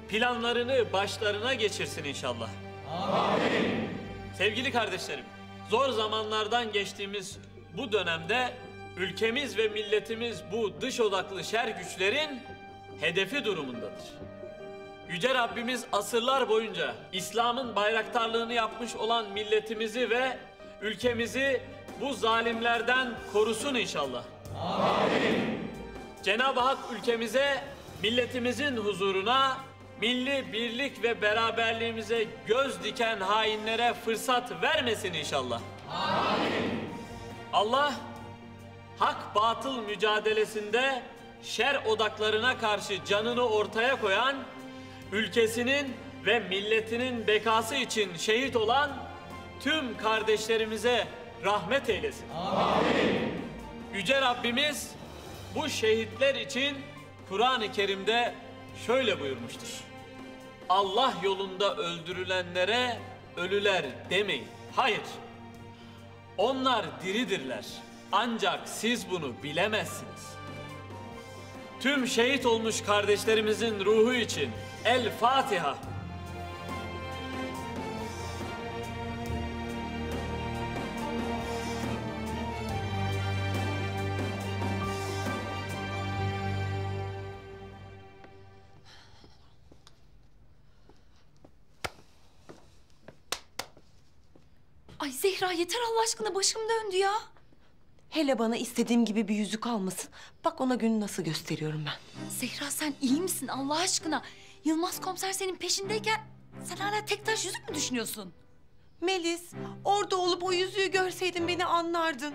planlarını başlarına geçirsin inşallah. Amin. Sevgili kardeşlerim, zor zamanlardan geçtiğimiz bu dönemde ülkemiz ve milletimiz bu dış odaklı şer güçlerin hedefi durumundadır. Yüce Rabbimiz asırlar boyunca İslam'ın bayraktarlığını yapmış olan milletimizi ve ülkemizi bu zalimlerden korusun inşallah. Amin. Cenab-ı Hak ülkemize, milletimizin huzuruna, milli birlik ve beraberliğimize göz diken hainlere fırsat vermesin inşallah. Amin. Allah, hak batıl mücadelesinde şer odaklarına karşı canını ortaya koyan, ülkesinin ve milletinin bekası için şehit olan tüm kardeşlerimize rahmet eylesin. Amin. Yüce Rabbimiz bu şehitler için Kur'an-ı Kerim'de şöyle buyurmuştur. Allah yolunda öldürülenlere ölüler demeyin. Hayır, onlar diridirler. Ancak siz bunu bilemezsiniz. Tüm şehit olmuş kardeşlerimizin ruhu için El Fatiha. Ay Zehra yeter Allah aşkına, başım döndü ya. Hele bana istediğim gibi bir yüzük almasın. Bak ona günü nasıl gösteriyorum ben. Zehra sen iyi misin Allah aşkına? Yılmaz komiser senin peşindeyken sen hala tek taş yüzük mü düşünüyorsun? Melis, orada olup o yüzüğü görseydin beni anlardın.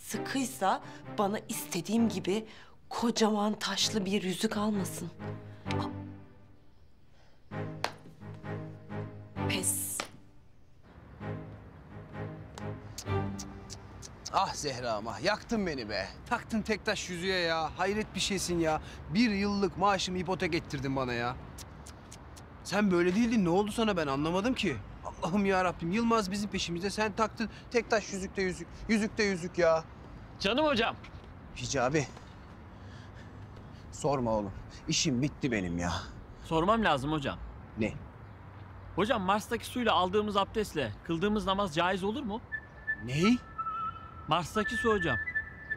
Sıkıysa bana istediğim gibi kocaman taşlı bir yüzük almasın. Pes. Ah Zehra'm ah, yaktın beni be. Taktın tek taş yüzüğe ya. Hayret bir şeysin ya. 1 yıllık maaşımı ipotek ettirdin bana ya. Sen böyle değildin. Ne oldu sana, ben anlamadım ki. Allah'ım ya Rabbim, Yılmaz bizim peşimizde. Sen taktın tek taş yüzükte yüzük. Yüzükte yüzük ya. Canım hocam. Hicabi. Sorma oğlum. İşim bitti benim ya. Sormam lazım hocam. Ne? Hocam Mars'taki suyla aldığımız abdestle kıldığımız namaz caiz olur mu? Ney? Mars'taki su hocam.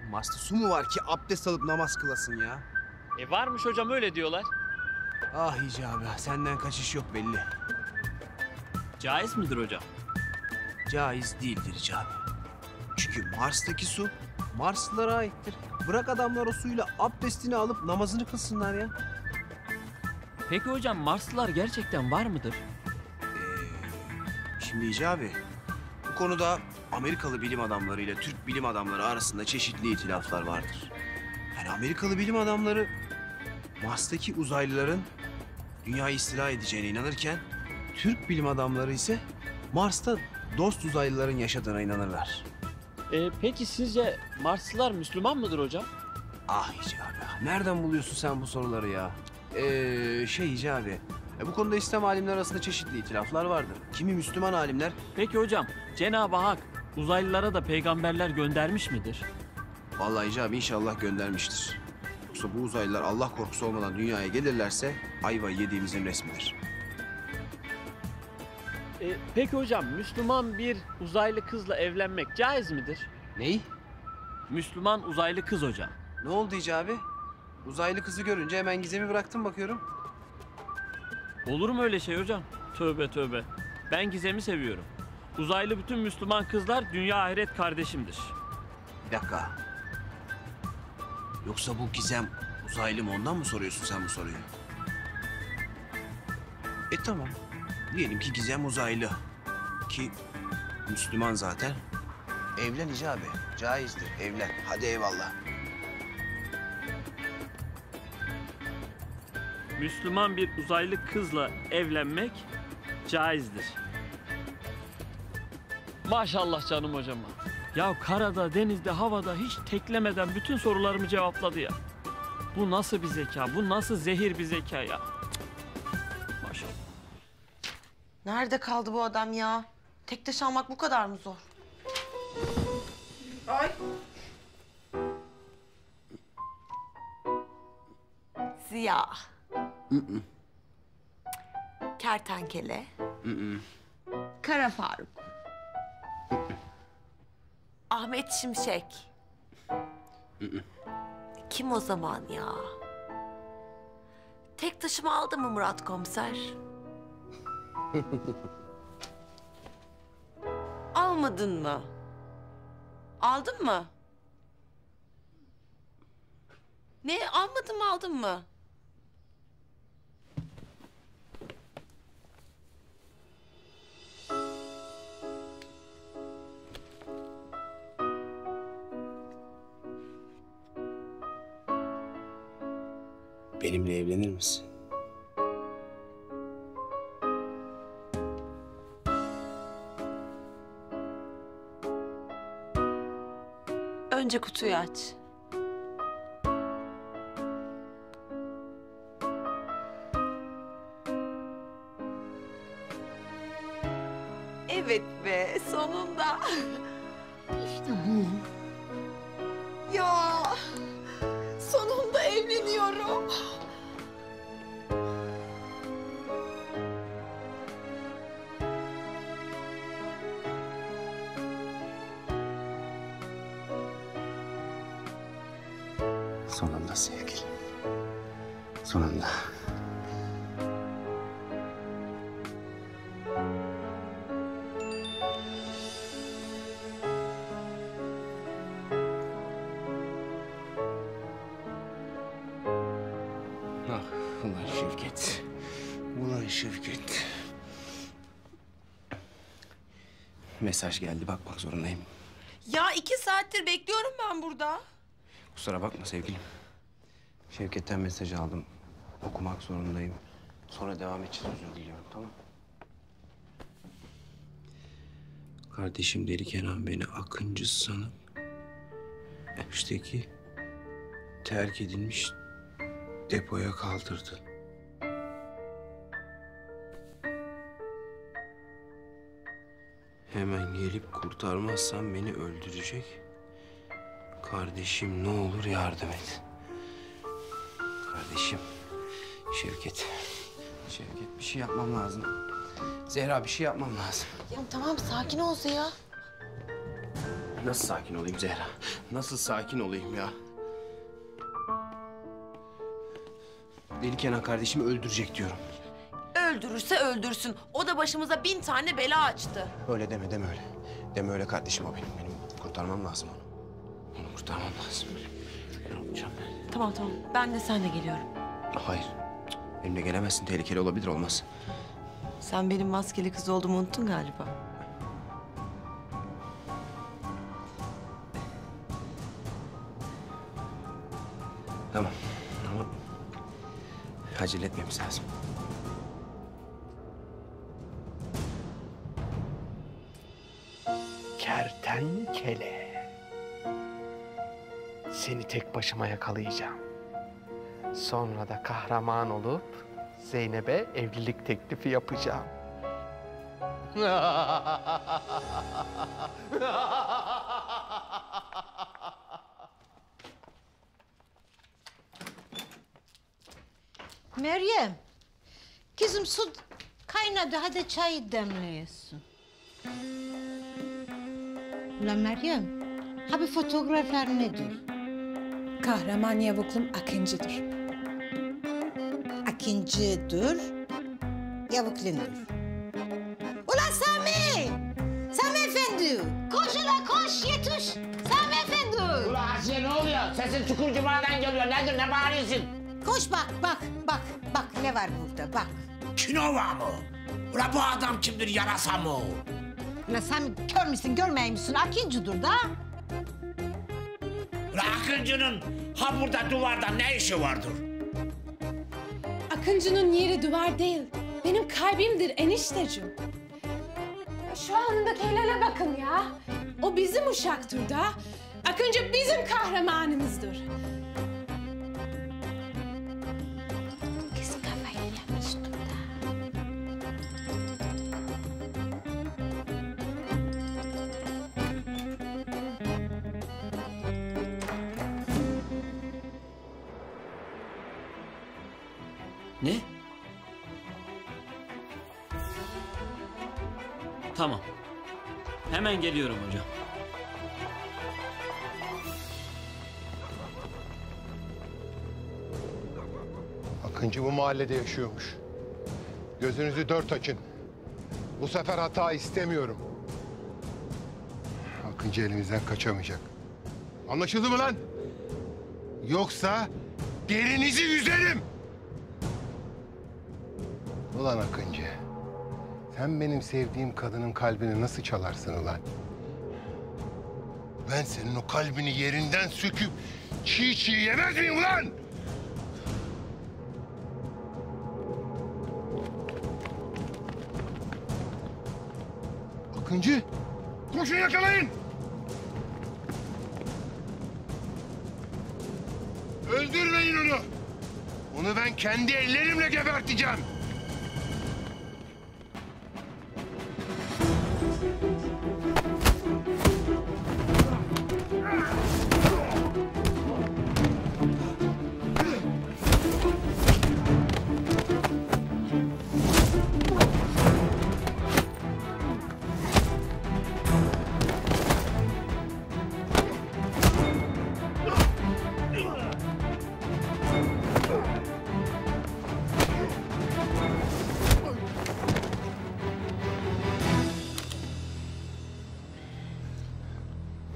Mars'ta su mu var ki abdest alıp namaz kılasın ya? Varmış hocam, öyle diyorlar. Ah Hicabi, senden kaçış yok belli. Caiz midir hocam? Caiz değildir Hicabi. Çünkü Mars'taki su Marslılara aittir. Bırak adamlar o suyla abdestini alıp namazını kılsınlar ya. Peki hocam, Marslılar gerçekten var mıdır? Şimdi Hicabi, bu konuda Amerikalı bilim adamları ile Türk bilim adamları arasında çeşitli itilaflar vardır. Yani Amerikalı bilim adamları Mars'taki uzaylıların dünyayı istila edeceğine inanırken Türk bilim adamları ise Mars'ta dost uzaylıların yaşadığına inanırlar. Peki sizce Marslılar Müslüman mıdır hocam? Ah Hicabi, nereden buluyorsun sen bu soruları ya? Hicabi, bu konuda İslam alimler arasında çeşitli itilaflar vardır. Kimi Müslüman alimler... Peki hocam, Cenab-ı Hak uzaylılara da peygamberler göndermiş midir? Vallahi Hicabi inşallah göndermiştir. Yoksa bu uzaylılar Allah korkusu olmadan dünyaya gelirlerse ayvayı yediğimizin resmidir. Peki hocam, Müslüman bir uzaylı kızla evlenmek caiz midir? Ney? Müslüman uzaylı kız hocam. Ne oldu Hicabi? Uzaylı kızı görünce hemen gizemi bıraktım bakıyorum. Olur mu öyle şey hocam? Tövbe tövbe. Ben Gizem'i seviyorum. Uzaylı bütün Müslüman kızlar dünya ahiret kardeşimdir. Bir dakika. Yoksa bu Gizem uzaylı mı, ondan mı soruyorsun sen bu soruyu? Tamam. Diyelim ki Gizem uzaylı. Ki Müslüman zaten. Evlen Hicabi. Caizdir. Evlen. Hadi eyvallah. Müslüman bir uzaylı kızla evlenmek caizdir. Maşallah canım hocama. Ya karada, denizde, havada hiç teklemeden bütün sorularımı cevapladı ya. Bu nasıl bir zeka? Bu nasıl zehir bir zeka ya? Maşallah. Nerede kaldı bu adam ya? Tek taş almak bu kadar mı zor? Ay. Ziya. Kertenkele. Kara Faruk. Ahmet Şimşek. Kim o zaman ya? Tek taşımı aldı mı Murat komiser? Almadın mı? Aldın mı? Ne? Almadın mı, aldın mı? Benimle evlenir misin? Önce kutuyu aç. Evet be, sonunda. İşte bu. Ya, sonunda evleniyorum. Sonunda sevgilim. Sonunda. Ah, ulan Şevket. Ulan Şevket. Mesaj geldi, bakmak zorundayım. Ya 2 saattir bekliyorum ben burada. Kusura bakma sevgilim. Şevket'ten mesaj aldım. Okumak zorundayım. Sonra devam edeceğiz, özür diliyorum, tamam? Kardeşim Deli Kenan beni Akıncı sanıp Efş'teki terk edilmiş depoya kaldırdı. Hemen gelip kurtarmazsam beni öldürecek. Kardeşim ne olur yardım et. Kardeşim Şevket. Şevket, bir şey yapmam lazım. Zehra, bir şey yapmam lazım. Ya tamam, sakin ol Ziya. Nasıl sakin olayım Zehra? Nasıl sakin olayım ya? Deli Kenan kardeşimi öldürecek diyorum. Öldürürse öldürsün. O da başımıza 1000 tane bela açtı. Öyle deme, deme öyle. Deme öyle kardeşim o benim. Benim kurtarmam lazım onu. Onu kurtarmam lazım. Ne yapacağım ben? Tamam tamam. Ben de seninle geliyorum. Hayır. Benimle gelemezsin. Tehlikeli olabilir, olmaz. Sen benim maskeli kız olduğumu unuttun galiba. Tamam. Ama acele etmemiz lazım. Kertenkele. Seni tek başıma yakalayacağım. Sonra da kahraman olup Zeynep'e evlilik teklifi yapacağım. Meryem, kızım su kaynadı. Hadi çay demliyorsun. Ulan Meryem, ha bir fotoğraflar nedir? Kahraman yavuklum Akıncı'dır. Akıncı'dır, yavuklundur. Ulan Sami! Sami Efendi! Koş ulan koş, yetiş! Sami Efendi! Ulan Asiye ne oluyor? Sesin Çukurcuma'dan geliyor. Nedir, ne bağırıyorsun? Koş bak, bak ne var burada, bak. Kinova mı? Ulan bu adam kimdir, yarasa mı? Ulan Sami kör müsün, görmeyeyim misin? Akıncı'dır da. Ulan Akıncı'nın ha burada duvarda ne işi vardır? Akıncı'nın yeri duvar değil. Benim kalbimdir enişteciğim. Şu andaki helale bakın ya. O bizim uşaktır da. Akıncı bizim kahramanımızdır. Kız kafayı yemiştir da. Ne? Tamam. Hemen geliyorum hocam. Akıncı bu mahallede yaşıyormuş. Gözünüzü dört açın. Bu sefer hata istemiyorum. Akıncı elimizden kaçamayacak. Anlaşıldı mı lan? Yoksa derinizi yüzerim. Ulan Akıncı, sen benim sevdiğim kadının kalbini nasıl çalarsın ulan? Ben senin o kalbini yerinden söküp çiğ çiğ yemez miyim ulan? Akıncı, koşun yakalayın! Öldürmeyin onu! Onu ben kendi ellerimle geberteceğim!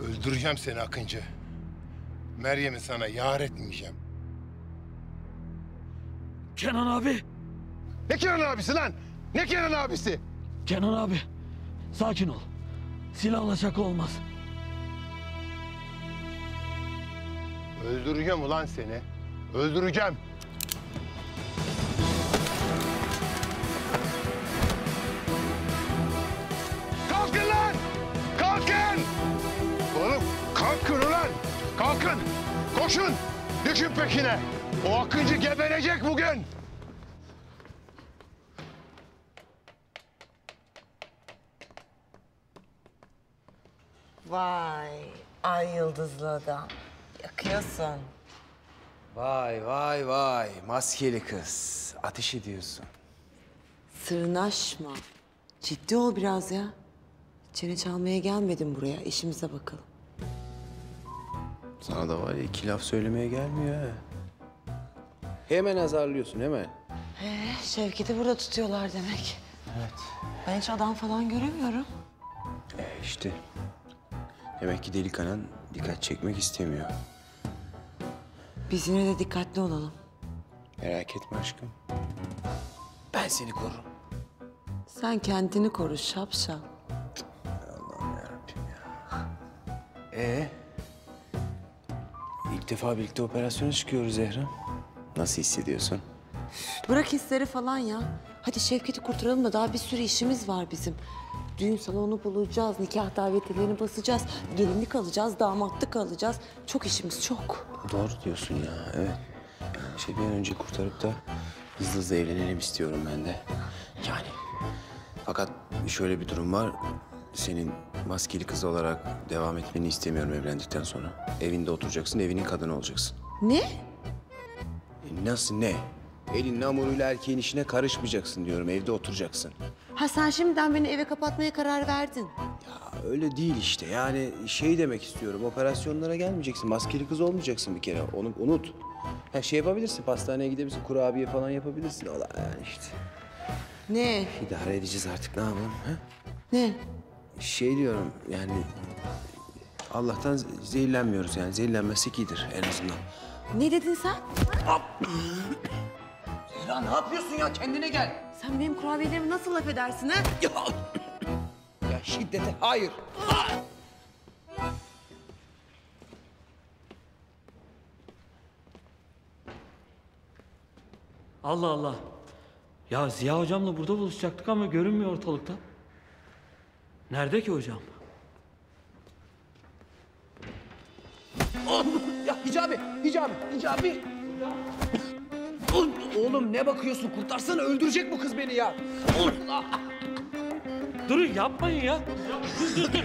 Öldüreceğim seni Akıncı. Meryem'i sana yar etmeyeceğim. Kenan abi. Ne Kenan abisi lan? Ne Kenan abisi? Kenan abi. Sakin ol. Silahla şaka olmaz. Öldüreceğim ulan seni. Öldüreceğim. Kalkın lan! Kalkın! Oğlum kalkın ulan! Kalkın! Koşun! Düşün peşine! O Akıncı geberecek bugün! Vay, ay yıldızlı adam. Yakıyorsun. Vay vay vay. Maskeli kız. Ateş ediyorsun. Sırnaşma. Ciddi ol biraz ya. Çene çalmaya gelmedim buraya. İşimize bakalım. Sana da var ya 2 laf söylemeye gelmiyor ha. Hemen azarlıyorsun hemen. Şevket'i burada tutuyorlar demek. Evet. Ben hiç adam falan göremiyorum. İşte. Demek ki deli kanan dikkat çekmek istemiyor. Biz yine de dikkatli olalım. Merak etme aşkım. Ben seni korurum. Sen kendini koru şapşal. Allah'ım yarabbim ya. İlk defa birlikte operasyona çıkıyoruz Zehra. Nasıl hissediyorsun? Bırak hisleri falan ya. Hadi Şevket'i kurtaralım da daha bir sürü işimiz var bizim. Düğün salonu bulacağız, nikah davetiyelerini basacağız, gelinlik alacağız, damatlık alacağız. Çok işimiz çok. Doğru diyorsun ya, evet. Bir an önce kurtarıp da hızlı evlenelim istiyorum ben de. Yani fakat şöyle bir durum var. Senin maskeli kız olarak devam etmeni istemiyorum evlendikten sonra. Evinde oturacaksın, evinin kadını olacaksın. Ne? Nasıl ne? Elin hamuruyla erkeğin işine karışmayacaksın diyorum. Evde oturacaksın. Ha sen şimdiden beni eve kapatmaya karar verdin. Öyle değil işte. Yani şey demek istiyorum. Operasyonlara gelmeyeceksin. Maskeli kız olmayacaksın bir kere. Onu unut. Ha şey yapabilirsin. Pastaneye gidebilirsin. Kurabiye falan yapabilirsin. Ola yani işte. Ne? İdare edeceğiz artık. Ne yapalım? Ha? Ne? Şey diyorum yani... Allah'tan zehirlenmiyoruz yani. Zehirlenmezsek iyidir en azından. Ne dedin sen? Zehra ne yapıyorsun ya? Kendine gel. Sen benim kurabiyelerimi nasıl laf edersin ha? Ya şiddete hayır. Allah Allah. Ya Ziya hocamla burada buluşacaktık ama görünmüyor ortalıkta. Nerede ki hocam? Ya Hicabi. Oğlum ne bakıyorsun? Kurtarsana, öldürecek bu kız beni ya. Durun yapmayın ya. Dur.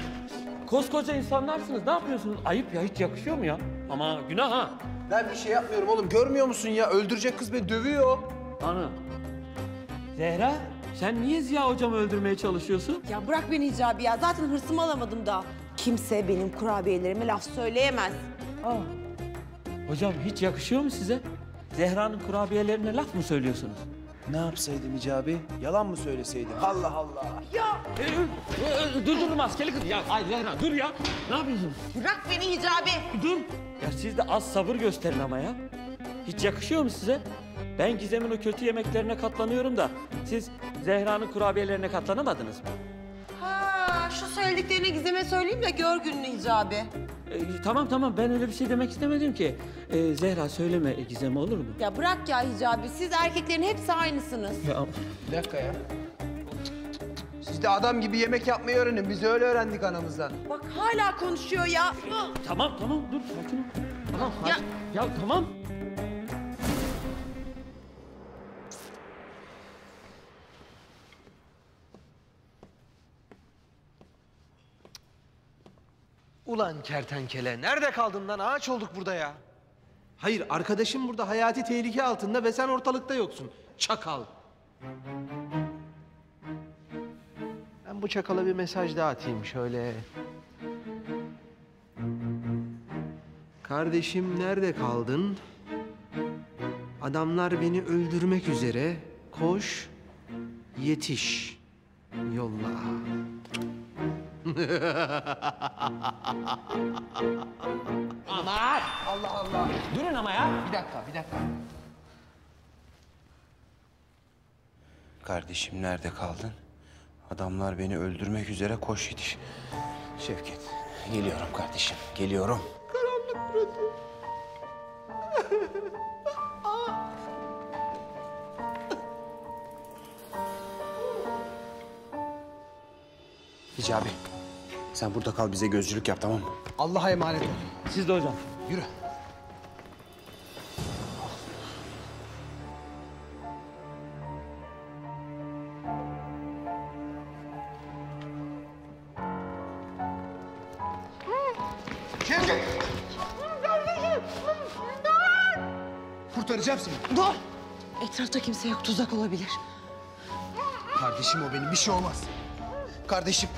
Koskoca insanlarsınız. Ne yapıyorsunuz? Ayıp ya. Hiç yakışıyor mu ya? Ama günah ha. Ben bir şey yapmıyorum oğlum. Görmüyor musun ya? Öldürecek kız beni dövüyor. Ana. Zehra, sen niye Ziya hocamı öldürmeye çalışıyorsun? Ya bırak beni Hicabi ya. Zaten hırsımı alamadım daha. Kimse benim kurabiyelerime laf söyleyemez. Hocam hiç yakışıyor mu size? Zehra'nın kurabiyelerine laf mı söylüyorsunuz? Ne yapsaydım Hicabi? Yalan mı söyleseydim? Allah Allah. Ya! Dur maskeli kız. Ya hayır Zehra dur ya. Ne yapıyorsun? Bırak beni Hicabi. Dur. Ya siz de az sabır gösterin ama ya. Hiç yakışıyor mu size? Ben Gizem'in o kötü yemeklerine katlanıyorum da siz Zehra'nın kurabiyelerine katlanamadınız mı? Ha, şu söylediklerini Gizem'e söyleyeyim de gör gününü Hicabi. Tamam ben öyle bir şey demek istemedim ki. Zehra söyleme Gizem'e olur mu? Ya bırak ya Hicabi. Siz erkeklerin hepsi aynısınız. Ya. Bir dakika ya. Siz de adam gibi yemek yapmayı öğrenin. Biz öyle öğrendik anamızdan. Bak hala konuşuyor ya. Tamam dur sakin ol. Tamam. Ya tamam. Ulan kertenkele, nerede kaldın lan? Ağaç olduk burada ya. Hayır, arkadaşım burada hayati tehlike altında ve sen ortalıkta yoksun. Çakal. Ben bu çakala bir mesaj daha atayım şöyle. Kardeşim nerede kaldın? Adamlar beni öldürmek üzere. Koş, yetiş, yolla. Aman! Allah Allah. Durun ama ya. Bir dakika. Kardeşim nerede kaldın? Adamlar beni öldürmek üzere, koş yetiş. Şevket, geliyorum kardeşim, geliyorum. Karanlık burası. Hicabi, sen burada kal, bize gözcülük yap, tamam mı? Allah'a emanet ol. Siz de hocam. Yürü. Şevket! Kurtaracağım seni. Dur. Etrafta kimse yok. Tuzak olabilir. Kardeşim o benim. Bir şey olmaz. Kardeşim.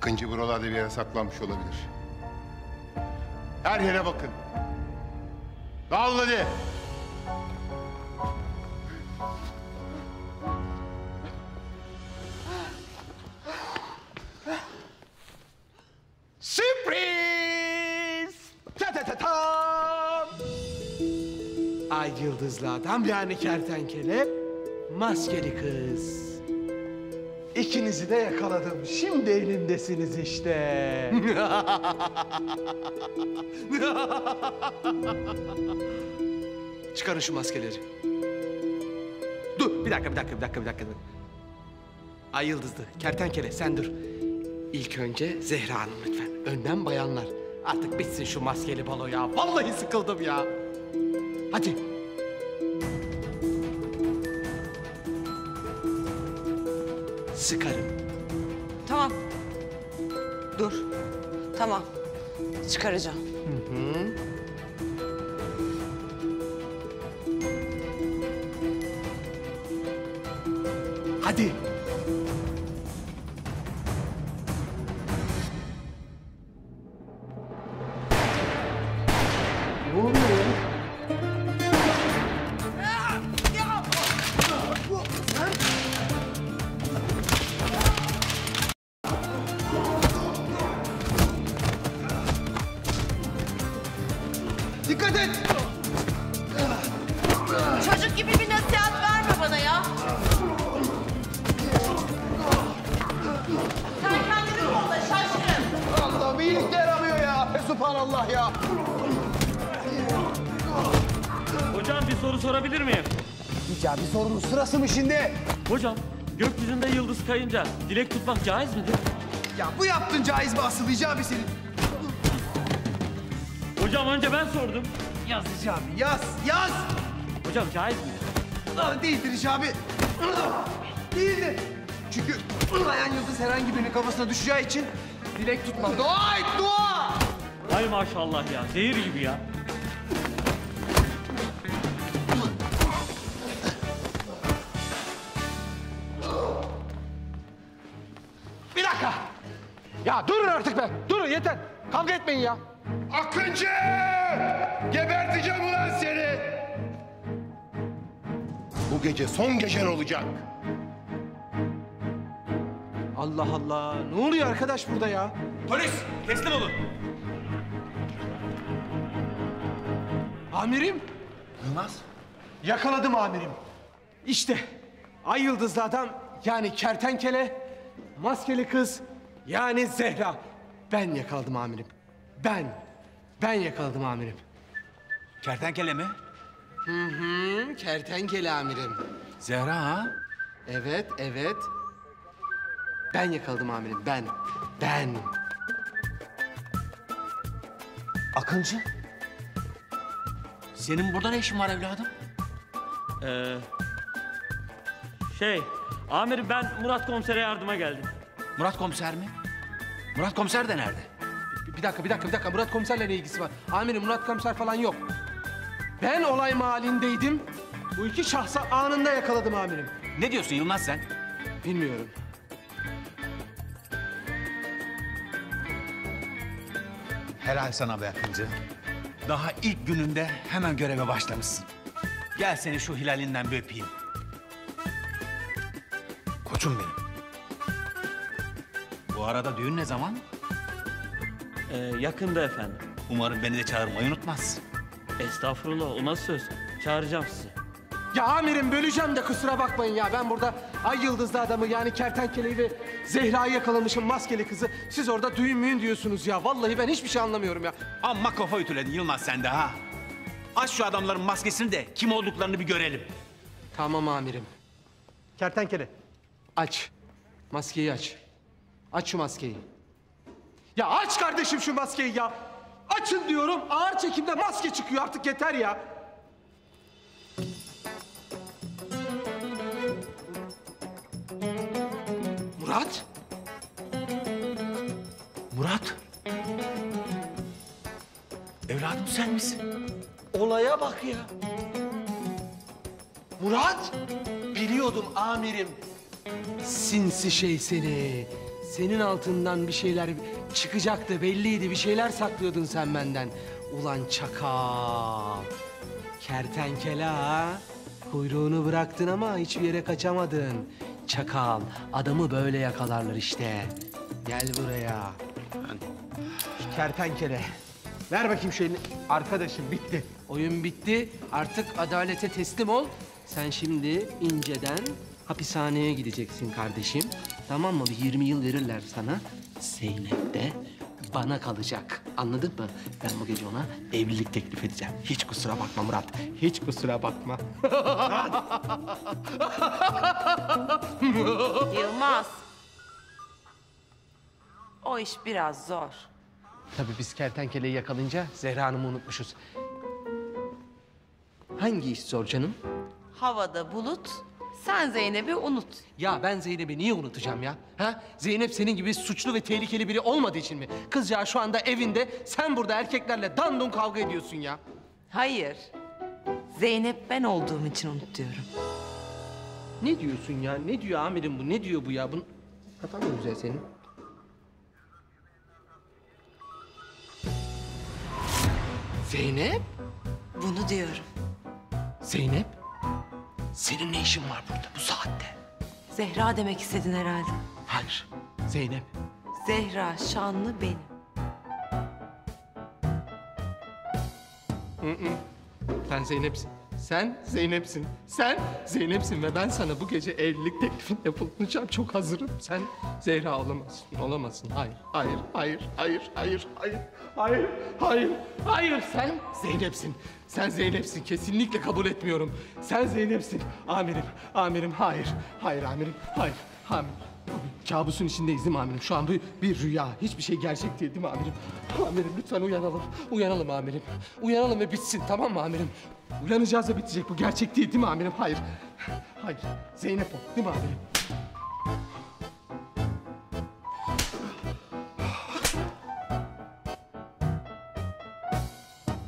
Akıncı buralarda bir yere saklanmış olabilir. Her yere bakın. Dağılın hadi. Sürpriz! Ta-ta-ta-tam! Ay yıldızlı adam yani kertenkele, maskeli kız. İkinizi de yakaladım. Şimdi elimdesiniz işte. Çıkarın şu maskeleri. Dur, bir dakika. Ay yıldızlı, kertenkele sen dur. İlk önce Zehra Hanım lütfen. Önden bayanlar. Artık bitsin şu maskeli balo ya. Vallahi sıkıldım ya. Hadi. Sıkarım. Tamam. Dur. Tamam. Çıkaracağım. Hı. Hadi. Ne oluyor ya? Dikkat et! Çocuk gibi bir nasihat verme bana ya. Sen kendini kolla şaşkın. Allah'ım iyilik de yaramıyor ya. Subhanallah ya. Hocam bir soru sorabilir miyim? Hicabi sorunun sırası mı şimdi? Hocam gökyüzünde yıldız kayınca dilek tutmak caiz midir? Ya bu yaptığın caiz mi asıl Hicabi senin? Hocam önce ben sordum. Yaz Hicabi yaz. Hocam caiz mi? Değildir Hicabi. Değildir. Çünkü bayan yıldız herhangi birinin kafasına düşeceği için dilek tutma. Dua et dua. Hay maşallah ya zehir gibi ya. Bir dakika. Ya durun artık be. Durun yeter. Kavga etmeyin ya. Akıncı! Geberteceğim ulan seni! Bu gece son gecen olacak. Allah Allah. Ne oluyor arkadaş burada ya? Polis teslim olun. Amirim. Yılmaz. Yakaladım amirim. İşte ay yıldızlı adam yani kertenkele, maskeli kız yani Zehra. Ben yakaladım amirim. Ben yakaladım amirim. Kertenkele mi? Hı, kertenkele amirim. Zehra ha? Evet. Ben yakaladım amirim, ben. Akıncı. Senin burada ne işin var evladım? Amirim ben Murat komisere yardıma geldim. Murat komiser mi? Murat komiser de nerede? Bir dakika. Murat komiserle ne ilgisi var? Amirim Murat komiser falan yok. Ben olay mahallindeydim. Bu iki şahsı anında yakaladım amirim. Ne diyorsun Yılmaz sen? Bilmiyorum. Helal sana be Akıncı. Daha ilk gününde hemen göreve başlamışsın. Gel seni şu hilalinden bir öpeyim. Koçum benim. Bu arada düğün ne zaman? Yakında efendim. Umarım beni de çağırmayı unutmazsın. Estağfurullah o nasıl söz? Çağıracağım sizi. Ya amirim böleceğim de kusura bakmayın ya. Ben burada ay yıldızlı adamı yani kertenkeleyi ve Zehra'yı yakalamışım maskeli kızı. Siz orada düğün müğün diyorsunuz ya. Vallahi ben hiçbir şey anlamıyorum ya. Amma kafa ütüledin Yılmaz sen de ha. Aç şu adamların maskesini de kim olduklarını bir görelim. Tamam amirim. Kertenkele aç. Maskeyi aç. Aç şu maskeyi. Ya aç kardeşim şu maskeyi ya. Açın diyorum ağır çekimde maske çıkıyor artık yeter ya. Murat? Murat? Evladım sen misin? Olaya bak ya. Murat? Biliyordum amirim. Sinsi şey seni. Senin altından bir şeyler çıkacaktı, belliydi. Bir şeyler saklıyordun sen benden. Ulan çakal. Kertenkele ha. Kuyruğunu bıraktın ama hiçbir yere kaçamadın. Çakal, adamı böyle yakalarlar işte. Gel buraya. Kertenkele. Ver bakayım şu elini. Arkadaşım bitti. Oyun bitti. Artık adalete teslim ol. Sen şimdi inceden hapishaneye gideceksin kardeşim. Tamam mı? Bir 20 yıl verirler sana. Zeynep de bana kalacak. Anladın mı? Ben bu gece ona evlilik teklif edeceğim. Hiç kusura bakma Murat. Hiç kusura bakma. Yılmaz. O iş biraz zor. Tabii biz kertenkeleyi yakalayınca Zehra Hanım'ı unutmuşuz. Hangi iş zor canım? Havada bulut, sen Zeynep'i unut. Ya ben Zeynep'i niye unutacağım ya? Ha? Zeynep senin gibi suçlu ve tehlikeli biri olmadığı için mi? Kızcağız şu anda evinde, sen burada erkeklerle dandun kavga ediyorsun ya. Hayır. Zeynep ben olduğum için unut diyorum. Ne diyorsun ya? Ne diyor amirim bu? Ne diyor bu ya? Bunun... Kafan mı güzel senin? Zeynep? Bunu diyorum. Zeynep? Senin ne işin var burada bu saatte? Zehra demek istedin herhalde. Hayır. Zeynep. Zehra şanlı benim. Sen Zeynep'sin. Sen Zeynep'sin. Sen Zeynep'sin ve ben sana bu gece evlilik teklifinde bulunacağım. Çok hazırım. Sen Zehra olamazsın. Olamazsın. Hayır, hayır, hayır, hayır, hayır, hayır, hayır, hayır, hayır. Sen Zeynep'sin. Sen Zeynep'sin. Kesinlikle kabul etmiyorum. Sen Zeynep'sin. Amirim, amirim, hayır. Hayır amirim, hayır. Amirim. Kabusun içindeyiz değil mi amirim? Şu an bu bir rüya. Hiçbir şey gerçek değil mi amirim? Amirim lütfen uyanalım. Uyanalım amirim. Uyanalım ve bitsin tamam mı amirim? Uyanacağız ve bitecek. Bu gerçek değil mi amirim? Hayır. Hayır. Zeynep o değil mi amirim?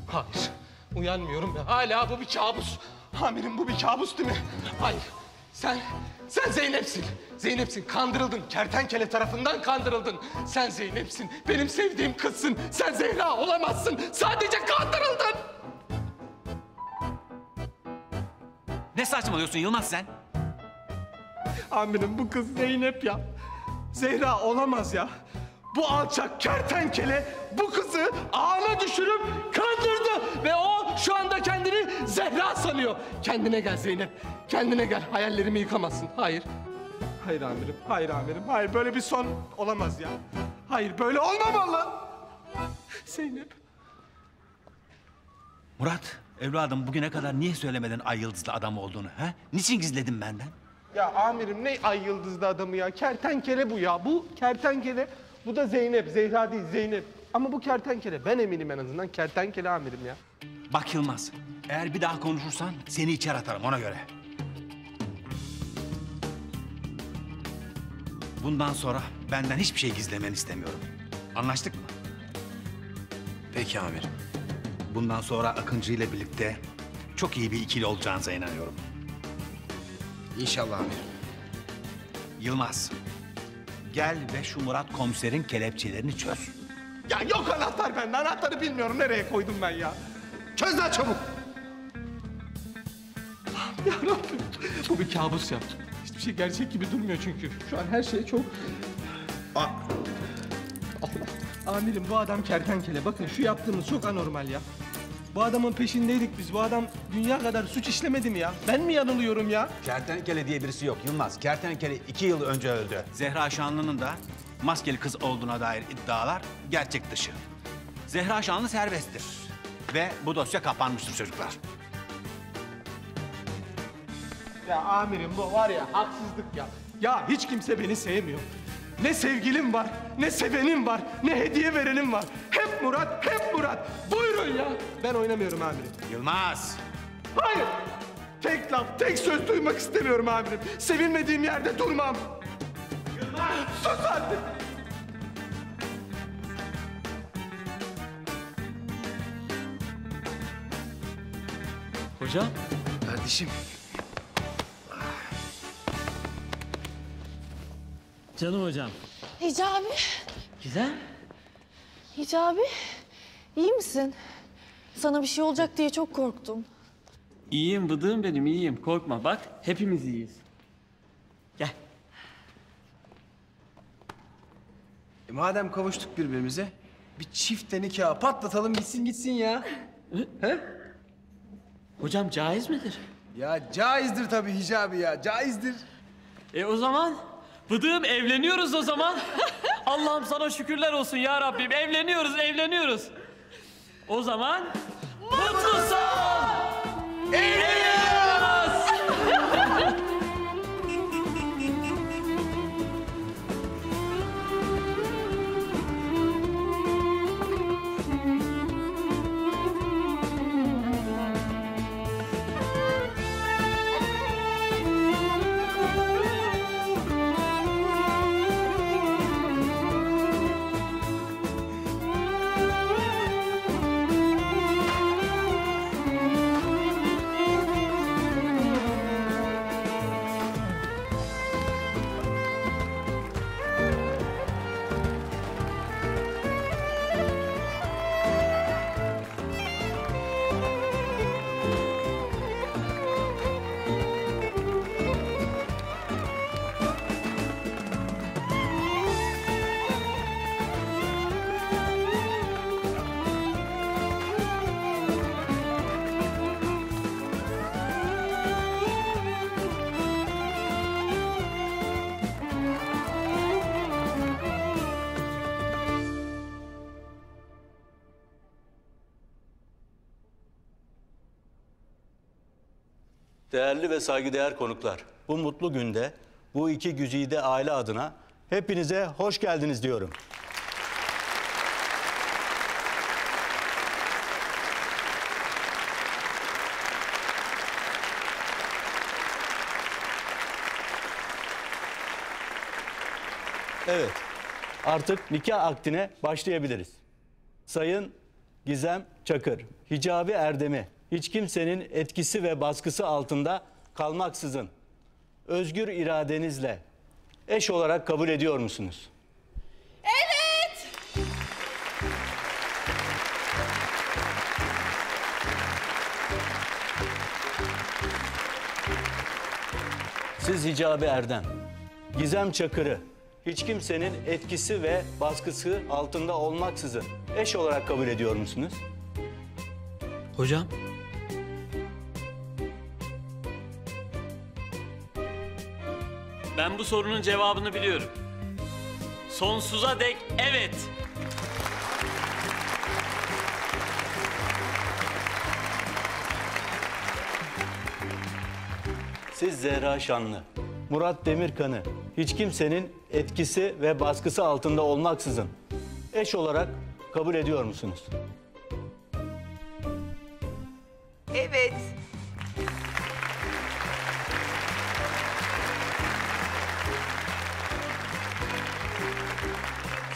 Hayır. Uyanmıyorum ya. Hala bu bir kabus. Amirim bu bir kabus değil mi? Hayır. Sen Zeynep'sin. Zeynep'sin. Kandırıldın. Kertenkele tarafından kandırıldın. Sen Zeynep'sin. Benim sevdiğim kızsın. Sen Zehra olamazsın. Sadece kandırıldın. Ne saçmalıyorsun Yılmaz sen? Amirim bu kız Zeynep ya. Zehra olamaz ya. Bu alçak kertenkele bu kızı ağına düşürüp kandırdı. Ve o şu anda kendini Zehra sanıyor. Kendine gel Zeynep. Kendine gel. Hayallerimi yıkamazsın. Hayır. Hayır amirim. Hayır amirim. Hayır böyle bir son olamaz ya. Hayır böyle olmamalı. Zeynep. Murat, evladım bugüne kadar niye söylemedin ay yıldızlı adam olduğunu? Ha? Niçin gizledin benden? Ya amirim ne ay yıldızlı adamı ya. Kertenkele bu ya. Bu kertenkele. Bu da Zeynep. Zehra değil Zeynep. Ama bu kertenkele. Ben eminim en azından kertenkele amirim ya. Bak Yılmaz, eğer bir daha konuşursan seni içeri atarım ona göre. Bundan sonra benden hiçbir şey gizlemeni istemiyorum. Anlaştık mı? Peki amirim. Bundan sonra Akıncı ile birlikte çok iyi bir ikili olacağınıza inanıyorum. İnşallah amirim. Yılmaz, gel ve şu Murat komiserin kelepçelerini çöz. Ya yok anahtar bende. Anahtarı bilmiyorum. Nereye koydum ben ya? Çöz lan çabuk. Ya Rabbim. Bu bir kabus ya. Hiçbir şey gerçek gibi durmuyor çünkü. Şu an her şey çok... Allah. Amirim bu adam kertenkele. Bakın şu yaptığımız çok anormal ya. Bu adamın peşindeydik biz. Bu adam dünya kadar suç işlemedi mi ya? Ben mi yanılıyorum ya? Kertenkele diye birisi yok Yılmaz. Kertenkele 2 yıl önce öldü. Zehra Şanlı'nın da maskeli kız olduğuna dair iddialar gerçek dışı. Zehra Şanlı serbesttir. Ve bu dosya kapanmıştır çocuklar. Ya amirim bu var ya haksızlık ya. Ya hiç kimse beni sevmiyor. Ne sevgilim var, ne sevenim var, ne hediye verenim var. Hep Murat, hep Murat. Buyurun ya. Ben oynamıyorum amirim. Yılmaz. Hayır. Tek laf, tek söz duymak istemiyorum amirim. Sevilmediğim yerde durmam. Yılmaz. Sus artık. Hocam. Kardeşim. Canım hocam. Hicabi. Gizem. Hicabi. İyi misin? Sana bir şey olacak diye çok korktum. İyiyim bıdığım benim, iyiyim. Korkma bak, hepimiz iyiyiz. Gel. Madem kavuştuk birbirimize, bir çifte nikah patlatalım gitsin ya. He? Hocam caiz midir? Ya caizdir tabii Hicabi ya, caizdir. O zaman bıdığım evleniyoruz o zaman. Allah'ım sana şükürler olsun ya Rabbim. Evleniyoruz. O zaman mutlu son! Evleniyoruz! Değerli ve saygıdeğer konuklar, bu mutlu günde bu iki güzide aile adına hepinize hoş geldiniz diyorum. Evet, artık nikah akdine başlayabiliriz. Sayın Gizem Çakır, Hicabi Erdem'i hiç kimsenin etkisi ve baskısı altında kalmaksızın özgür iradenizle eş olarak kabul ediyor musunuz? Evet. Siz Hicabi Erdem, Gizem Çakır'ı hiç kimsenin etkisi ve baskısı altında olmaksızın eş olarak kabul ediyor musunuz? Hocam. Ben bu sorunun cevabını biliyorum. Sonsuza dek evet. Siz Zehra Şanlı, Murat Demirkan'ı hiç kimsenin etkisi ve baskısı altında olmaksızın eş olarak kabul ediyor musunuz? Evet.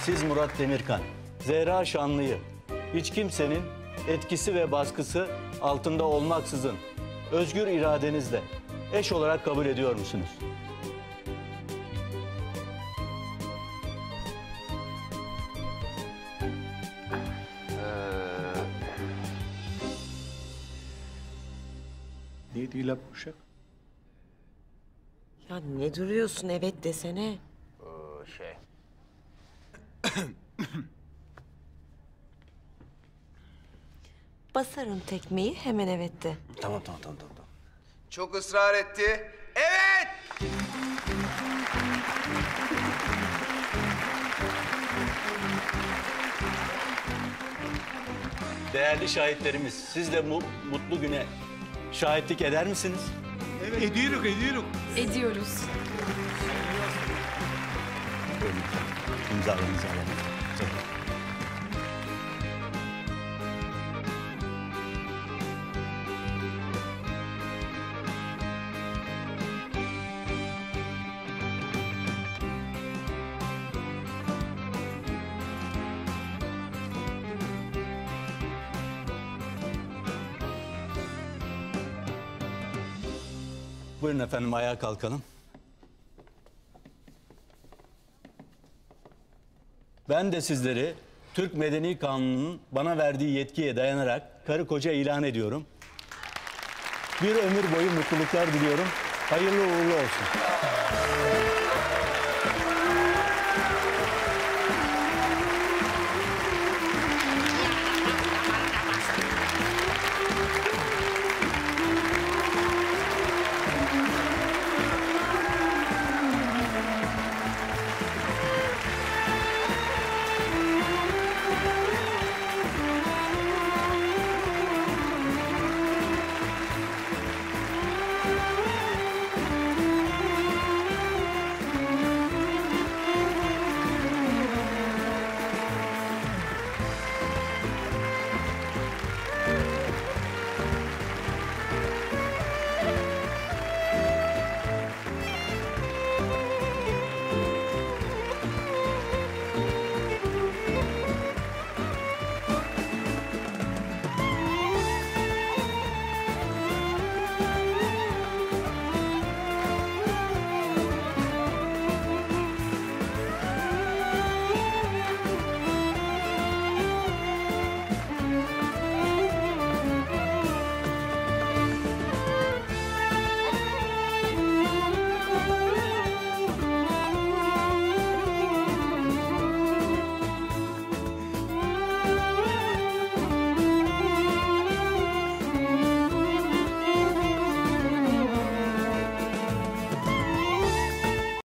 Siz Murat Demirkan, Zehra Şanlı'yı hiç kimsenin etkisi ve baskısı altında olmaksızın özgür iradenizle eş olarak kabul ediyor musunuz? Neydi la uşak? Ya ne duruyorsun evet desene. Basarım tekmeyi hemen evet de. Tamam. Çok ısrar etti. Evet! Değerli şahitlerimiz, siz de bu mutlu güne şahitlik eder misiniz? Evet. Ediyoruz. Ediyoruz. İmzalarınızı alalım. Buyurun efendim, ayağa kalkalım. Ben de sizleri Türk Medeni Kanunu'nun bana verdiği yetkiye dayanarak karı koca ilan ediyorum. Bir ömür boyu mutluluklar diliyorum. Hayırlı uğurlu olsun.